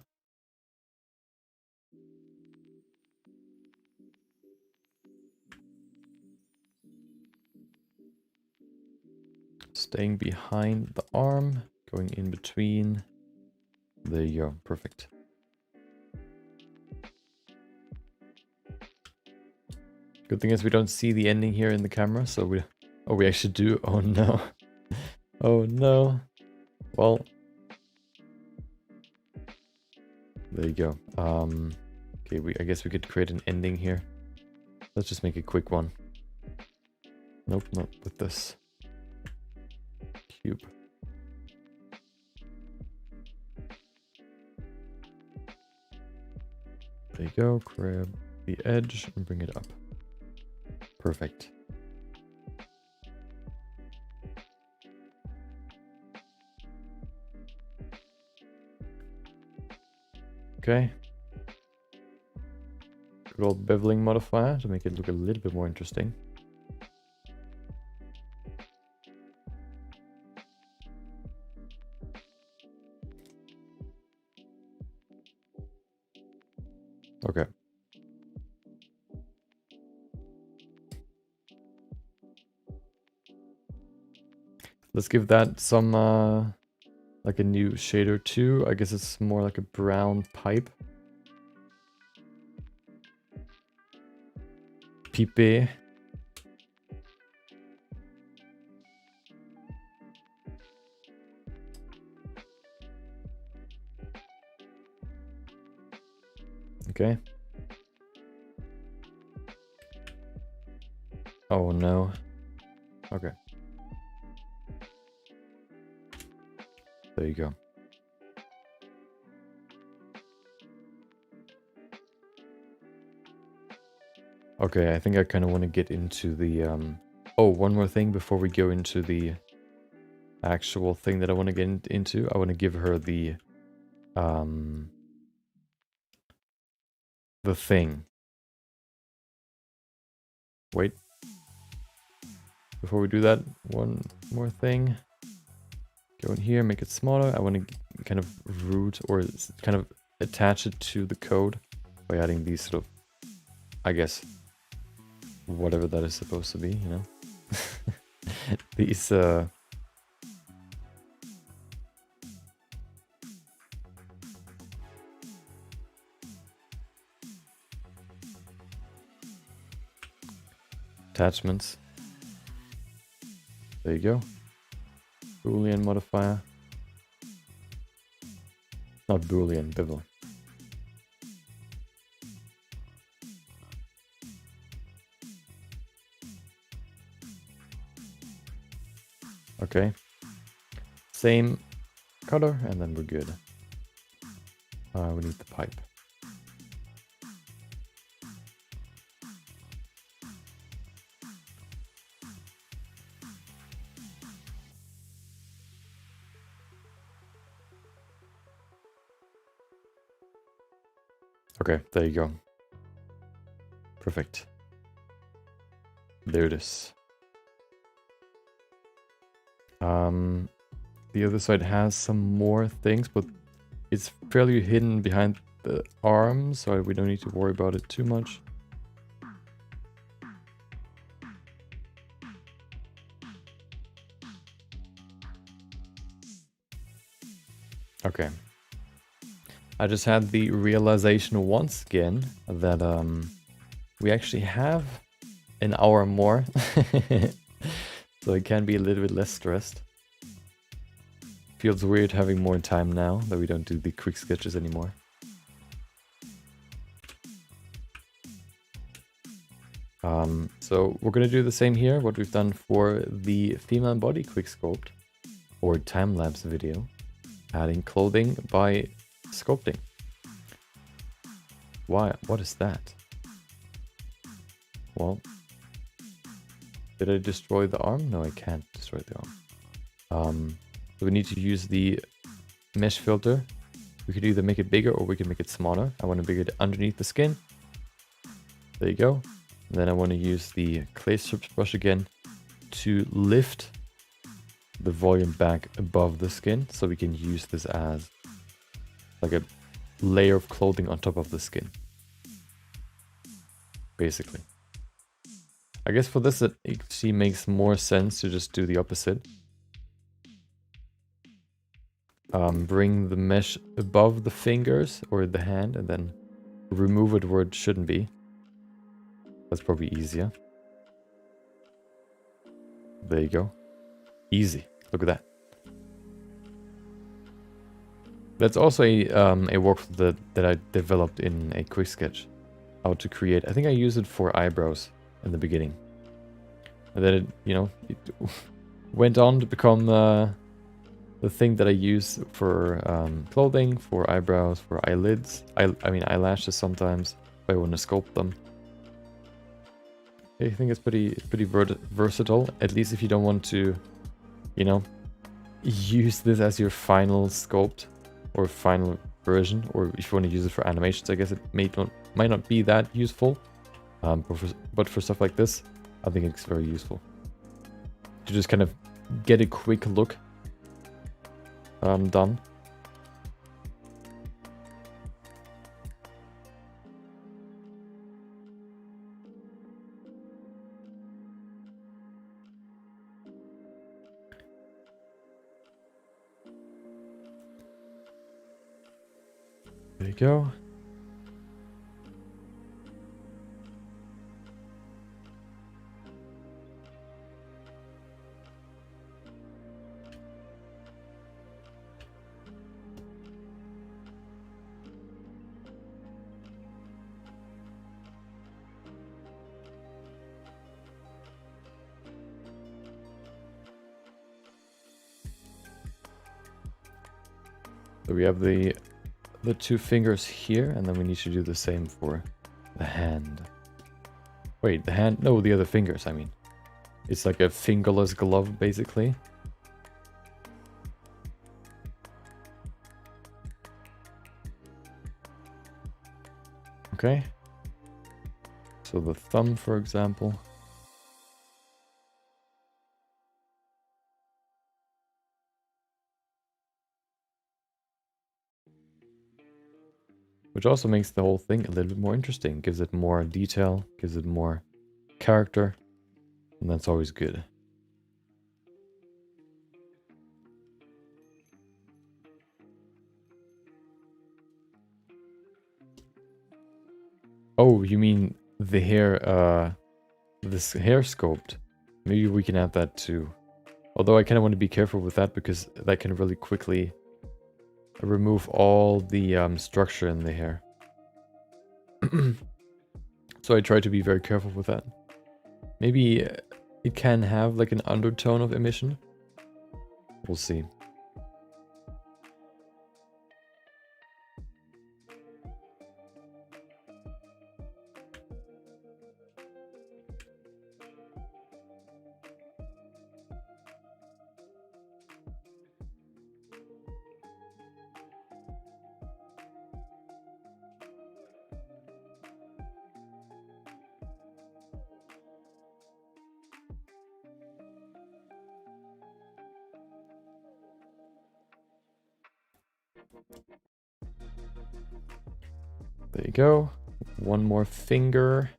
Staying behind the arm, going in between. There you go, perfect. Good thing is we don't see the ending here in the camera, so we... Oh, we actually do? Oh no. Oh no. Well... There you go. Okay, I guess we could create an ending here. Let's just make a quick one. Nope, not with this. Cube. There you go, grab the edge and bring it up. Perfect. Okay. Good old beveling modifier to make it look a little bit more interesting. Okay. Let's give that some, like a new shader too. I guess it's more like a brown pipe. Pipe. Okay. Oh no. Okay. There you go. Okay, I think I kind of want to get into the... Oh, one more thing before we go into the actual thing that I want to get into. I want to give her the thing. Wait. Before we do that, one more thing. Go in here, make it smaller. I want to kind of root or kind of attach it to the code by adding these sort of, I guess, whatever that is supposed to be, you know? These, attachments. There you go. Boolean modifier. Not Boolean, bevel. Okay. Same color, and then we're good. We need the pipe. Okay, there you go. Perfect. There it is. The other side has some more things, but it's fairly hidden behind the arm, so we don't need to worry about it too much. Okay. I just had the realization once again that we actually have an hour more. So it can be a little bit less stressed. Feels weird having more time now that we don't do the quick sketches anymore. So we're gonna do the same here, what we've done for the female body quick sculpt or time-lapse video, adding clothing by sculpting. Why? What is that? Well, did I destroy the arm? No, I can't destroy the arm. So we need to use the mesh filter. We could either make it bigger or we can make it smaller. I want to make it underneath the skin. There you go. And then I want to use the clay strips brush again to lift the volume back above the skin, so we can use this as like a layer of clothing on top of the skin. Basically. I guess for this it actually makes more sense to just do the opposite. Bring the mesh above the fingers or the hand and then remove it where it shouldn't be. That's probably easier. There you go. Easy. Look at that. That's also a workflow that I developed in a quick sketch. How to create. I think I used it for eyebrows in the beginning. And then it, you know, it went on to become the thing that I use for clothing, for eyebrows, for eyelids. I mean eyelashes sometimes if I want to sculpt them. I think it's pretty versatile. At least if you don't want to, you know, use this as your final sculpt or final version, or if you want to use it for animations, I guess it might not be that useful. But for stuff like this, I think it's very useful to just kind of get a quick look done. There you go. So we have the two fingers here, and then we need to do the same for the hand. Wait, the hand? No, the other fingers, I mean. It's like a fingerless glove, basically. Okay. So the thumb, for example. Which also makes the whole thing a little bit more interesting. Gives it more detail, gives it more character. And that's always good. Oh, you mean the hair, this hair sculpt. Maybe we can add that too. Although I kind of want to be careful with that because that can really quickly remove all the structure in the hair. So I try to be very careful with that. Maybe it can have like an undertone of emission. We'll see. There you go. One more finger.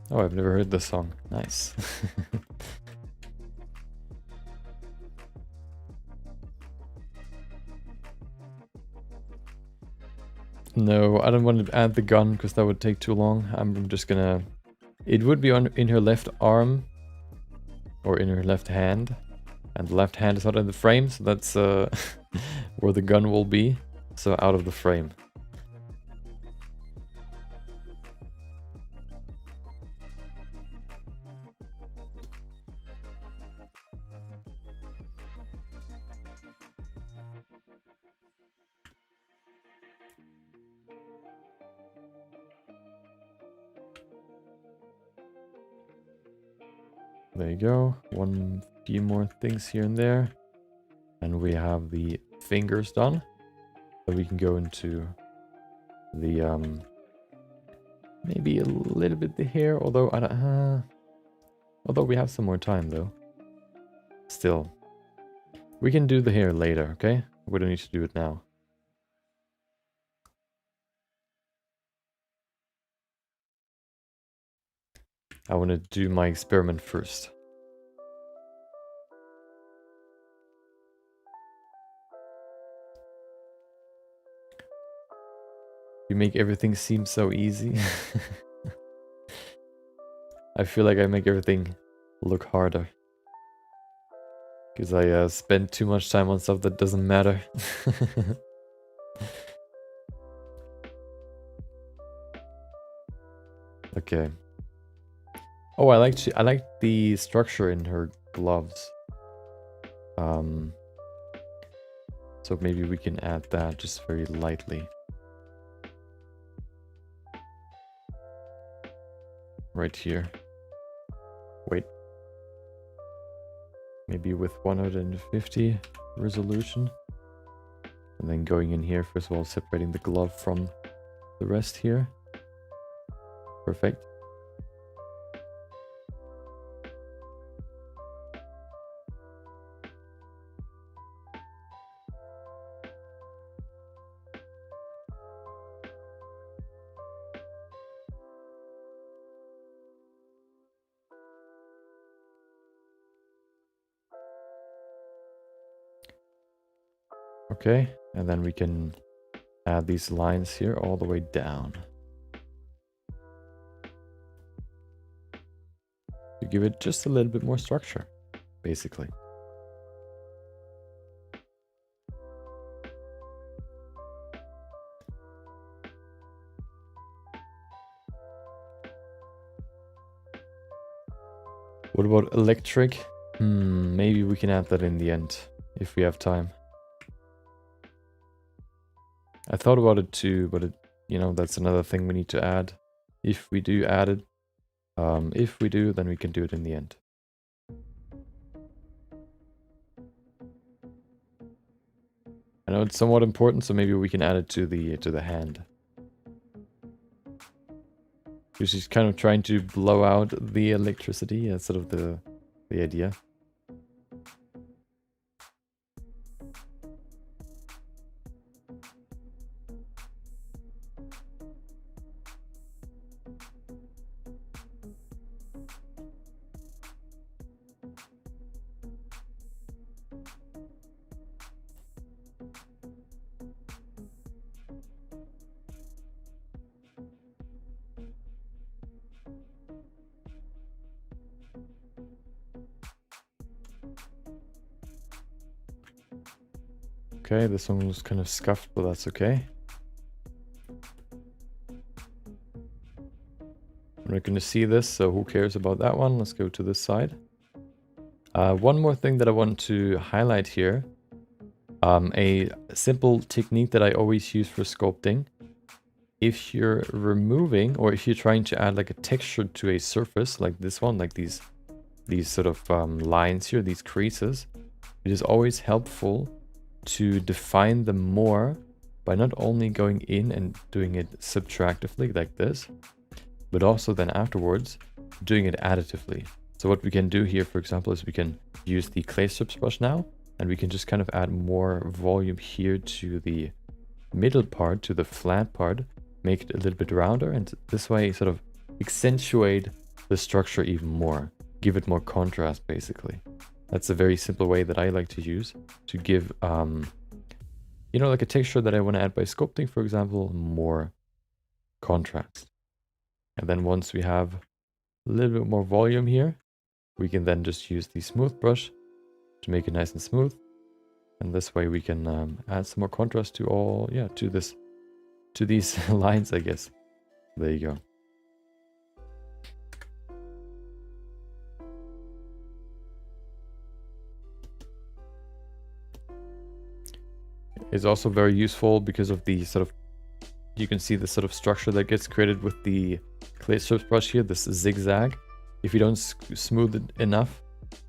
Oh, I've never heard this song. Nice. No, I don't want to add the gun because that would take too long. I'm just gonna... It would be in her left arm. Or in her left hand. And the left hand is not in the frame, so that's where the gun will be. So out of the frame. There you go. One few more things here and there. And we have the fingers done. So we can go into the maybe a little bit the hair, although I don't, although we have some more time though. Still, we can do the hair later, okay? We don't need to do it now. I want to do my experiment first. You make everything seem so easy. I feel like I make everything look harder. Because I spend too much time on stuff that doesn't matter. Okay. Oh, I like the structure in her gloves. So maybe we can add that just very lightly. Right here. Wait. Maybe with 150 resolution. And then going in here, first of all, separating the glove from the rest here. Perfect. Okay, and then we can add these lines here all the way down. To give it just a little bit more structure, basically. What about electric? Maybe we can add that in the end, if we have time. I thought about it too, but it, you know, that's another thing we need to add. If we do add it, if we do, then we can do it in the end. I know it's somewhat important, so maybe we can add it to the hand. She's kind of trying to blow out the electricity. That's sort of the idea. Okay, this one was kind of scuffed, but that's okay. We're not going to see this, so who cares about that one? Let's go to this side. One more thing that I want to highlight here. A simple technique that I always use for sculpting. If you're removing, or if you're trying to add like a texture to a surface, like this one, like these sort of lines here, these creases, it is always helpful to define them more by not only going in and doing it subtractively like this, but also then afterwards doing it additively. So what we can do here, for example, is we can use the clay strips brush now, and we can just kind of add more volume here to the middle part, to the flat part, make it a little bit rounder, and this way sort of accentuate the structure even more, give it more contrast basically. That's a very simple way that I like to use to give, you know, like a texture that I want to add by sculpting, for example, more contrast. And then once we have a little bit more volume here, we can then just use the smooth brush to make it nice and smooth. And this way we can add some more contrast to all, yeah, to these lines, I guess. There you go. Is also very useful because of the sort of, you can see the sort of structure that gets created with the clay strips brush here, this zigzag. if you don't smooth it enough,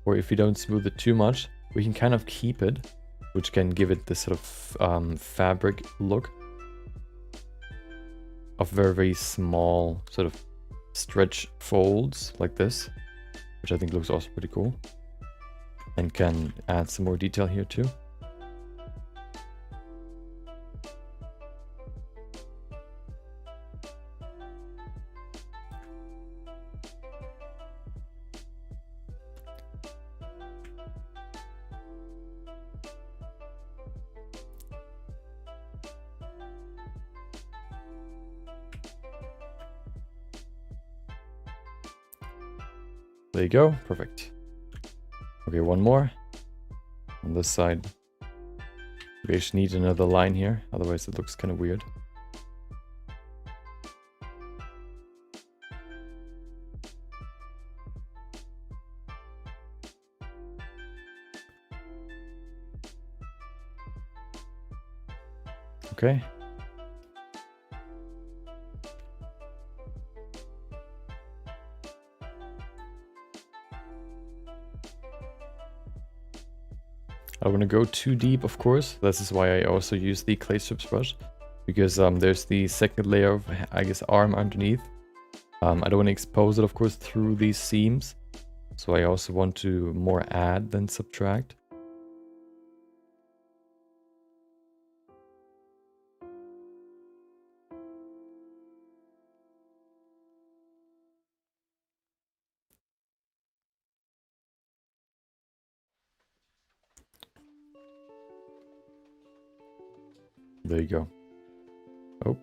or if you don't smooth it too much, we can kind of keep it, which can give it this sort of fabric look of very, very small sort of stretch folds like this, which I think looks also pretty cool, and can add some more detail here too. There you go, perfect. Okay, one more on this side. We actually need another line here, otherwise it looks kind of weird. Okay. I don't want to go too deep, of course. This is why I also use the clay strips brush, because there's the second layer of, I guess, arm underneath. I don't want to expose it, of course, through these seams. So I also want to more add than subtract. There you go. Oh.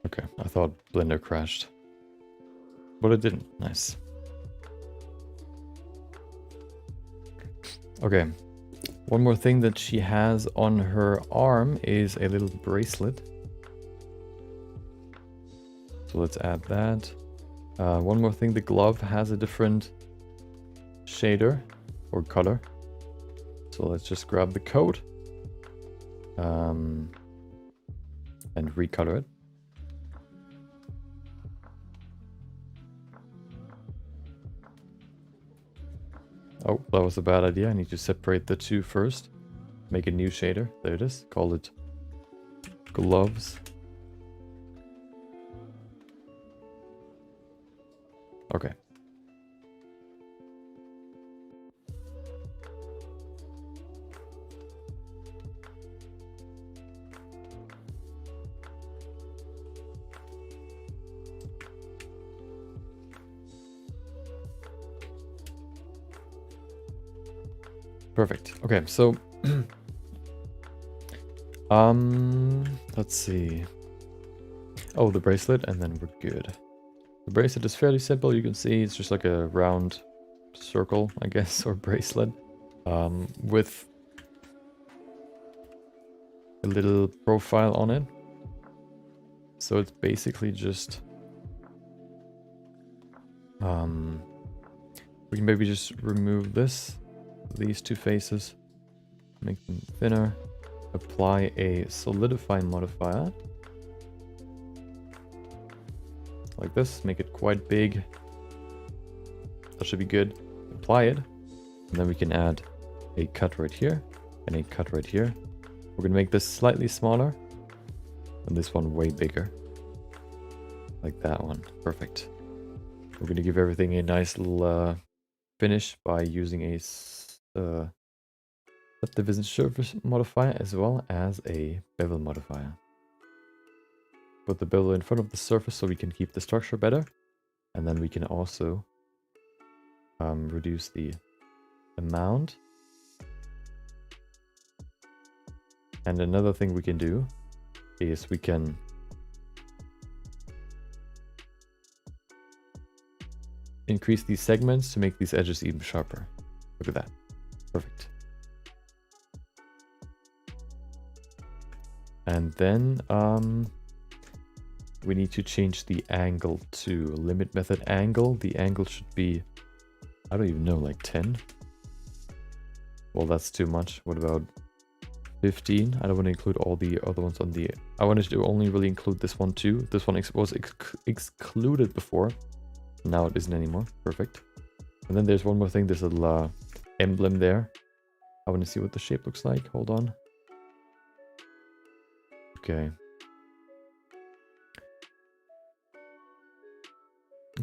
Okay, I thought Blender crashed. But it didn't. Nice. Okay. One more thing that she has on her arm is a little bracelet. So let's add that. One more thing, the glove has a different shader or color. So let's just grab the code and recolor it. Oh, that was a bad idea. I need to separate the two first. Make a new shader. There it is. Call it gloves. Okay. Perfect. Okay, so let's see. Oh, the bracelet, and then we're good. The bracelet is fairly simple. You can see it's just like a round circle, I guess, or bracelet, with a little profile on it. So it's basically just we can maybe just remove these two faces, make them thinner, apply a solidify modifier like this, make it quite big. That should be good. Apply it, and then we can add a cut right here and a cut right here. We're gonna make this slightly smaller and this one way bigger, like that one. Perfect. We're gonna give everything a nice little finish by using a subdivision surface modifier as well as a bevel modifier. Put the bevel in front of the surface so we can keep the structure better, and then we can also reduce the amount. And another thing we can do is we can increase these segments to make these edges even sharper. Look at that. Perfect. And then we need to change the angle to limit method angle. The angle should be, I don't even know, like 10? Well, that's too much. What about 15. I don't want to include all the other ones on the... I wanted to only really include this one too. This one was excluded before. Now it isn't anymore. Perfect. And then there's one more thing. There's a little emblem there. I want to see what the shape looks like. Hold on. Okay.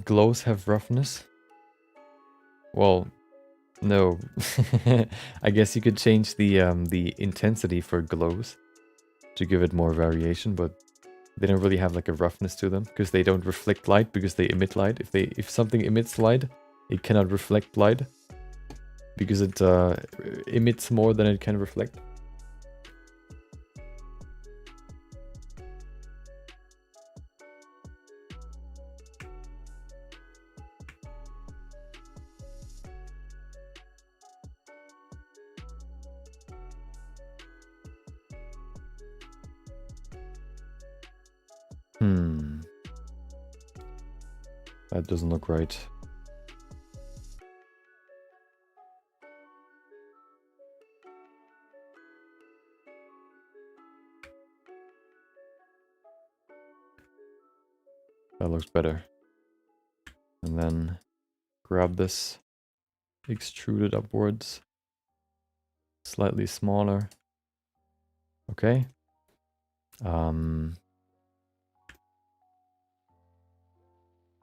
Glows have roughness. Well, no. I guess you could change the intensity for glows to give it more variation, but they don't really have like a roughness to them because they don't reflect light because they emit light. If something emits light, it cannot reflect light because it emits more than it can reflect. That doesn't look right. That looks better. And then grab this, extrude it upwards, slightly smaller. Okay.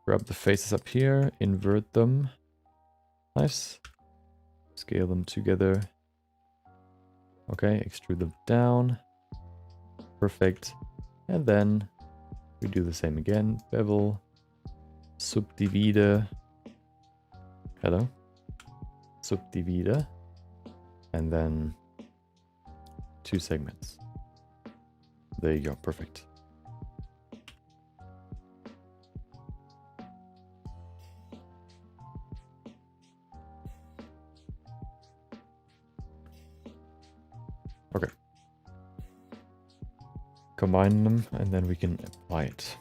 Grab the faces up here, invert them. Nice. Scale them together. Okay, extrude them down. Perfect. And then we do the same again. Bevel. Subdivide. Hello. Subdivide. And then 2 segments. There you go. Perfect. Okay. Combine them and then we can apply it.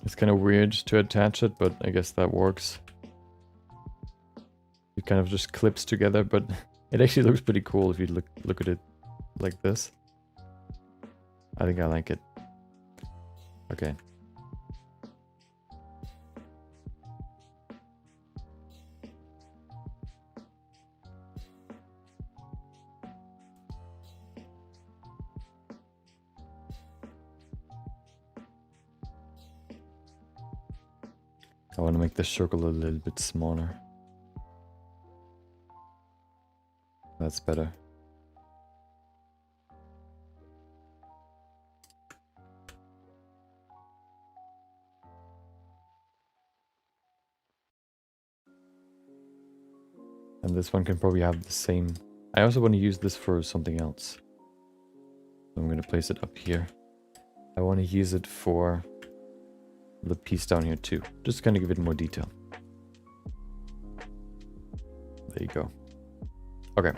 It's kind of weird to attach it, but I guess that works. It kind of just clips together, but it actually looks pretty cool if you look at it like this. I think I like it. Okay. I want to make the circle a little bit smaller. That's better. And this one can probably have the same. I also want to use this for something else. So I'm going to place it up here. I want to use it for the piece down here too. Just kind of give it more detail. There you go. Okay.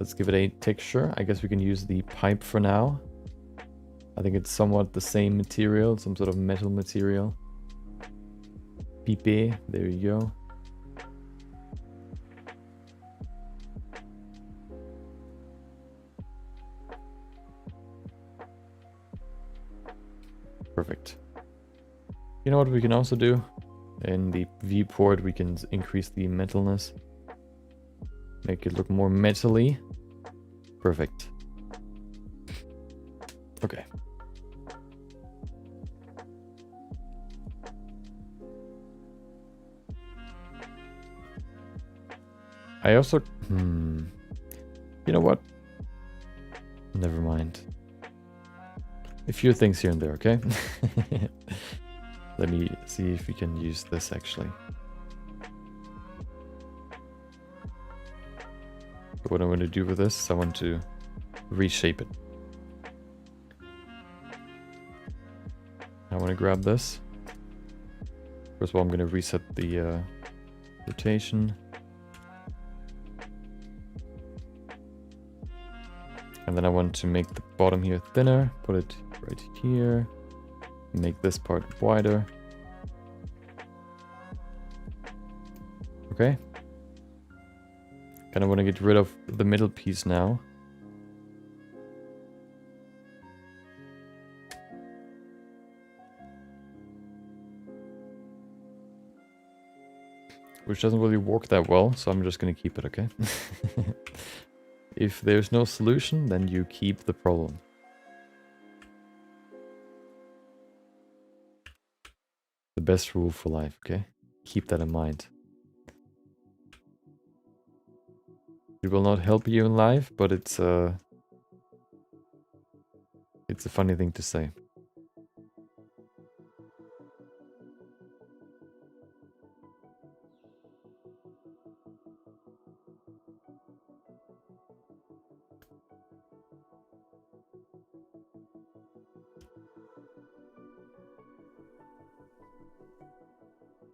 Let's give it a texture. I guess we can use the pipe for now. I think it's somewhat the same material, some sort of metal material. Pipe, there you go. Perfect. You know what we can also do? In the viewport, we can increase the metalness. Make it look more metally. Perfect. Okay. I also... You know what? Never mind. A few things here and there, okay? Let me see if we can use this actually. What I'm going to do with this is I want to reshape it. I want to grab this. First of all, I'm going to reset the rotation. And then I want to make the bottom here thinner, put it right here, make this part wider. Okay. Kind of want to get rid of the middle piece now. Which doesn't really work that well, so I'm just going to keep it, okay? If there's no solution, then you keep the problem. The best rule for life, okay? Keep that in mind. It will not help you in life, but it's a funny thing to say.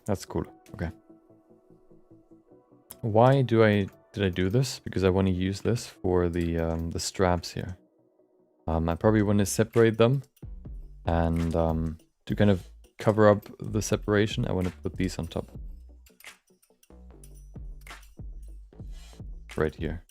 That's cool. Okay. Why did I do this? Because I want to use this for the straps here. I probably want to separate them, and to kind of cover up the separation, I want to put these on top. Right here.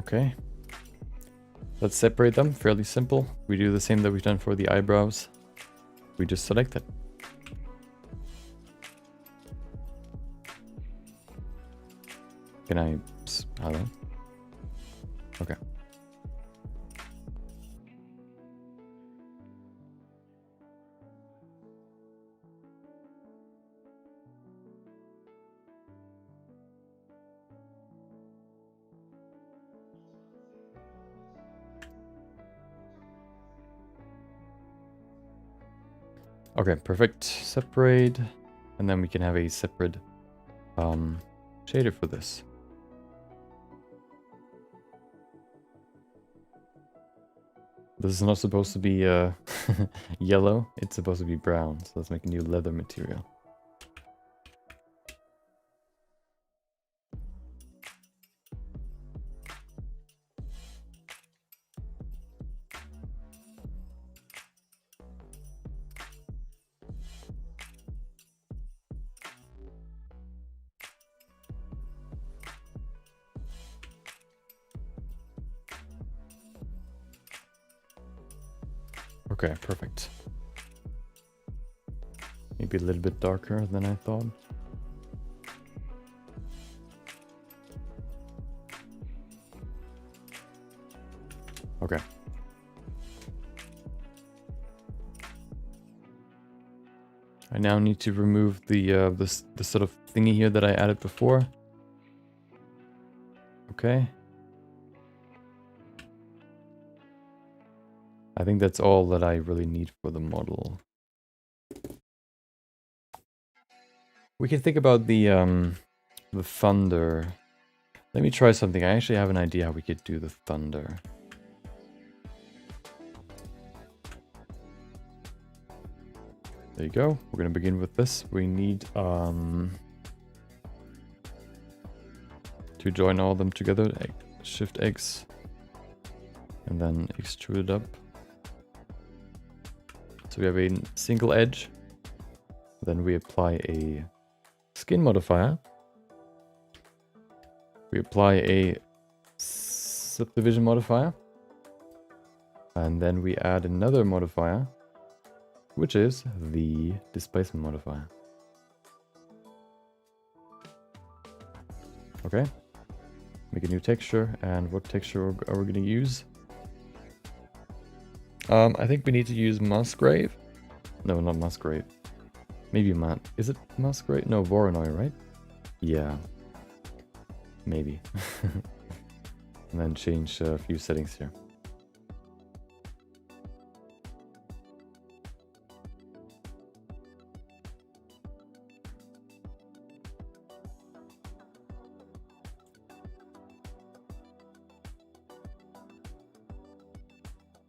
Okay. Let's separate them. Fairly simple. We do the same that we've done for the eyebrows. We just select it. Can I don't know. Okay. Okay, perfect. Separate, and then we can have a separate shader for this. This is not supposed to be yellow, it's supposed to be brown, so let's make a new leather material. Okay, perfect. Maybe a little bit darker than I thought. Okay. I now need to remove the sort of thingy here that I added before. Okay. I think that's all that I really need for the model. We can think about the thunder. Let me try something. I actually have an idea how we could do the thunder. There you go. We're gonna begin with this. We need to join all of them together. Shift X, and then extrude it up. So we have a single edge. Then we apply a skin modifier. We apply a subdivision modifier. And then we add another modifier, which is the displacement modifier. Okay. Make a new texture. And what texture are we going to use? I think we need to use Musgrave. No, not Musgrave. Maybe is it Musgrave? No, Voronoi, right? Yeah. Maybe. And then change a few settings here.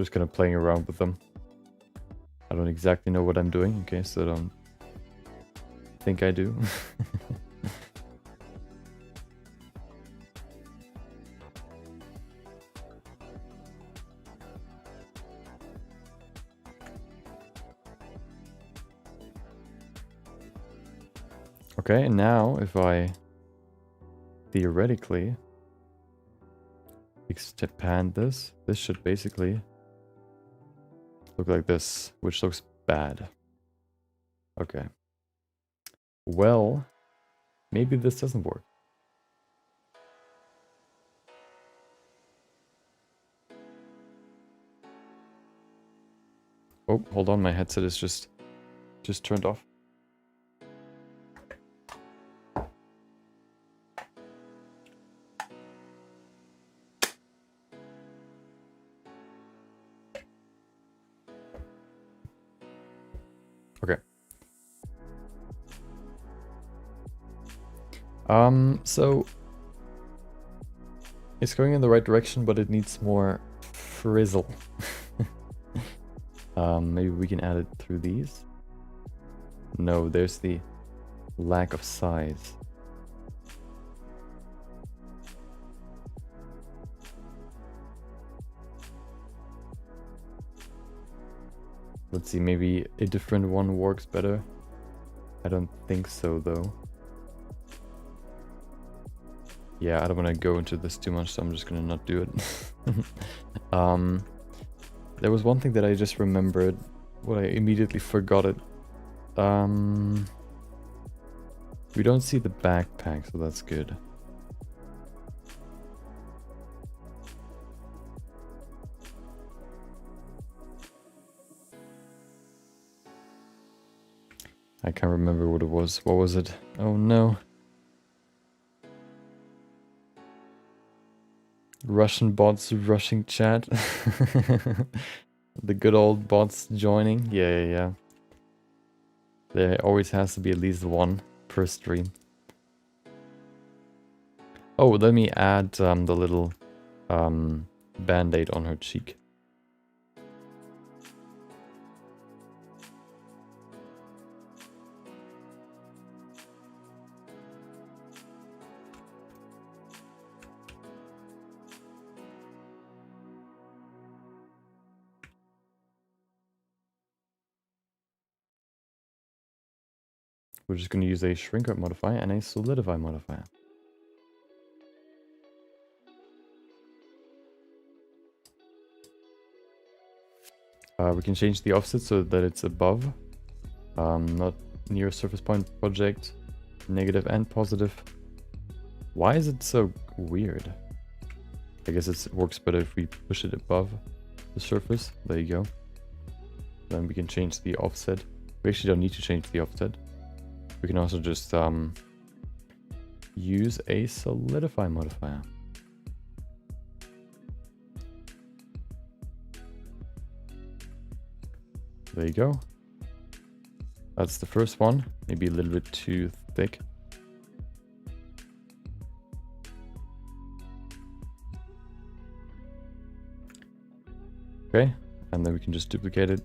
Just kind of playing around with them. I don't exactly know what I'm doing, okay, so I don't think I do. Okay, and now if I theoretically expand this, this should basically look like this, which looks bad. Okay. Well, maybe this doesn't work. Oh, hold on, my headset is just turned off. Okay. So it's going in the right direction, but it needs more frizzle. Maybe we can add it through these. No, there's the lack of size. Let's see, maybe a different one works better. I don't think so, though. Yeah, I don't want to go into this too much, so I'm just gonna not do it. There was one thing that I just remembered, what I immediately forgot it. We don't see the backpack, so that's good. I can't remember what it was. What was it? Oh no. Russian bots rushing chat. The good old bots joining. Yeah. There always has to be at least one per stream. Oh, let me add the little band-aid on her cheek. We're just going to use a shrink wrap modifier and a solidify modifier. We can change the offset so that it's above, not near surface point project, negative and positive. Why is it so weird? I guess it works better if we push it above the surface. There you go. Then we can change the offset. We actually don't need to change the offset. We can also just use a solidify modifier. There you go. That's the first one. Maybe a little bit too thick. Okay, and then we can just duplicate it.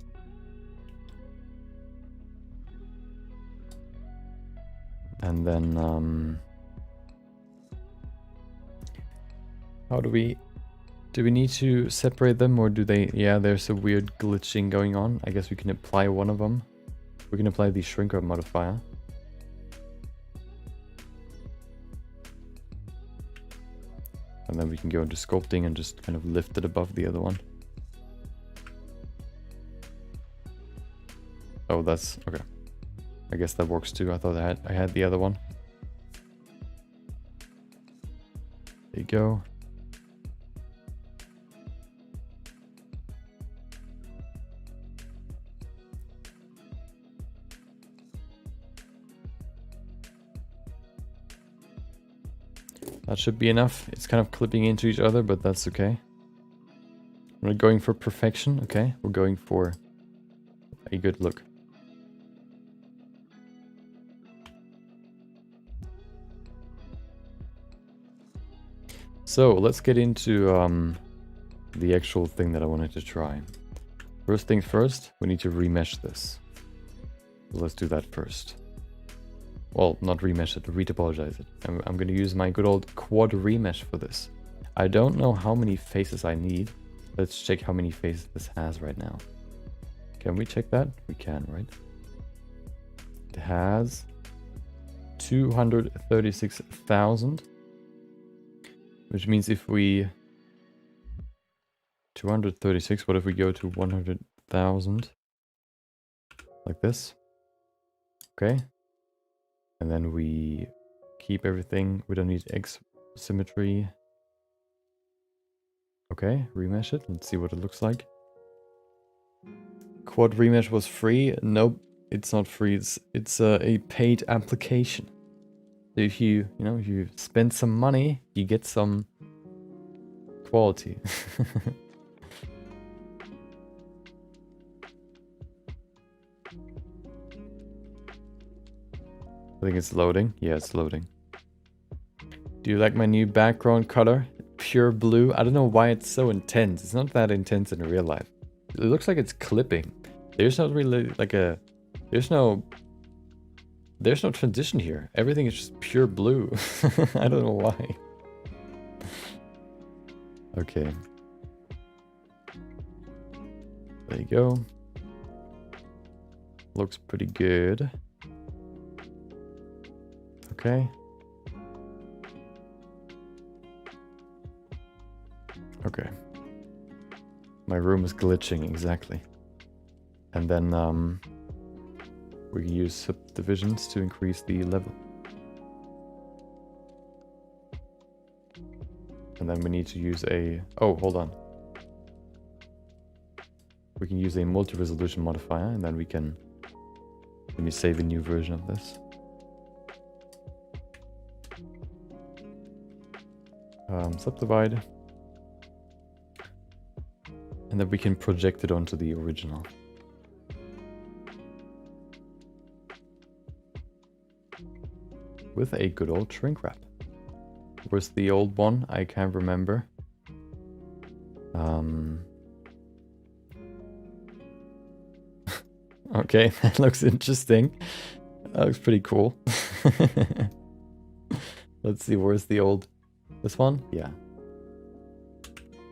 And then, how do we need to separate them, or do they, yeah, there's a weird glitching going on. I guess we can apply one of them. We can apply the shrink wrap modifier. And then we can go into sculpting and just kind of lift it above the other one. Oh, that's, okay. I guess that works too. I thought I had the other one. There you go. That should be enough. It's kind of clipping into each other, but that's okay. We're not going for perfection, okay? We're going for a good look. So let's get into the actual thing that I wanted to try. First thing first, we need to remesh this. So let's do that first. Well, not remesh it, retopologize it. I'm going to use my good old quad remesh for this. I don't know how many faces I need. Let's check how many faces this has right now. Can we check that? We can, right? It has 236,000. Which means if we... 236, what if we go to 100,000? Like this. Okay. And then we keep everything. We don't need X symmetry. Okay, remesh it. Let's see what it looks like. Quad remesh was free. Nope, it's not free. It's a paid application. So if you spend some money, you get some quality. I think it's loading. Yeah, it's loading. Do you like my new background color? Pure blue. I don't know why it's so intense. It's not that intense in real life. It looks like it's clipping. There's not really like a... There's no transition here. Everything is just pure blue. I don't know why. Okay. There you go. Looks pretty good. Okay. Okay. My room is glitching, exactly. And then we can use subdivisions to increase the level. And then we need to use a... Oh, hold on. We can use a multi-resolution modifier, and then we can... Let me save a new version of this. Subdivide. And then we can project it onto the original. With a good old shrink wrap. Where's the old one? I can't remember. Okay, that looks interesting. That looks pretty cool. Let's see, where's the old... This one? Yeah.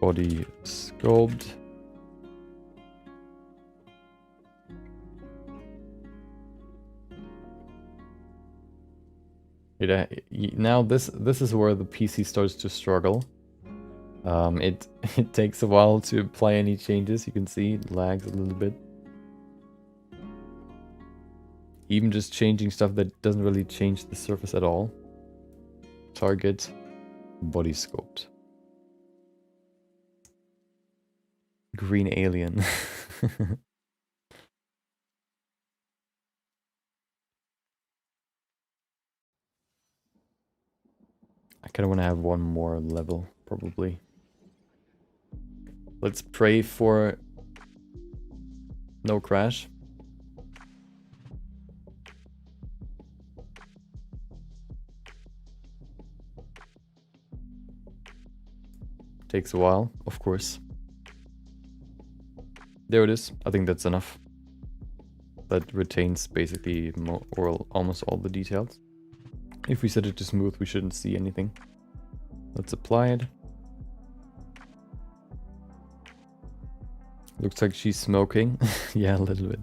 Body sculpt. Now this is where the PC starts to struggle. It takes a while to apply any changes. You can see it lags a little bit. Even just changing stuff that doesn't really change the surface at all. Target, body sculpt. Green alien. I kind of want to have one more level, probably. Let's pray for no crash. Takes a while, of course. There it is. I think that's enough. That retains basically or almost all the details. If we set it to smooth, we shouldn't see anything. Let's apply it. Looks like she's smoking. Yeah, a little bit.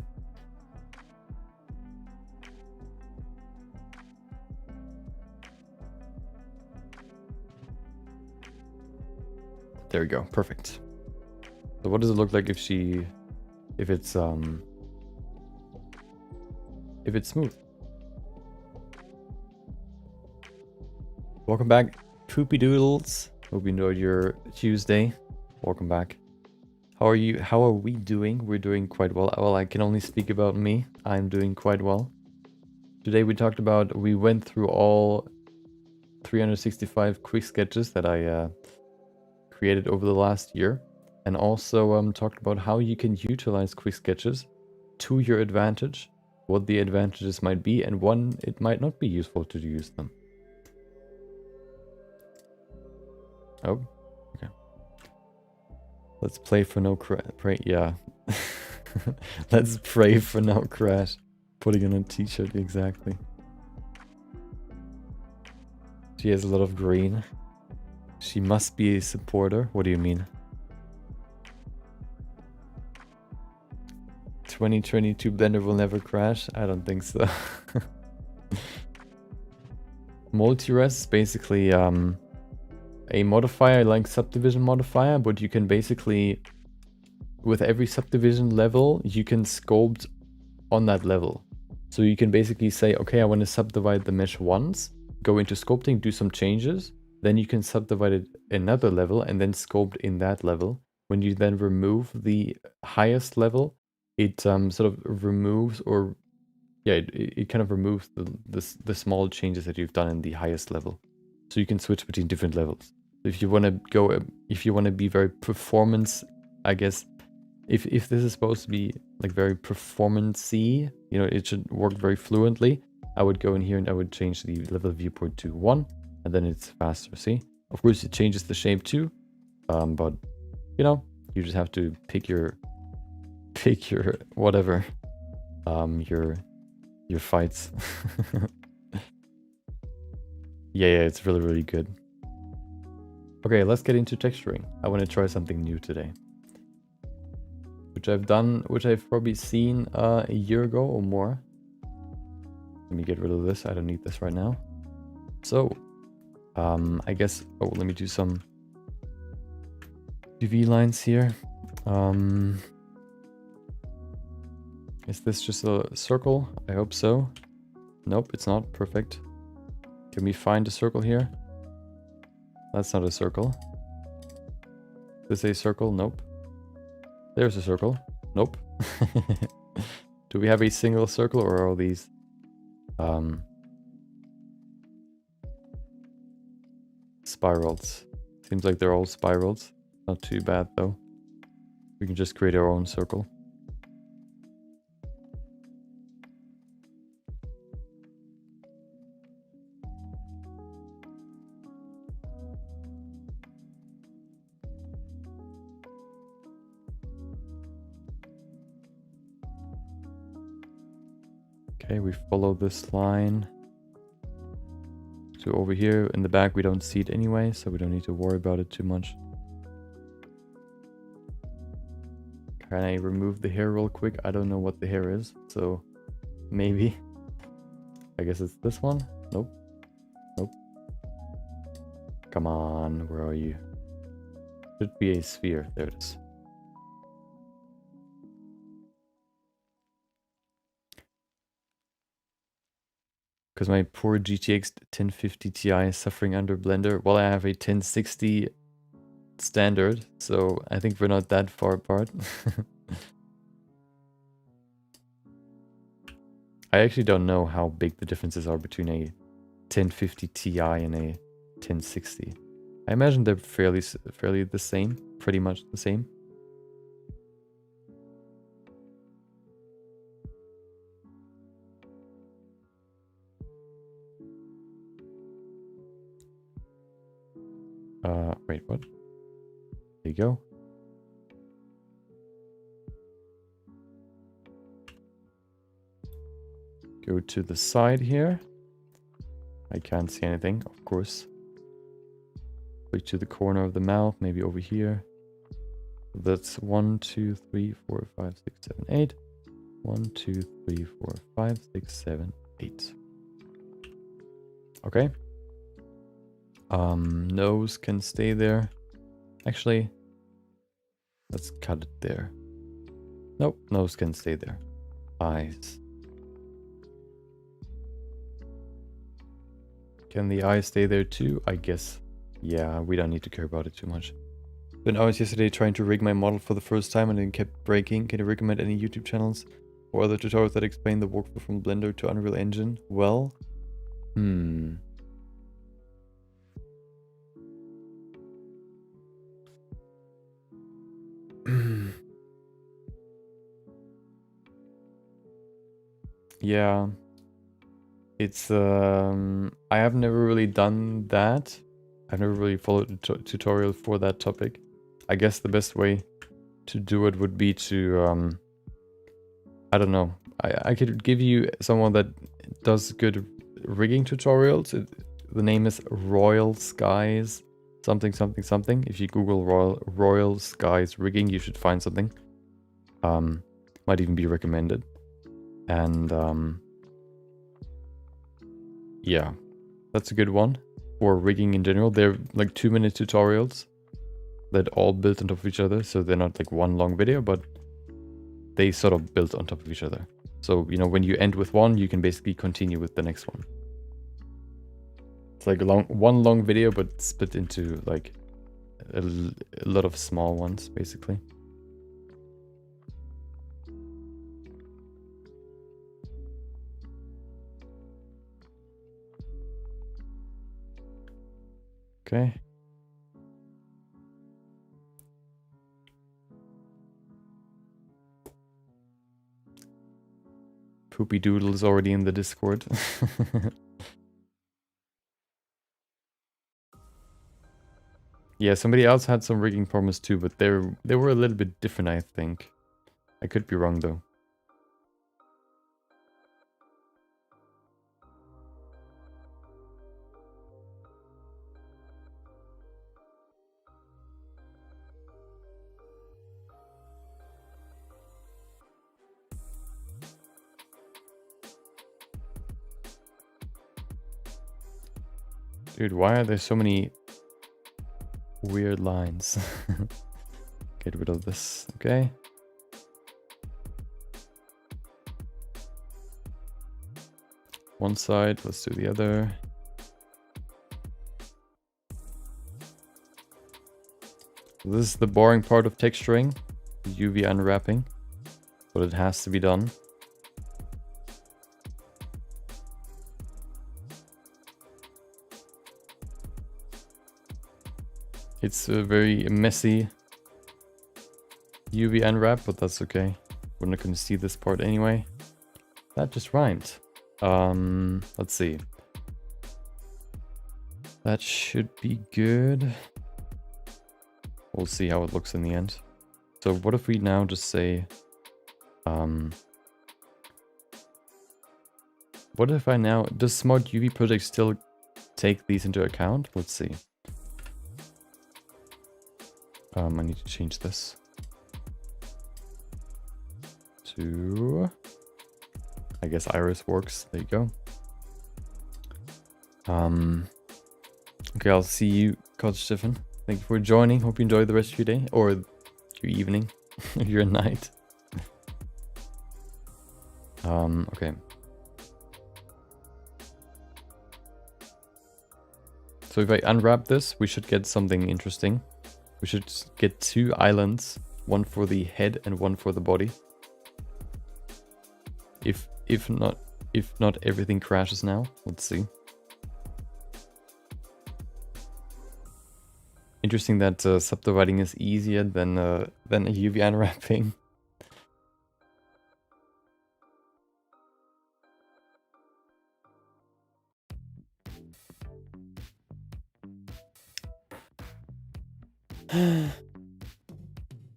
There we go. Perfect. So what does it look like if it's smooth? Welcome back, Poopy Doodles. Hope you enjoyed your Tuesday. Welcome back. How are you? How are we doing? We're doing quite well. Well, I can only speak about me. I'm doing quite well. Today we went through all 365 quick sketches that I created over the last year, and also talked about how you can utilize quick sketches to your advantage, what the advantages might be, and when it might not be useful to use them. Oh, okay. Let's play for no crash. Pray, yeah. Let's pray for no crash. Putting on a t-shirt, exactly. She has a lot of green. She must be a supporter. What do you mean? 2022 Blender will never crash? I don't think so. Multi-res is basically a modifier like subdivision modifier, but you can basically, with every subdivision level, you can sculpt on that level. So you can basically say, okay, I want to subdivide the mesh once, go into sculpting, do some changes, then you can subdivide it another level and then sculpt in that level. When you then remove the highest level, it sort of removes, or yeah, it kind of removes the small changes that you've done in the highest level. So you can switch between different levels. If you want to go, if you want to be very performance, I guess, if this is supposed to be like very performance-y, you know, it should work very fluently, I would go in here and I would change the level viewport to 1, and then it's faster, see? Of course, it changes the shape too, but, you know, you just have to pick your whatever, your fights. Yeah, it's really, really good. Okay, let's get into texturing. I want to try something new today. Which I've probably seen a year ago or more. Let me get rid of this. I don't need this right now. So, I guess, oh, let me do some UV lines here. Is this just a circle? I hope so. Nope, it's not. Perfect. Can we find a circle here? That's not a circle. Is this a circle? Nope. There's a circle. Nope. Do we have a single circle, or are all these spirals? Seems like they're all spirals. Not too bad though. We can just create our own circle. Okay, we follow this line. So over here in the back, we don't see it anyway, so we don't need to worry about it too much. Can I remove the hair real quick? I don't know what the hair is, so maybe. I guess it's this one? Nope. Nope. Come on, where are you? Should be a sphere. There it is. Because my poor GTX 1050 Ti is suffering under Blender. Well, I have a 1060 standard, so I think we're not that far apart. I actually don't know how big the differences are between a 1050 Ti and a 1060. I imagine they're fairly the same, pretty much the same. Wait, what? There you go. Go to the side here. I can't see anything, of course. Click to the corner of the mouth, maybe over here. That's 1, 2, 3, 4, 5, 6, 7, 8. 1, 2, 3, 4, 5, 6, 7, 8. Okay. Nose can stay there. Actually, let's cut it there. Nope, nose can stay there. Eyes. Can the eyes stay there too? I guess. Yeah, we don't need to care about it too much. Spent hours yesterday trying to rig my model for the first time and it kept breaking. Can you recommend any YouTube channels or other tutorials that explain the workflow from Blender to Unreal Engine? Well, yeah, it's I have never really done that. I've never really followed a tutorial for that topic. I guess the best way to do it would be to, I don't know. I could give you someone that does good rigging tutorials. The name is Royal Skies something something something. If you Google Royal Skies rigging, you should find something. Might even be recommended. And yeah, that's a good one for rigging in general. They're like 2-minute tutorials that all built on top of each other. So they're not like one long video, but they sort of built on top of each other. So, you know, when you end with one, you can basically continue with the next one. It's like one long video, but split into like a lot of small ones, basically. Okay. Poopy Doodle is already in the Discord. Yeah, somebody else had some rigging problems too, but they were a little bit different, I think. I could be wrong though. Dude, why are there so many weird lines? Get rid of this, okay? One side, let's do the other. This is the boring part of texturing, UV unwrapping, but it has to be done. It's a very messy UV unwrap, but that's okay. We're not going to see this part anyway. That just rhymed. Let's see. That should be good. We'll see how it looks in the end. So what if we now just say, what if I now, does Smart UV Project still take these into account? Let's see. I need to change this to, I guess Iris works. There you go. Okay, I'll see you, Coach Stefan. Thank you for joining. Hope you enjoy the rest of your day or your evening, your night. Okay. So if I unwrap this, we should get something interesting. We should get 2 islands, one for the head and one for the body. If not everything crashes now. Let's see. Interesting that subdividing is easier than a UV unwrapping.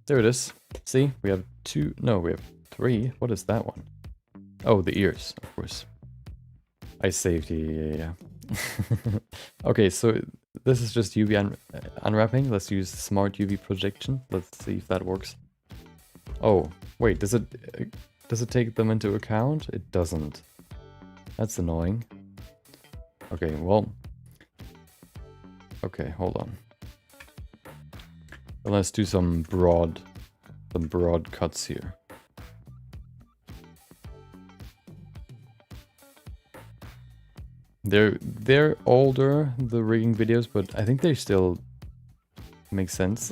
There it is. See, we have 2. No, we have 3. What is that one? Oh, the ears, of course. I saved. Yeah. Okay, so this is just UV unwrapping. Let's use Smart UV projection. Let's see if that works. Oh, wait, does it take them into account? It doesn't. That's annoying. Okay, well. Okay, hold on. Let's do some broad cuts here. They're older, the rigging videos, but I think they still make sense.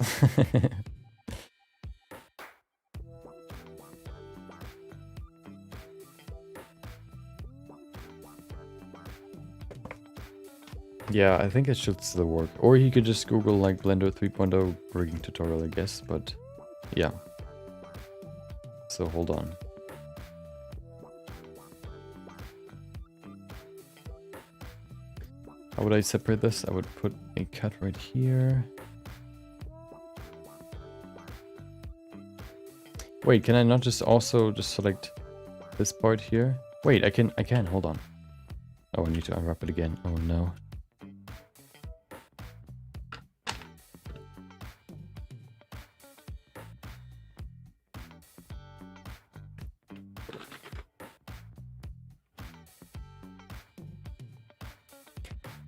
Yeah, I think it should still work. Or you could just Google like Blender 3.0 rigging tutorial, I guess, but yeah. So hold on. How would I separate this? I would put a cut right here. Wait, can I not just also just select this part here? Wait, I can, hold on. Oh, I need to unwrap it again. Oh no.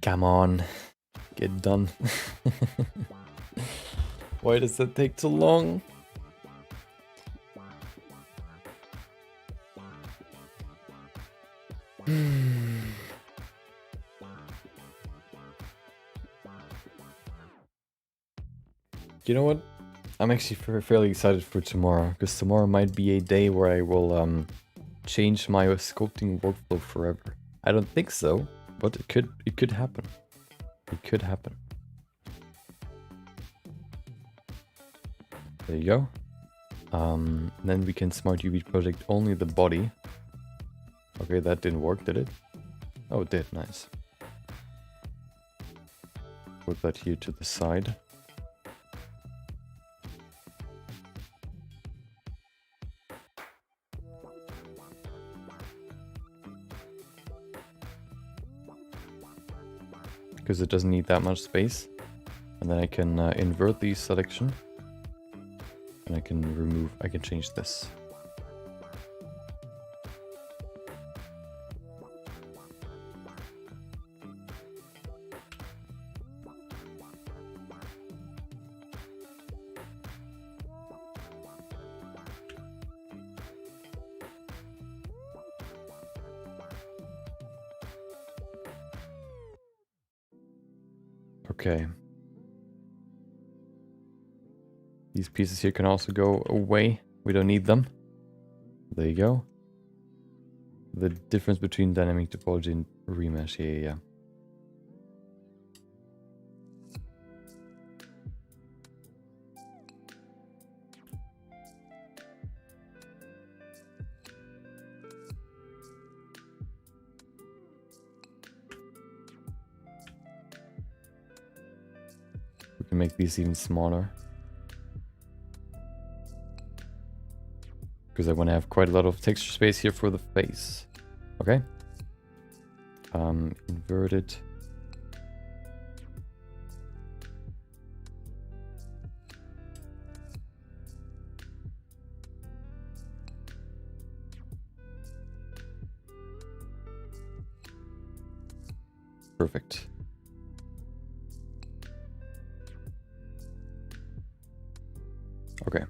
Come on. Get done. Why does that take too long? You know what? I'm actually fairly excited for tomorrow, because tomorrow might be a day where I will change my sculpting workflow forever. I don't think so, but it could happen. It could happen. There you go. Then we can smart UV project only the body. Okay, that didn't work, did it? Oh, it did. Nice. Put that here to the side. Because it doesn't need that much space. And then I can invert the selection. And I can change this. Okay. These pieces here can also go away. We don't need them. There you go. The difference between dynamic topology and remesh. Yeah. We can make these even smaller. Because I want to have quite a lot of texture space here for the face. Okay. Invert it. Perfect. Okay.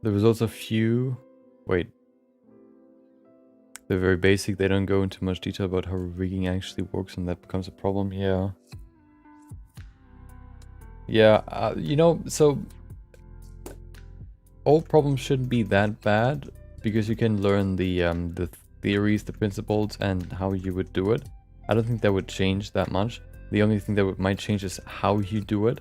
There was also a few... Wait. They're very basic. They don't go into much detail about how rigging actually works, and that becomes a problem. Yeah. Yeah, you know, so... all problems shouldn't be that bad, because you can learn the theories, the principles, and how you would do it. I don't think that would change that much. The only thing that might change is how you do it.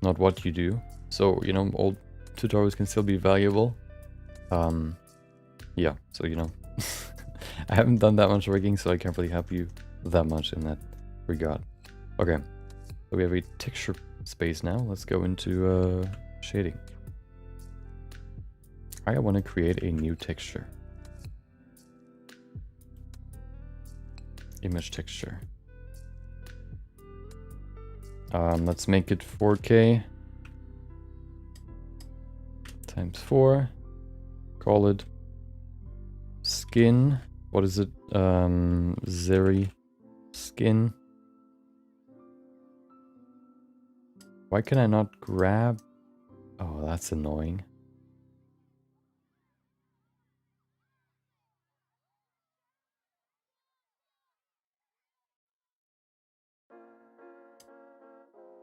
Not what you do. So, you know, old tutorials can still be valuable. Yeah, so, you know, I haven't done that much rigging, so I can't really help you that much in that regard. Okay, so we have a texture space now. Let's go into shading. I want to create a new texture. Image texture. Let's make it 4K times 4. Call it skin. What is it? Zeri skin. Why can I not grab? Oh, that's annoying.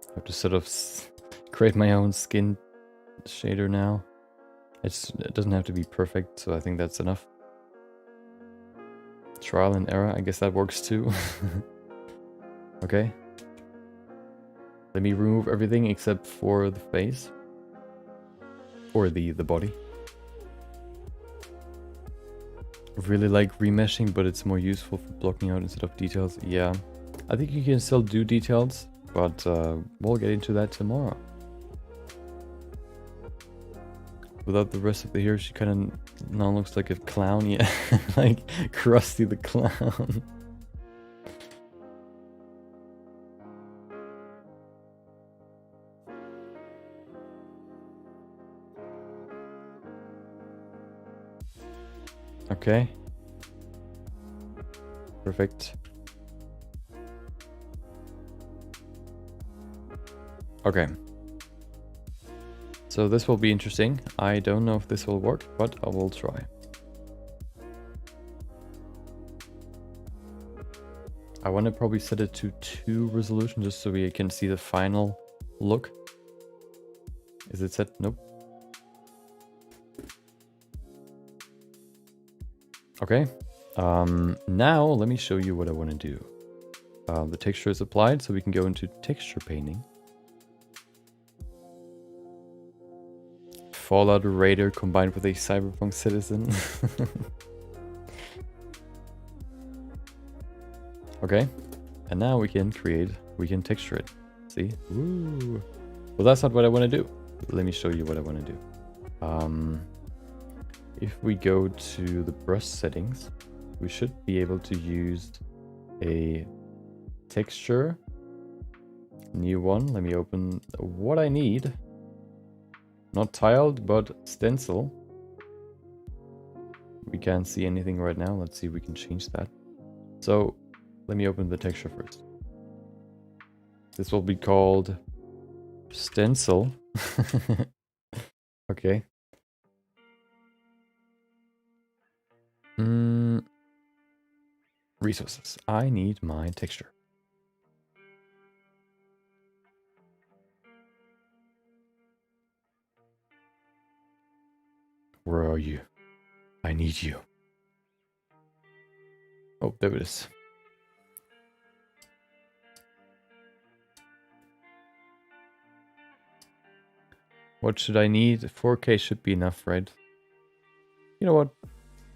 I have to sort of create my own skin shader now. It doesn't have to be perfect, so I think that's enough. Trial and error, I guess that works too. Okay. Let me remove everything except for the face. Or the body. really like remeshing, but it's more useful for blocking out instead of details. Yeah, I think you can still do details, but we'll get into that tomorrow. Without the rest of the hair, she kind of now looks like a clown. Yeah, like Krusty the Clown. Okay. Perfect. Okay. So this will be interesting. I don't know if this will work, but I will try. I want to probably set it to 2 resolution just so we can see the final look. Is it set? Nope. Okay. Now let me show you what I want to do. The texture is applied, so we can go into texture painting. Fallout Raider combined with a cyberpunk citizen. Okay, and now we can texture it. See? Ooh. Well, that's not what I want to do. Let me show you what I want to do. If we go to the brush settings, we should be able to use a texture. New one. Let me open what I need. Not tiled, but stencil. We can't see anything right now. Let's see if we can change that. So let me open the texture first. This will be called stencil. Okay. Resources. I need my texture. Where are you? I need you. Oh, there it is. What should I need? 4K should be enough, right? You know what?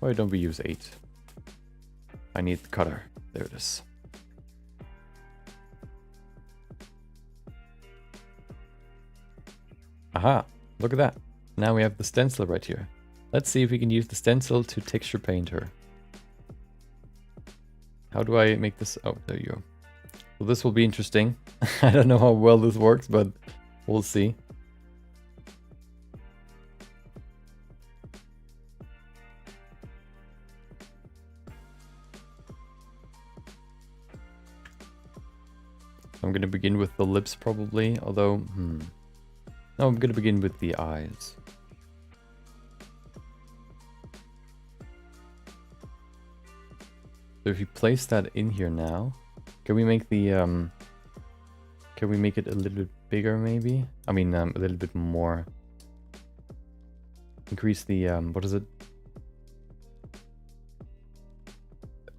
Why don't we use 8? I need the cutter. There it is. Aha! Look at that. Now we have the stencil right here. Let's see if we can use the stencil to texture paint her. How do I make this? Oh, there you go. Well, this will be interesting. I don't know how well this works, but we'll see. I'm gonna begin with the lips probably, although, no, I'm gonna begin with the eyes. So if you place that in here now, can we make the, can we make it a little bit bigger maybe? I mean, a little bit more. Increase the, what is it?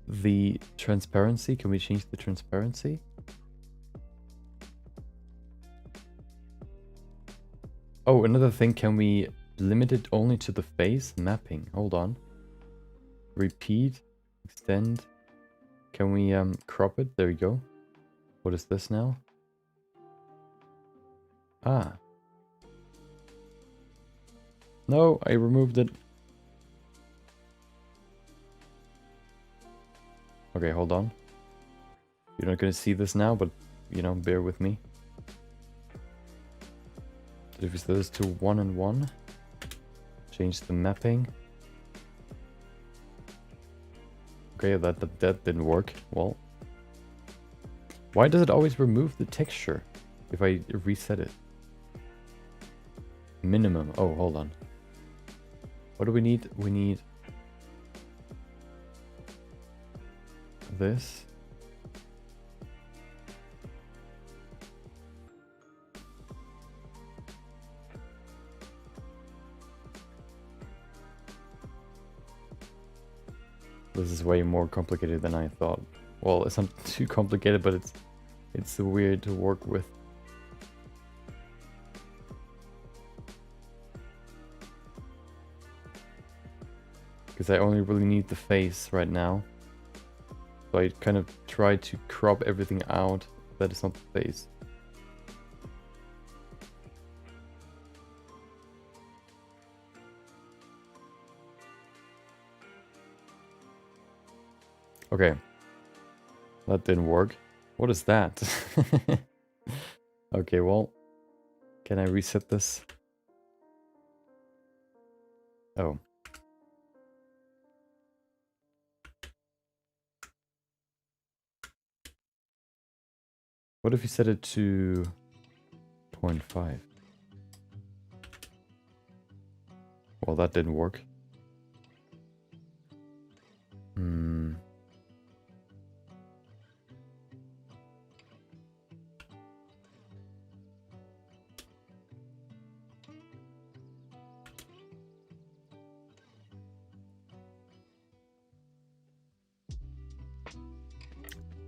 The transparency, can we change the transparency? Oh, another thing, can we limit it only to the face? Mapping, hold on. Repeat, extend. Can we crop it? There we go. What is this now? Ah. No, I removed it. Okay, hold on. You're not gonna see this now, but, you know, bear with me. If we set this to 1 and 1, change the mapping. Okay, that didn't work. Well, why does it always remove the texture if I reset it? Minimum. Oh, hold on. What do we need? We need this. This is way more complicated than I thought. Well, it's not too complicated, but it's weird to work with. because I only really need the face right now. So I kind of try to crop everything out that is not the face. Okay. That didn't work. What is that? Okay, well, can I reset this? Oh. What if you set it to 0.5? Well, that didn't work.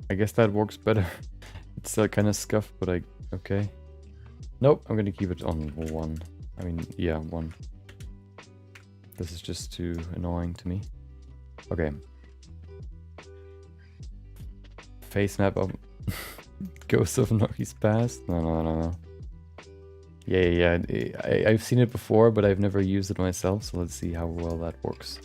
I guess that works better. It's still kind of scuffed, but okay. Nope, I'm gonna keep it on 1. I mean, yeah, 1. This is just too annoying to me. Okay. Face map of Ghost of Noki's Past? No. Yeah. I've seen it before, but I've never used it myself, so let's see how well that works.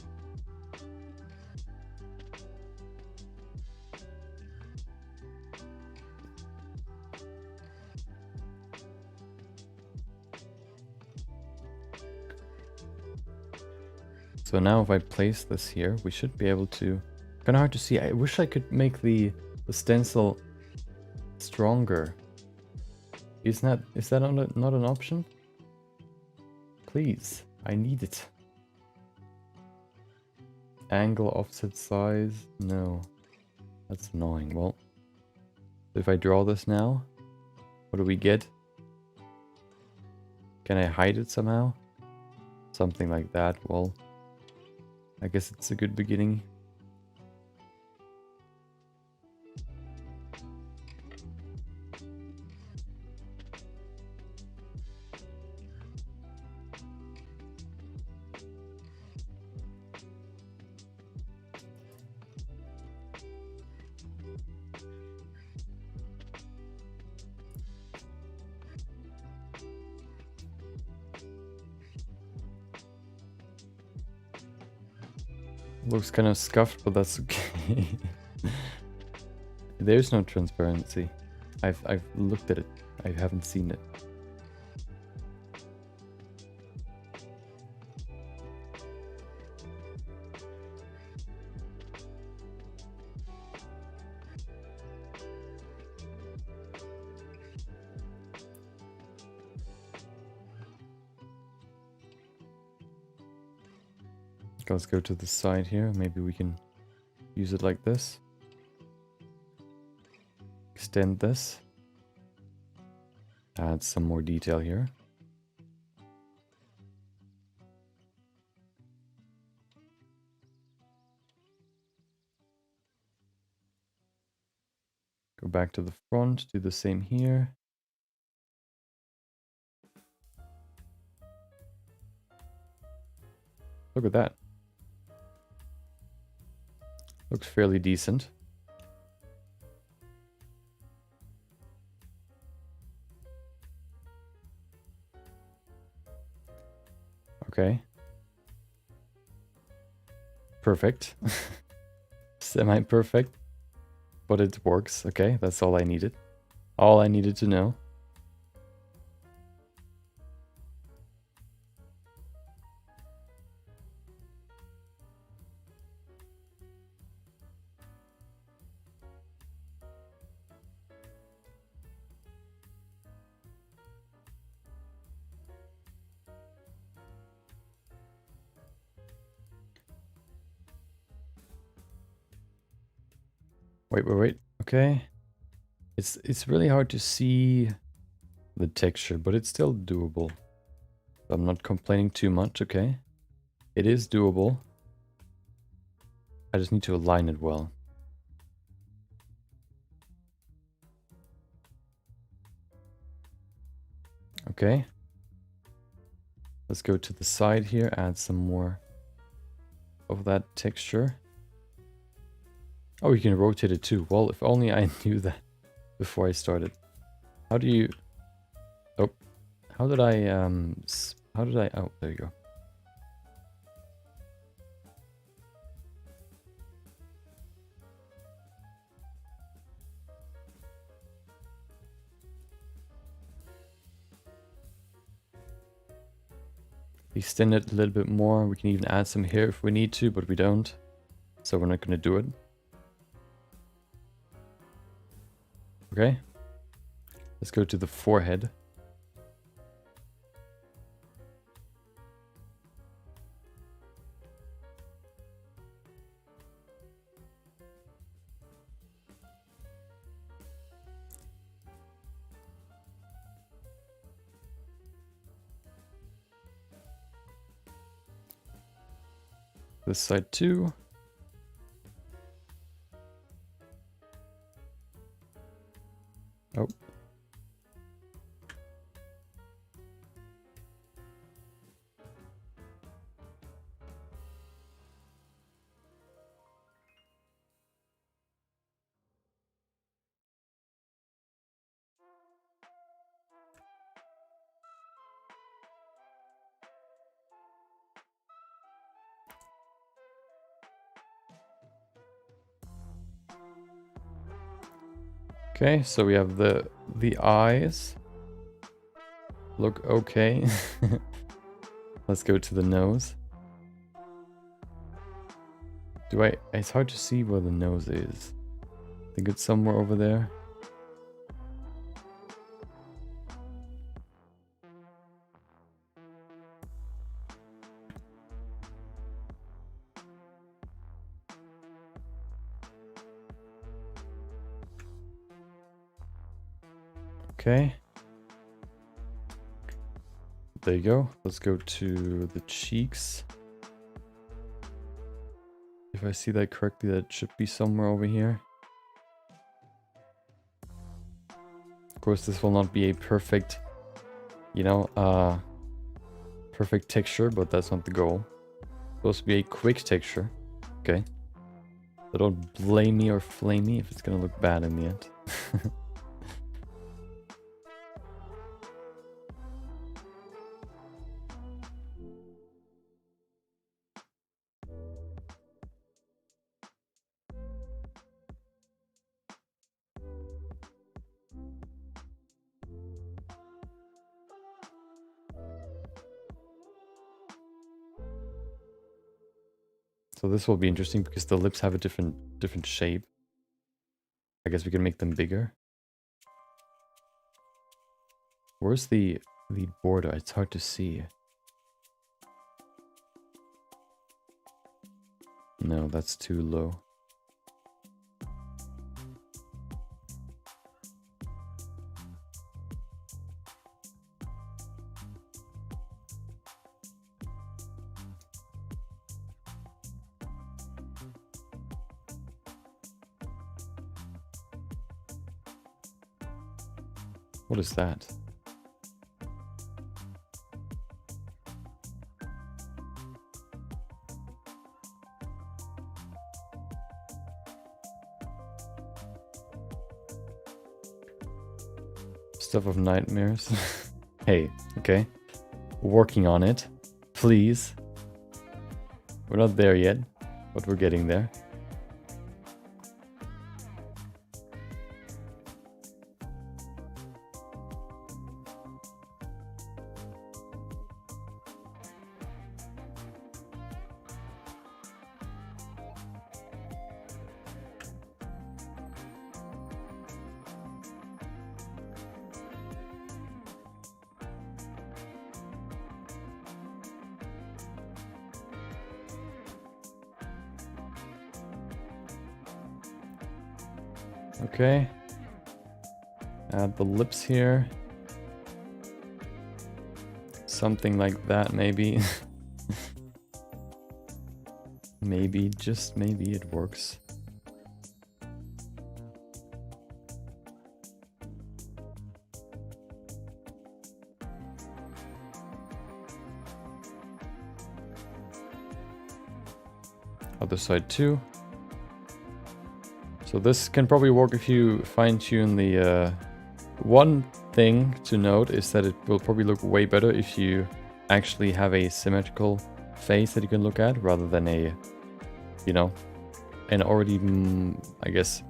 So now if I place this here, we should be able to... Kind of hard to see. I wish I could make the stencil stronger. Is that not an option? Please, I need it. Angle, offset, size? No. That's annoying. Well, if I draw this now, what do we get? Can I hide it somehow? Something like that. Well, I guess it's a good beginning. Looks kind of scuffed, but that's okay. There's no transparency. I've looked at it. I haven't seen it. Let's go to the side here. Maybe we can use it like this. Extend this. Add some more detail here. Go back to the front, do the same here. Look at that. Looks fairly decent. Okay. Perfect. Semi-perfect. But it works. Okay, that's all I needed. All I needed to know. Wait. Okay. It's really hard to see the texture, but it's still doable. I'm not complaining too much, okay? It is doable. I just need to align it well. Okay. Let's go to the side here, add some more of that texture. Oh, you can rotate it too. Well, if only I knew that before I started. How do you... Oh, how did I, oh, there you go. Extend it a little bit more. We can even add some here if we need to, but we don't. So we're not going to do it. Okay. Let's go to the forehead. This side too. Oh. Okay, so we have the eyes. Look okay. Let's go to the nose. It's hard to see where the nose is. I think it's somewhere over there. Okay. There you go. Let's go to the cheeks. If I see that correctly, that should be somewhere over here. Of course, this will not be a perfect, you know, perfect texture, but that's not the goal. It's supposed to be a quick texture. Okay. So don't blame me or flame me if it's gonna look bad in the end. So this will be interesting because the lips have a different shape. I guess we can make them bigger. Where's the border? It's hard to see. No, that's too low. What is that? Stuff of nightmares. Hey, okay. Working on it. Please. We're not there yet, but we're getting there. Okay. Add the lips here. Something like that, maybe. Maybe, just maybe it works. Other side too. So this can probably work if you fine-tune the... one thing to note is that it will probably look way better if you actually have a symmetrical face that you can look at rather than a, you know, an already, I guess,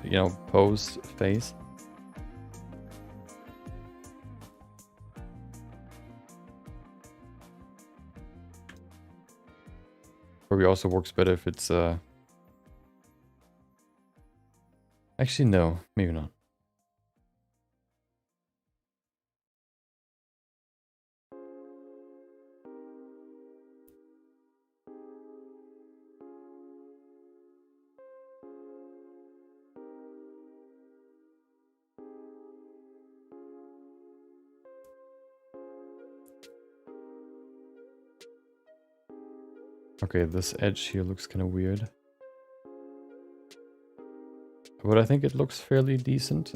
you know, posed face. Probably also works better if it's, actually no, maybe not. Okay, this edge here looks kind of weird. But I think it looks fairly decent.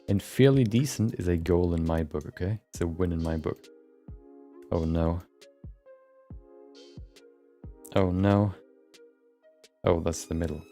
And fairly decent is a goal in my book, okay? It's a win in my book. Oh no. Oh no. Oh, that's the middle.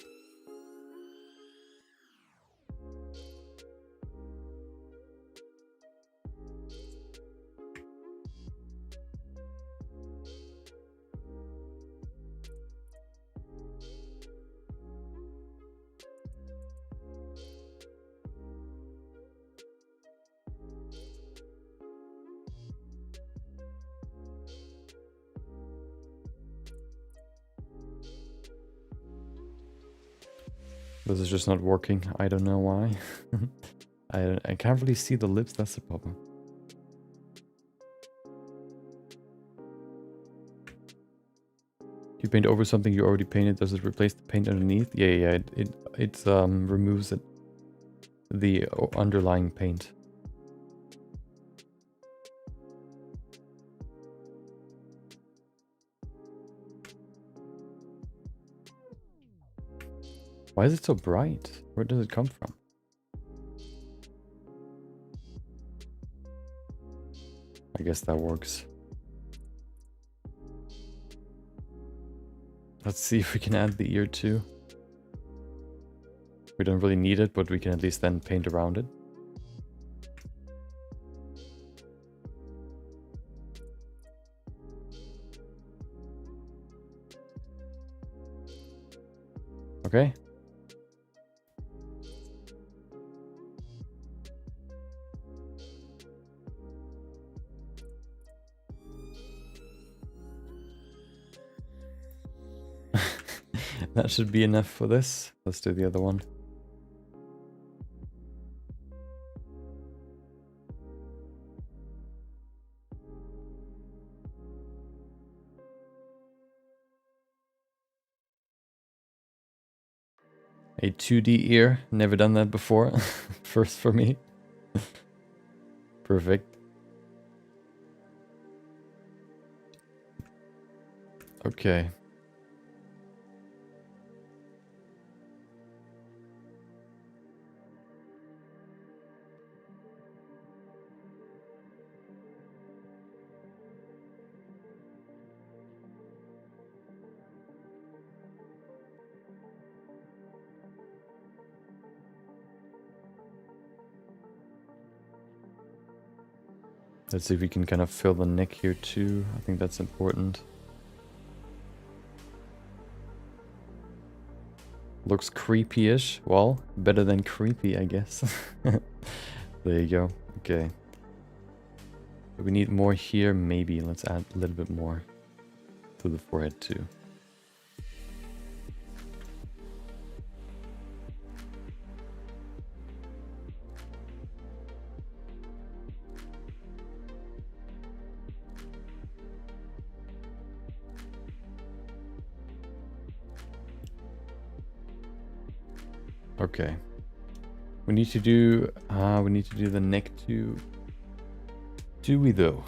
This is just not working. I don't know why. I can't really see the lips, that's the problem. You paint over something you already painted, does it replace the paint underneath? Yeah, it removes it, the underlying paint. Why is it so bright? Where does it come from? I guess that works. Let's see if we can add the ear too. We don't really need it, but we can at least then paint around it. Okay. That should be enough for this. Let's do the other one. A 2D ear, never done that before. First for me. Perfect. Okay. Let's see if we can kind of fill the neck here too. I think that's important. Looks creepy-ish. Well, better than creepy, I guess. There you go. Okay. We need more here, maybe. Let's add a little bit more to the forehead too. Okay. We need to do the neck too. Do we though?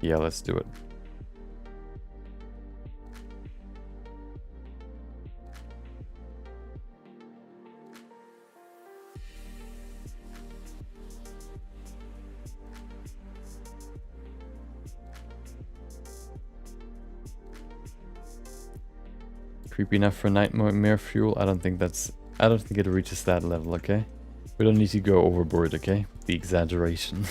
Yeah, let's do it. creepy enough for nightmare fuel? I don't think it reaches that level, okay? We don't need to go overboard, okay? The exaggeration.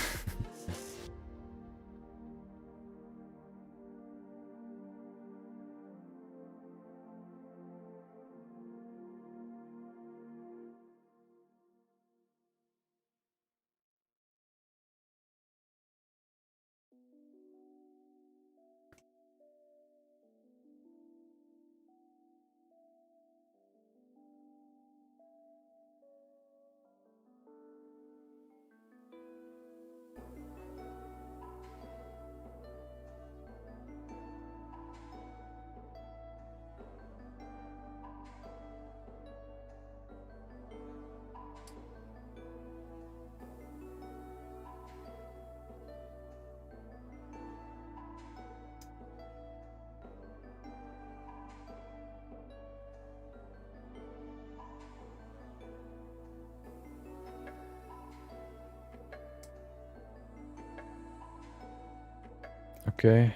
Okay.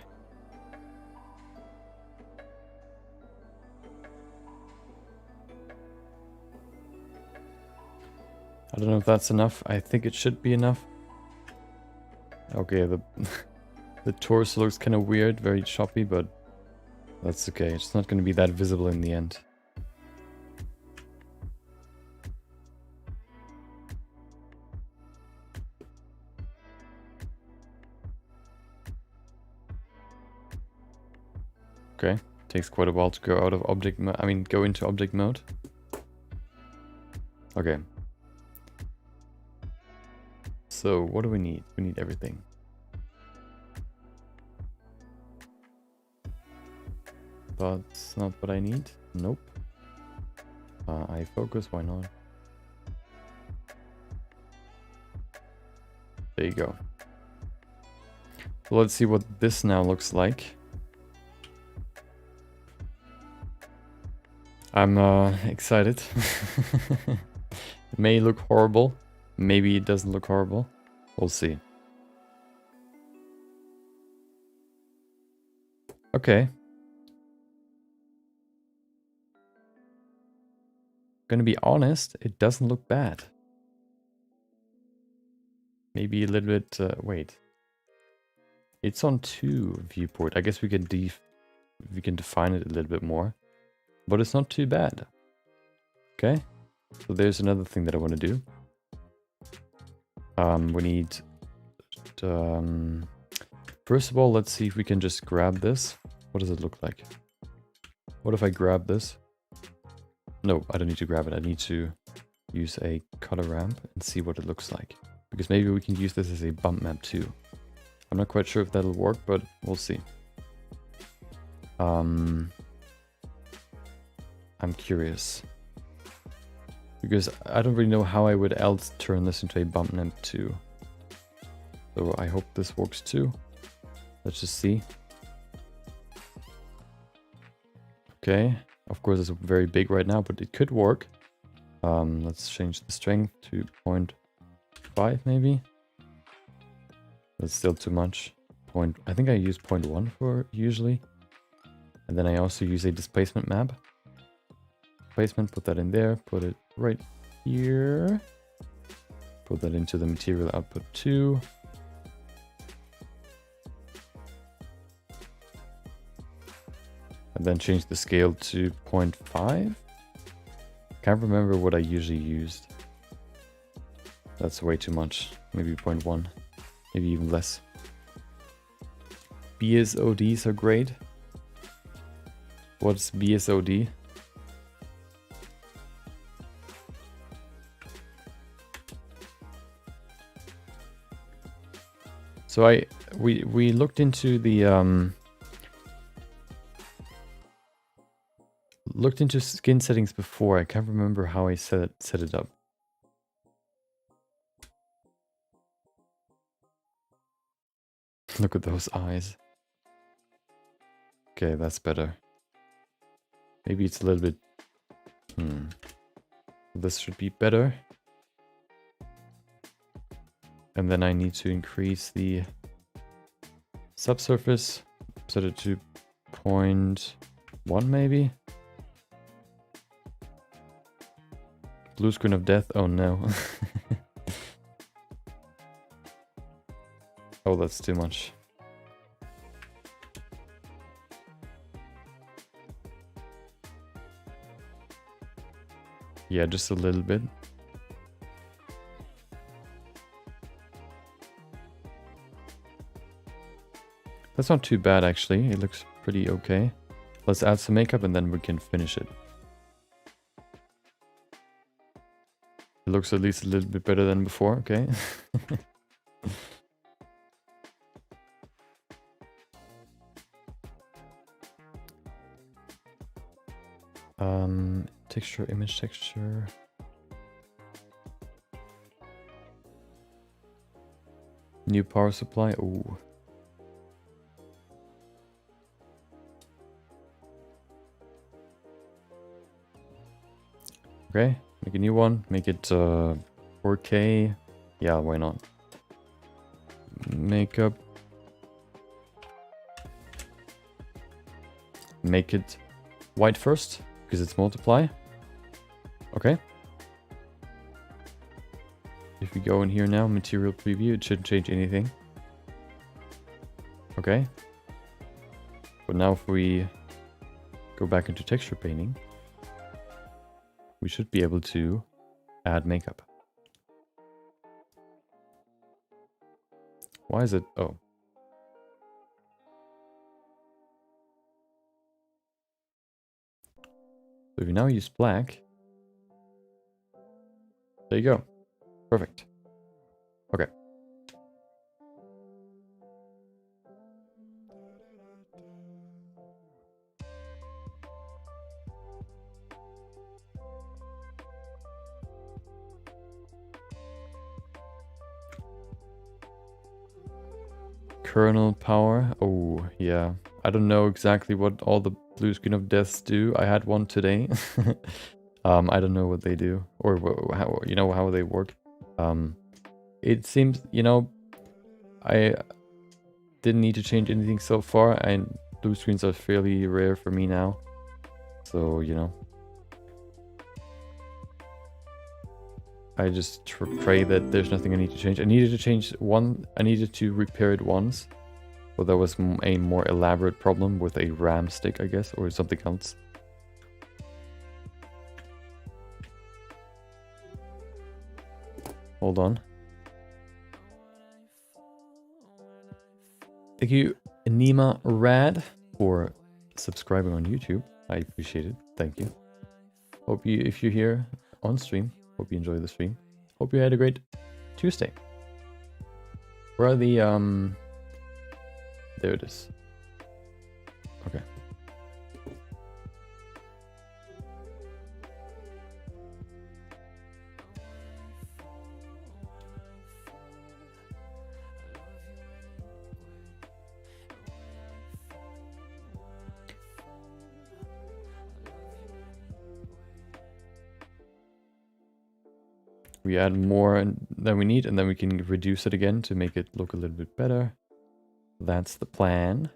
I don't know if that's enough. I think it should be enough. Okay, the torso looks kind of weird, very choppy, but that's okay. It's not going to be that visible in the end. Okay, takes quite a while to go out of object mode. I mean, go into object mode. Okay. So what do we need? We need everything. That's not what I need. Nope. Eye focus, why not? There you go. So let's see what this now looks like. I'm excited. It may look horrible. Maybe it doesn't look horrible. We'll see. Okay. Gonna be honest, it doesn't look bad. Maybe a little bit... wait. It's on 2 viewport. I guess we can define it a little bit more. But it's not too bad. Okay. So there's another thing that I want to do. We need... first of all, let's see if we can just grab this. What does it look like? What if I grab this? No, I don't need to grab it. I need to use a color ramp and see what it looks like. Because maybe we can use this as a bump map too. I'm not quite sure if that'll work, but we'll see. I'm curious. Because I don't really know how I would else turn this into a bump map too. So I hope this works too. Let's just see. Okay. Of course, it's very big right now, but it could work. Let's change the strength to 0.5 maybe. That's still too much. I think I use 0.1 for usually. And then I also use a displacement map. Displacement, put that in there, put it right here. Put that into the material output 2. And then change the scale to 0.5. Can't remember what I usually used. That's way too much. Maybe 0.1. Maybe even less. BSODs are great. What's BSOD? So we looked into the looked into skin settings before. I can't remember how I set it up. Look at those eyes. Okay, that's better. Maybe it's a little bit... This should be better. And then I need to increase the subsurface. Set it to 0.1 maybe. Blue screen of death. Oh no. Oh, that's too much. Yeah, just a little bit. That's not too bad, actually. It looks pretty okay. Let's add some makeup and then we can finish it. It looks at least a little bit better than before, okay? Texture, image texture. New power supply. Ooh. Okay, make a new one. Make it 4K. Yeah, why not? Makeup. Make it white first, because it's multiply. Okay. If we go in here now, material preview, it shouldn't change anything. Okay. But now if we go back into texture painting, we should be able to add makeup. Why is it? Oh. So if we now use black, there you go. Perfect. Okay. Kernel power. Oh, yeah. I don't know exactly what all the blue screen of deaths do. I had one today. I don't know what they do or how, you know, how they work. It seems, you know, I didn't need to change anything so far, and blue screens are fairly rare for me now. So, you know, I just pray that there's nothing I need to change. I needed to change one. I needed to repair it once. Well, there was a more elaborate problem with a RAM stick, I guess, or something else. Hold on. Thank you, Nima Rad, for subscribing on YouTube. I appreciate it. Thank you. Hope you, if you're here on stream, hope you enjoy the stream. Hope you had a great Tuesday. Where are the, there it is. Okay. We add more than we need, and then we can reduce it again to make it look a little bit better. That's the plan.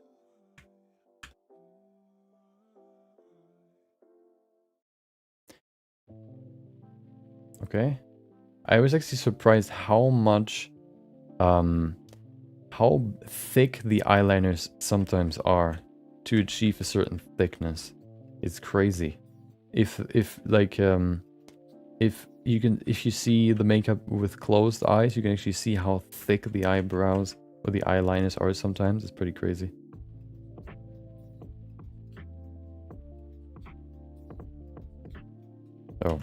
Okay. I was actually surprised how much, how thick the eyeliners sometimes are to achieve a certain thickness. It's crazy. If you see the makeup with closed eyes, you can actually see how thick the eyebrows or the eyeliners are sometimes. It's pretty crazy. Oh.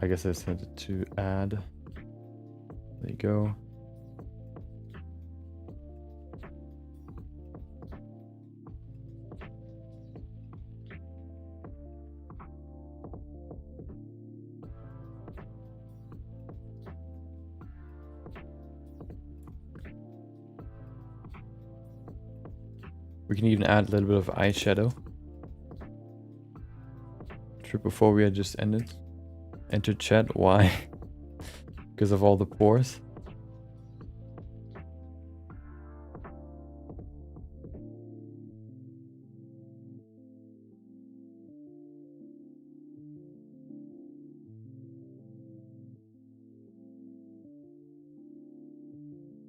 I guess I sent it to add. There you go. We can even add a little bit of eyeshadow. Before we had just ended. Enter chat. Why? Because of all the pores.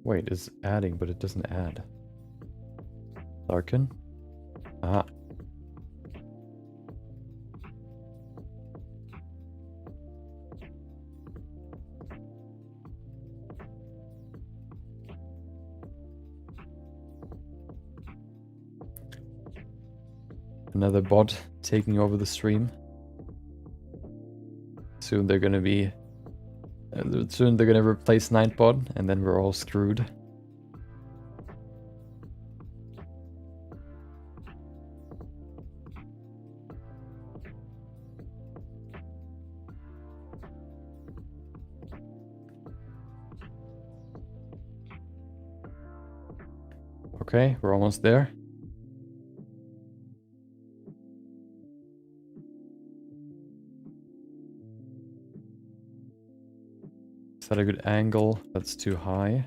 Wait, it's adding, but it doesn't add. Larkin? Ah. Another bot taking over the stream. Soon they're gonna be... soon they're gonna replace Nightbot, and then we're all screwed. Okay, we're almost there. Is that a good angle? That's too high.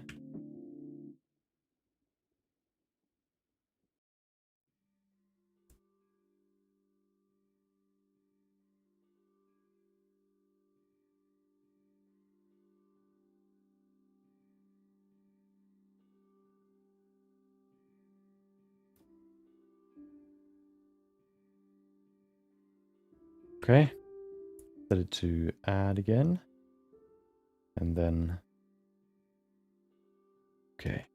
Okay. Set it to add again. And then... Okay.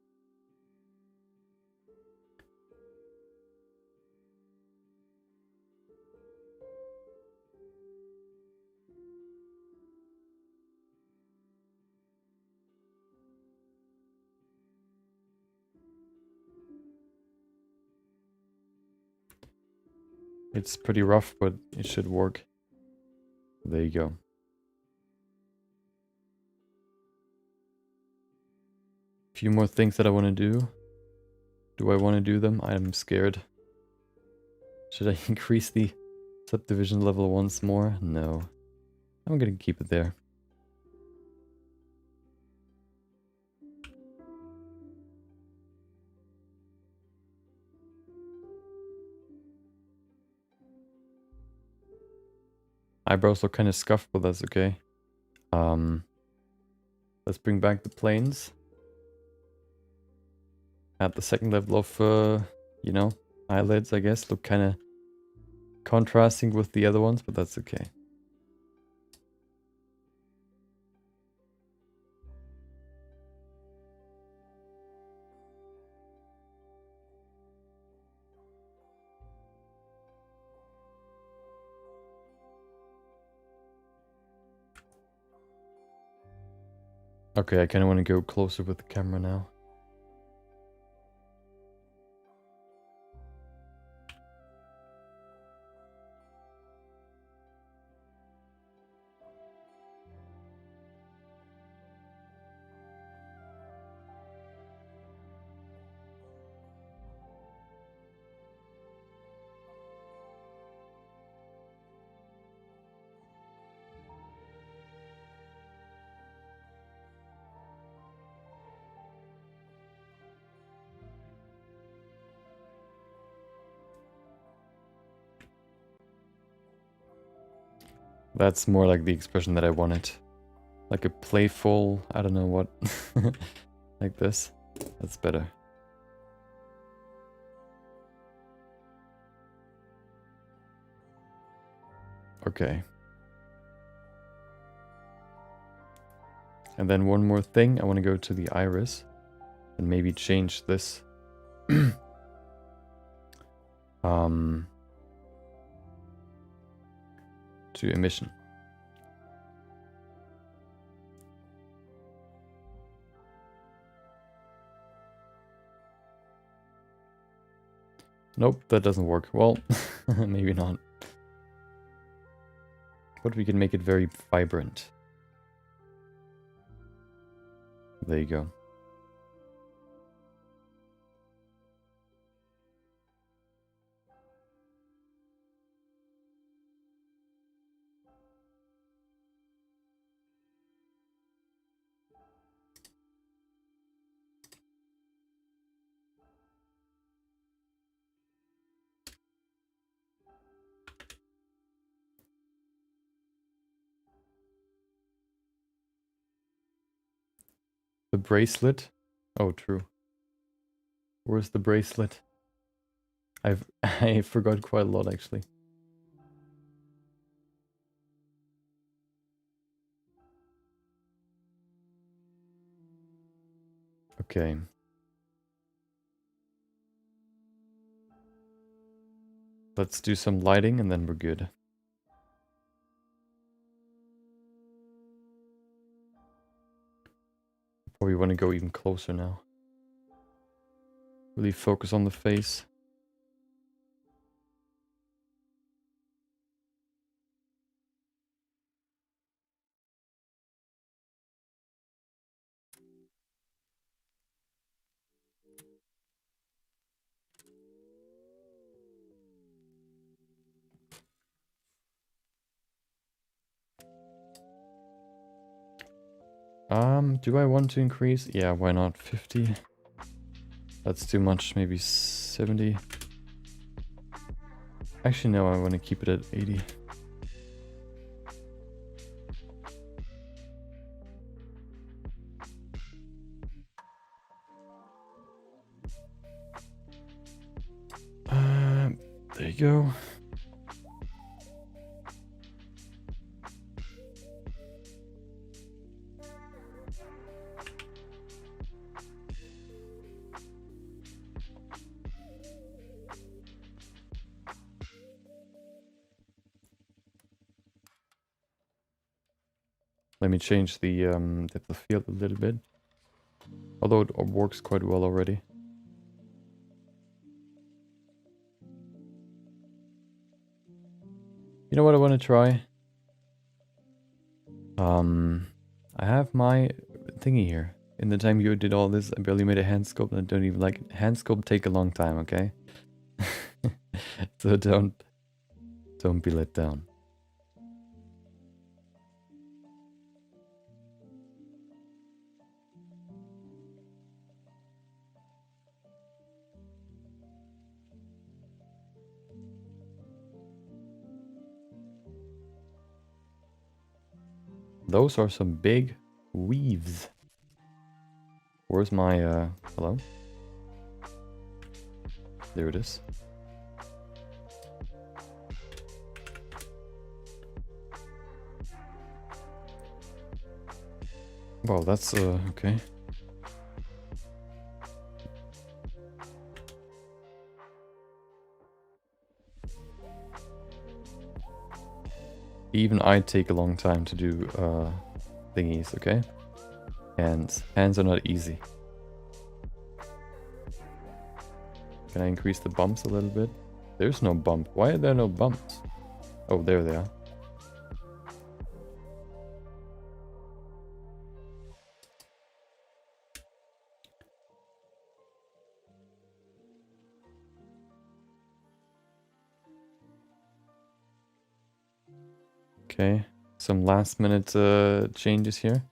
It's pretty rough, but it should work. There you go. Few more things that I want to do. Do I want to do them? I'm scared. Should I increase the subdivision level once more? No. I'm gonna keep it there. Eyebrows look kind of scuffed, but that's okay. Let's bring back the planes. At the second level of, you know, eyelids, I guess. Look kind of contrasting with the other ones, but that's okay. Okay, I kind of want to go closer with the camera now. That's more like the expression that I wanted. Like a playful, I don't know what. Like this. That's better. Okay. And then one more thing. I want to go to the iris. And maybe change this. To emission. Nope, that doesn't work. Well, maybe not. But we can make it very vibrant. There you go. The bracelet. Oh, true. Where's the bracelet? I forgot quite a lot actually. Okay. Let's do some lighting and then we're good. Probably want to go even closer now. Really focus on the face. Do I want to increase? Yeah, why not? 50. That's too much, maybe 70. Actually, no, I want to keep it at 80. There you go. Let me change the depth of field a little bit. Although it works quite well already. You know what I want to try? I have my thingy here. In the time you did all this, I barely made a hand sculpt and I don't even like it. Hand sculpt take a long time, okay? So don't be let down. Those are some big weaves. Where's my, hello? There it is. Well, that's, okay. Even I take a long time to do, thingies, okay? Hands are not easy. Can I increase the bumps a little bit? There's no bump. Why are there no bumps? Oh, there they are. Okay, some last minute changes here.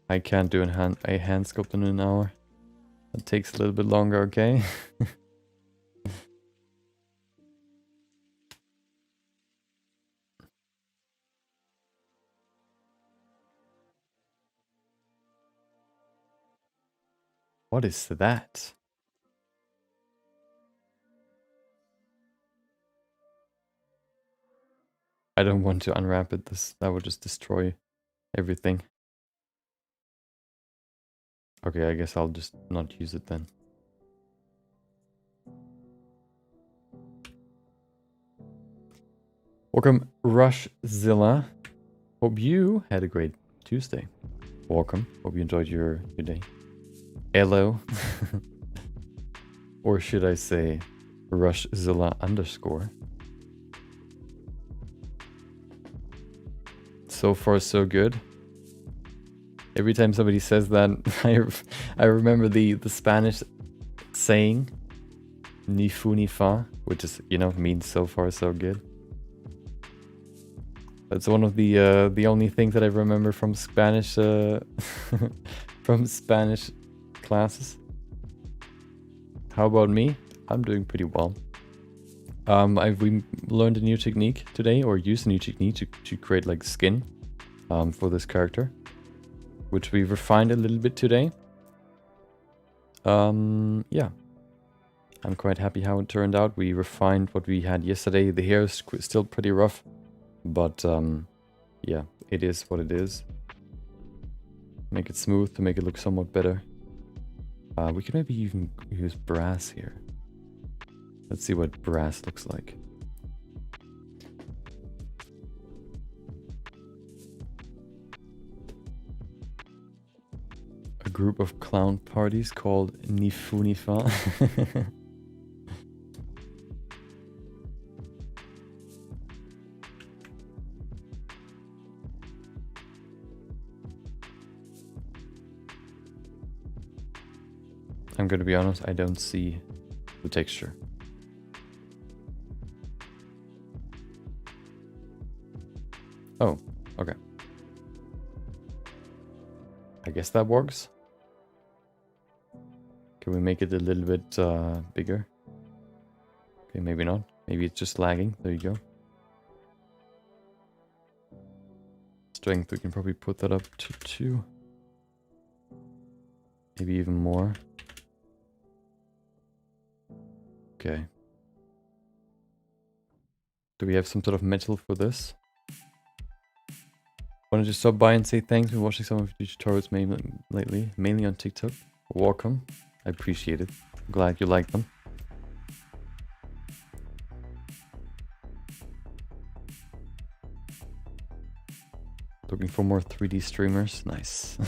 I can't do a hand sculpt in an hour. It takes a little bit longer, okay? What is that? I don't want to unwrap it. That would just destroy everything. Okay, I guess I'll just not use it then. Welcome, Rushzilla. Hope you had a great Tuesday. Welcome. Hope you enjoyed your day. Hello. Or should I say Rushzilla _. So far, so good. Every time somebody says that, I remember the Spanish saying "ni fu ni fa," which is, you know, means so far so good. That's one of the only things that I remember from Spanish from Spanish classes. How about me? I'm doing pretty well. We learned a new technique today, or used a new technique to create like skin for this character. which we refined a little bit today. Yeah. I'm quite happy how it turned out. We refined what we had yesterday. The hair is still pretty rough, but yeah, it is what it is. Make it smooth to make it look somewhat better. We could maybe even use brass here. Let's see what brass looks like. A group of clown parties called Nifunifa. I'm gonna be honest, I don't see the texture. Oh, okay. I guess that works. Can we make it a little bit bigger? Okay, maybe not. Maybe it's just lagging. There you go. Strength, we can probably put that up to 2. Maybe even more. Okay. Do we have some sort of metal for this? Want to just stop by and say thanks for watching some of your tutorials mainly on TikTok. Welcome. I appreciate it. I'm glad you like them. Looking for more 3D streamers. Nice.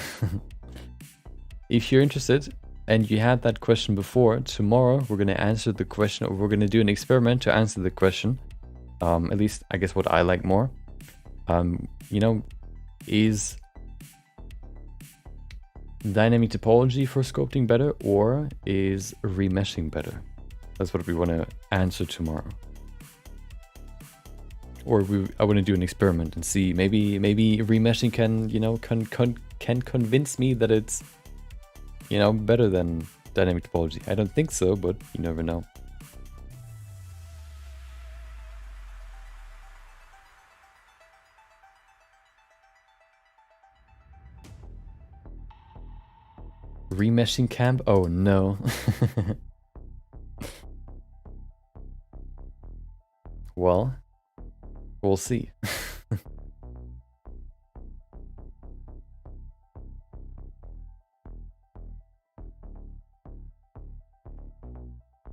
If you're interested and you had that question before, tomorrow we're going to answer the question, or we're going to do an experiment to answer the question. At least I guess what I like more. You know, is dynamic topology for sculpting better, or is remeshing better? That's what we want to answer tomorrow. Or I want to do an experiment and see, maybe remeshing can, you know, can convince me that it's, you know, better than dynamic topology. I don't think so, but you never know. Remeshing camp? Oh no. Well, we'll see.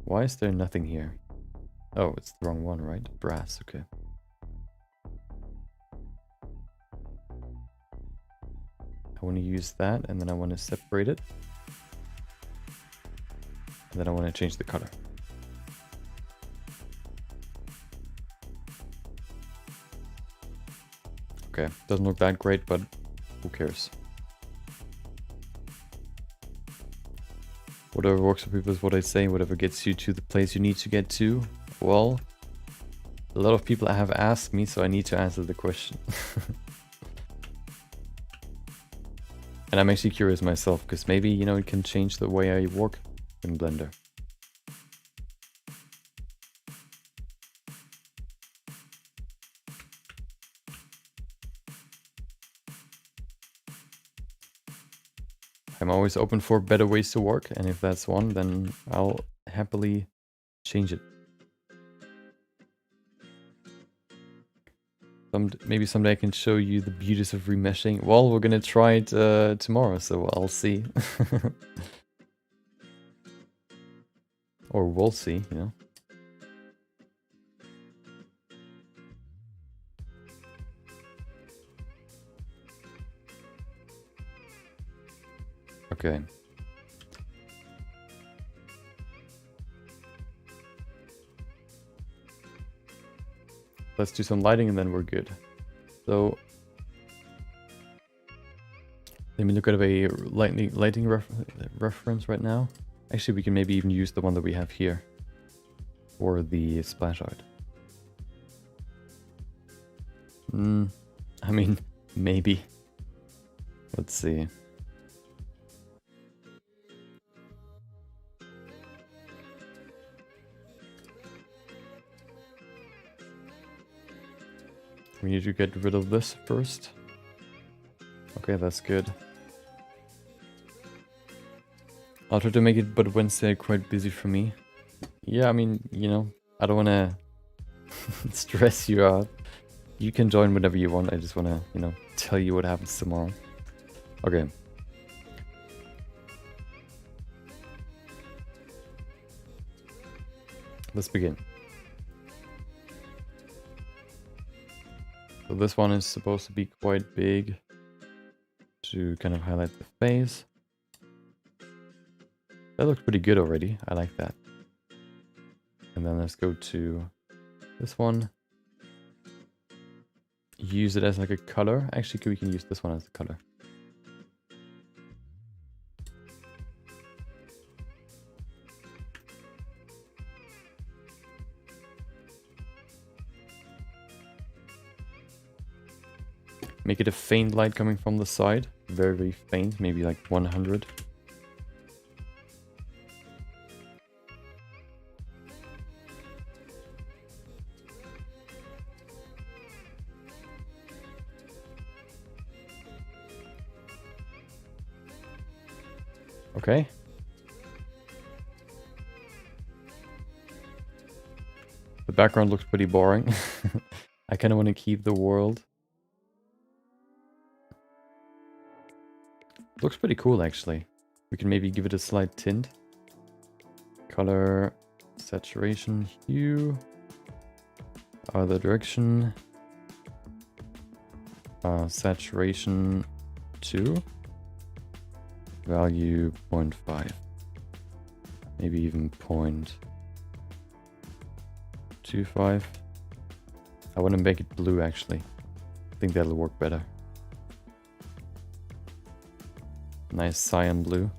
Why is there nothing here? Oh, it's the wrong one, right? Brass, okay. I want to use that, and then I want to separate it. And then I want to change the color. Okay, doesn't look that great, but who cares? Whatever works for people is what I say. Whatever gets you to the place you need to get to. Well, a lot of people have asked me, so I need to answer the question. And I'm actually curious myself, because maybe, you know, it can change the way I work in Blender. I'm always open for better ways to work, and if that's one, then I'll happily change it. Maybe someday I can show you the beauties of remeshing. Well, we're gonna try it tomorrow, so I'll see. Or we'll see, you know. Okay. Let's do some lighting and then we're good. So let me look at a lighting reference right now. Actually, we can maybe even use the one that we have here for the splash art. I mean, maybe. Let's see. We need to get rid of this first. Okay, that's good. I'll try to make it, but Wednesday are quite busy for me. Yeah, I mean, you know, I don't want to stress you out. You can join whenever you want. I just want to, you know, tell you what happens tomorrow. Okay. Let's begin. So this one is supposed to be quite big to kind of highlight the face. That looks pretty good already. I like that. And then let's go to this one. Use it as like a color. Actually, we can use this one as a color. Make it a faint light coming from the side. Very, very faint. Maybe like 100. Okay. The background looks pretty boring. I kind of want to keep the world. Looks pretty cool, actually. We can maybe give it a slight tint. Color, saturation, hue. Other direction. Saturation 2. Value 0.5. Maybe even 0.25. I want to make it blue, actually. I think that'll work better. Nice cyan blue.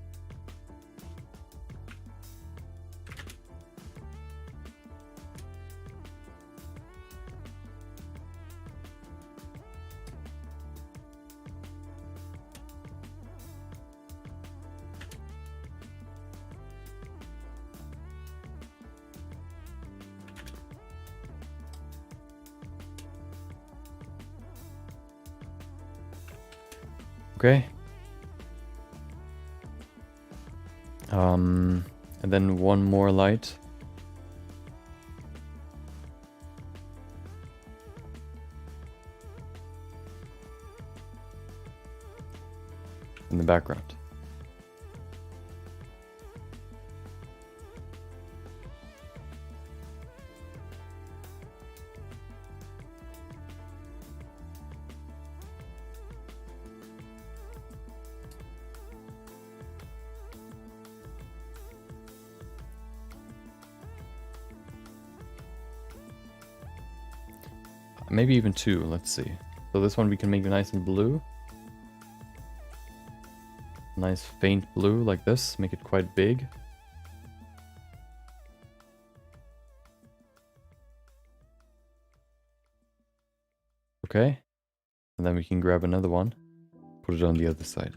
Okay. And then one more light. In the background. Maybe even 2, let's see. So this one we can make nice and blue. Nice faint blue like this, make it quite big. Okay. And then we can grab another one, put it on the other side.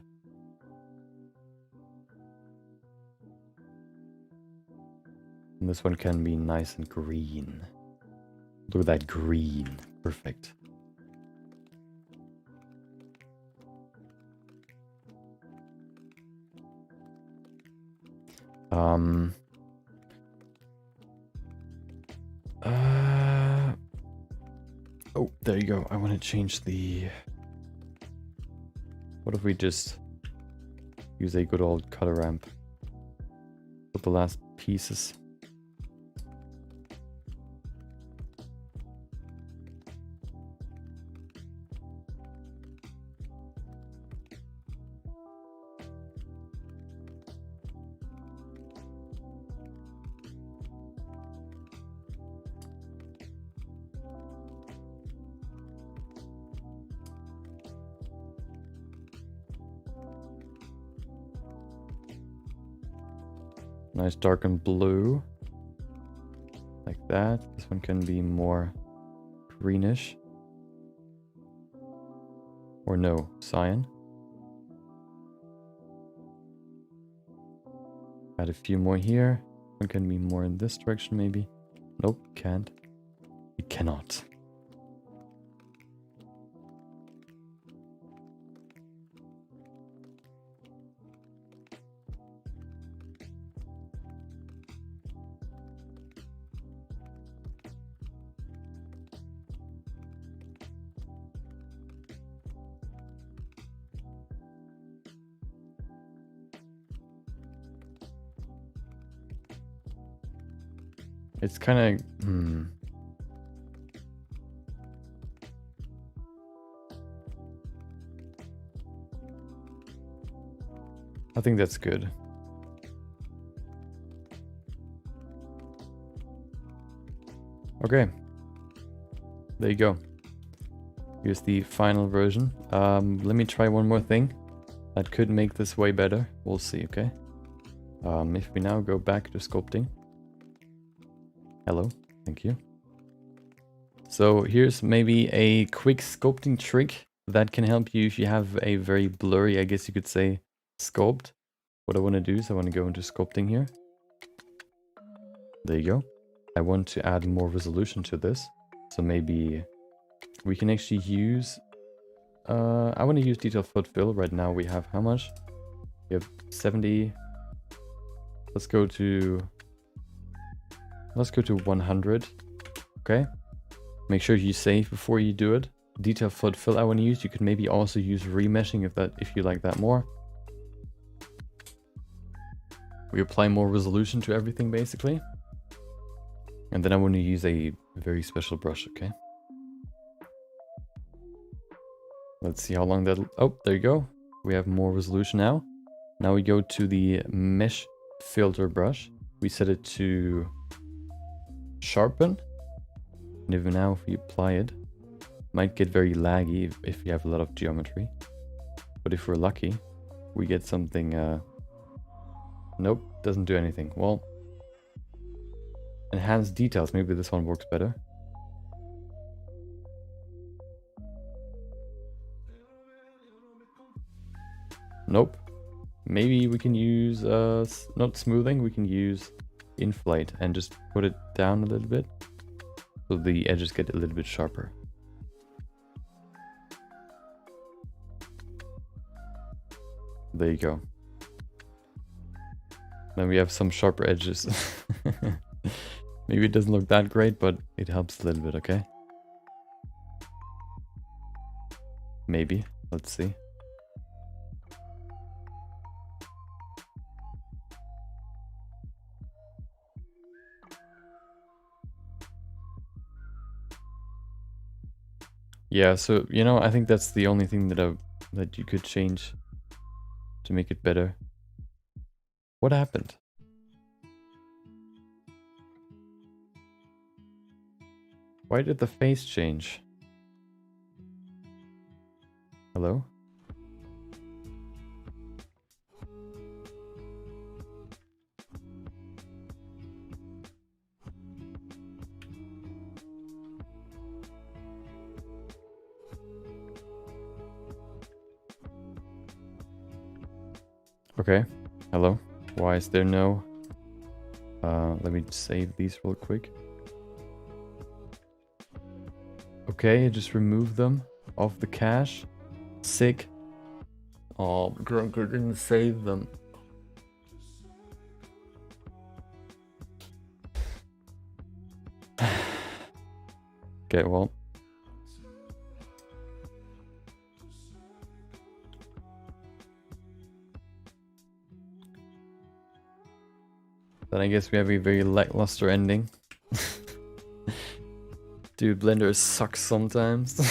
And this one can be nice and green. Look at that green. Perfect. Oh, there you go. I want to change the... What if we just use a good old color ramp? Put the last pieces. Nice darkened blue. Like that. This one can be more greenish. Or no, cyan. Add a few more here. One can be more in this direction maybe. Nope, can't. It cannot. It's kind of... I think that's good. Okay. There you go. Here's the final version. Let me try one more thing. That could make this way better. We'll see, okay? If we now go back to sculpting. Hello, thank you. So here's maybe a quick sculpting trick that can help you if you have a very blurry, I guess you could say, sculpt. What I want to do is I want to go into sculpting here. There you go. I want to add more resolution to this. So maybe we can actually use... I want to use detail foot fill. Right now we have how much? We have 70. Let's go to 100. Okay. Make sure you save before you do it. Detail foot fill I want to use. You could maybe also use remeshing if you like that more. We apply more resolution to everything basically. And then I want to use a very special brush, okay? Let's see how long that'll... Oh, there you go. We have more resolution now. Now we go to the mesh filter brush. We set it to sharpen. And even now if we apply it, might get very laggy if you have a lot of geometry. But if we're lucky, we get something... Nope, doesn't do anything. Well, enhanced details. Maybe this one works better. Nope. Maybe we can use, not smoothing, we can use inflate and just put it down a little bit. So the edges get a little bit sharper. There you go. Then we have some sharper edges. Maybe it doesn't look that great, but it helps a little bit, okay? Maybe. Let's see. Yeah, so, you know, I think that's the only thing that you could change to make it better. What happened? Why did the face change? Hello? Okay, hello. Why is there no... let me save these real quick. Okay, just remove them off the cache. Sick. Oh, Grunker didn't save them. Okay, well. Then I guess we have a very lackluster ending. Dude, Blender sucks sometimes.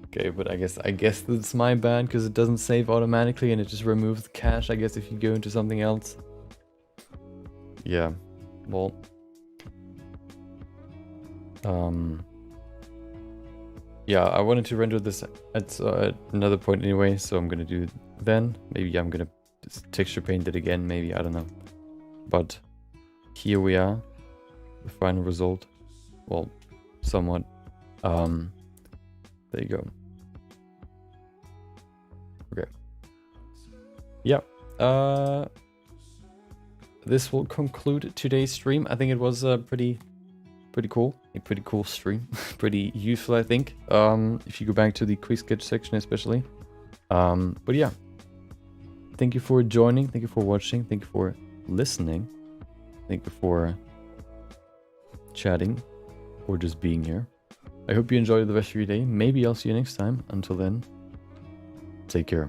Okay, but I guess that's my bad because it doesn't save automatically and it just removes the cache, I guess, if you go into something else. Yeah, well. Yeah, I wanted to render this at another point anyway, so I'm gonna do it then. Maybe I'm gonna just texture paint it again, maybe, I don't know. But here we are, the final result. Well, somewhat. There you go. Okay. Yeah. This will conclude today's stream. I think it was pretty cool. A pretty cool stream. Pretty useful, I think. If you go back to the quick sketch section especially. But yeah. Thank you for joining. Thank you for watching. Thank you for listening. Thank you for chatting or just being here. I hope you enjoyed the rest of your day. Maybe I'll see you next time. Until then, take care.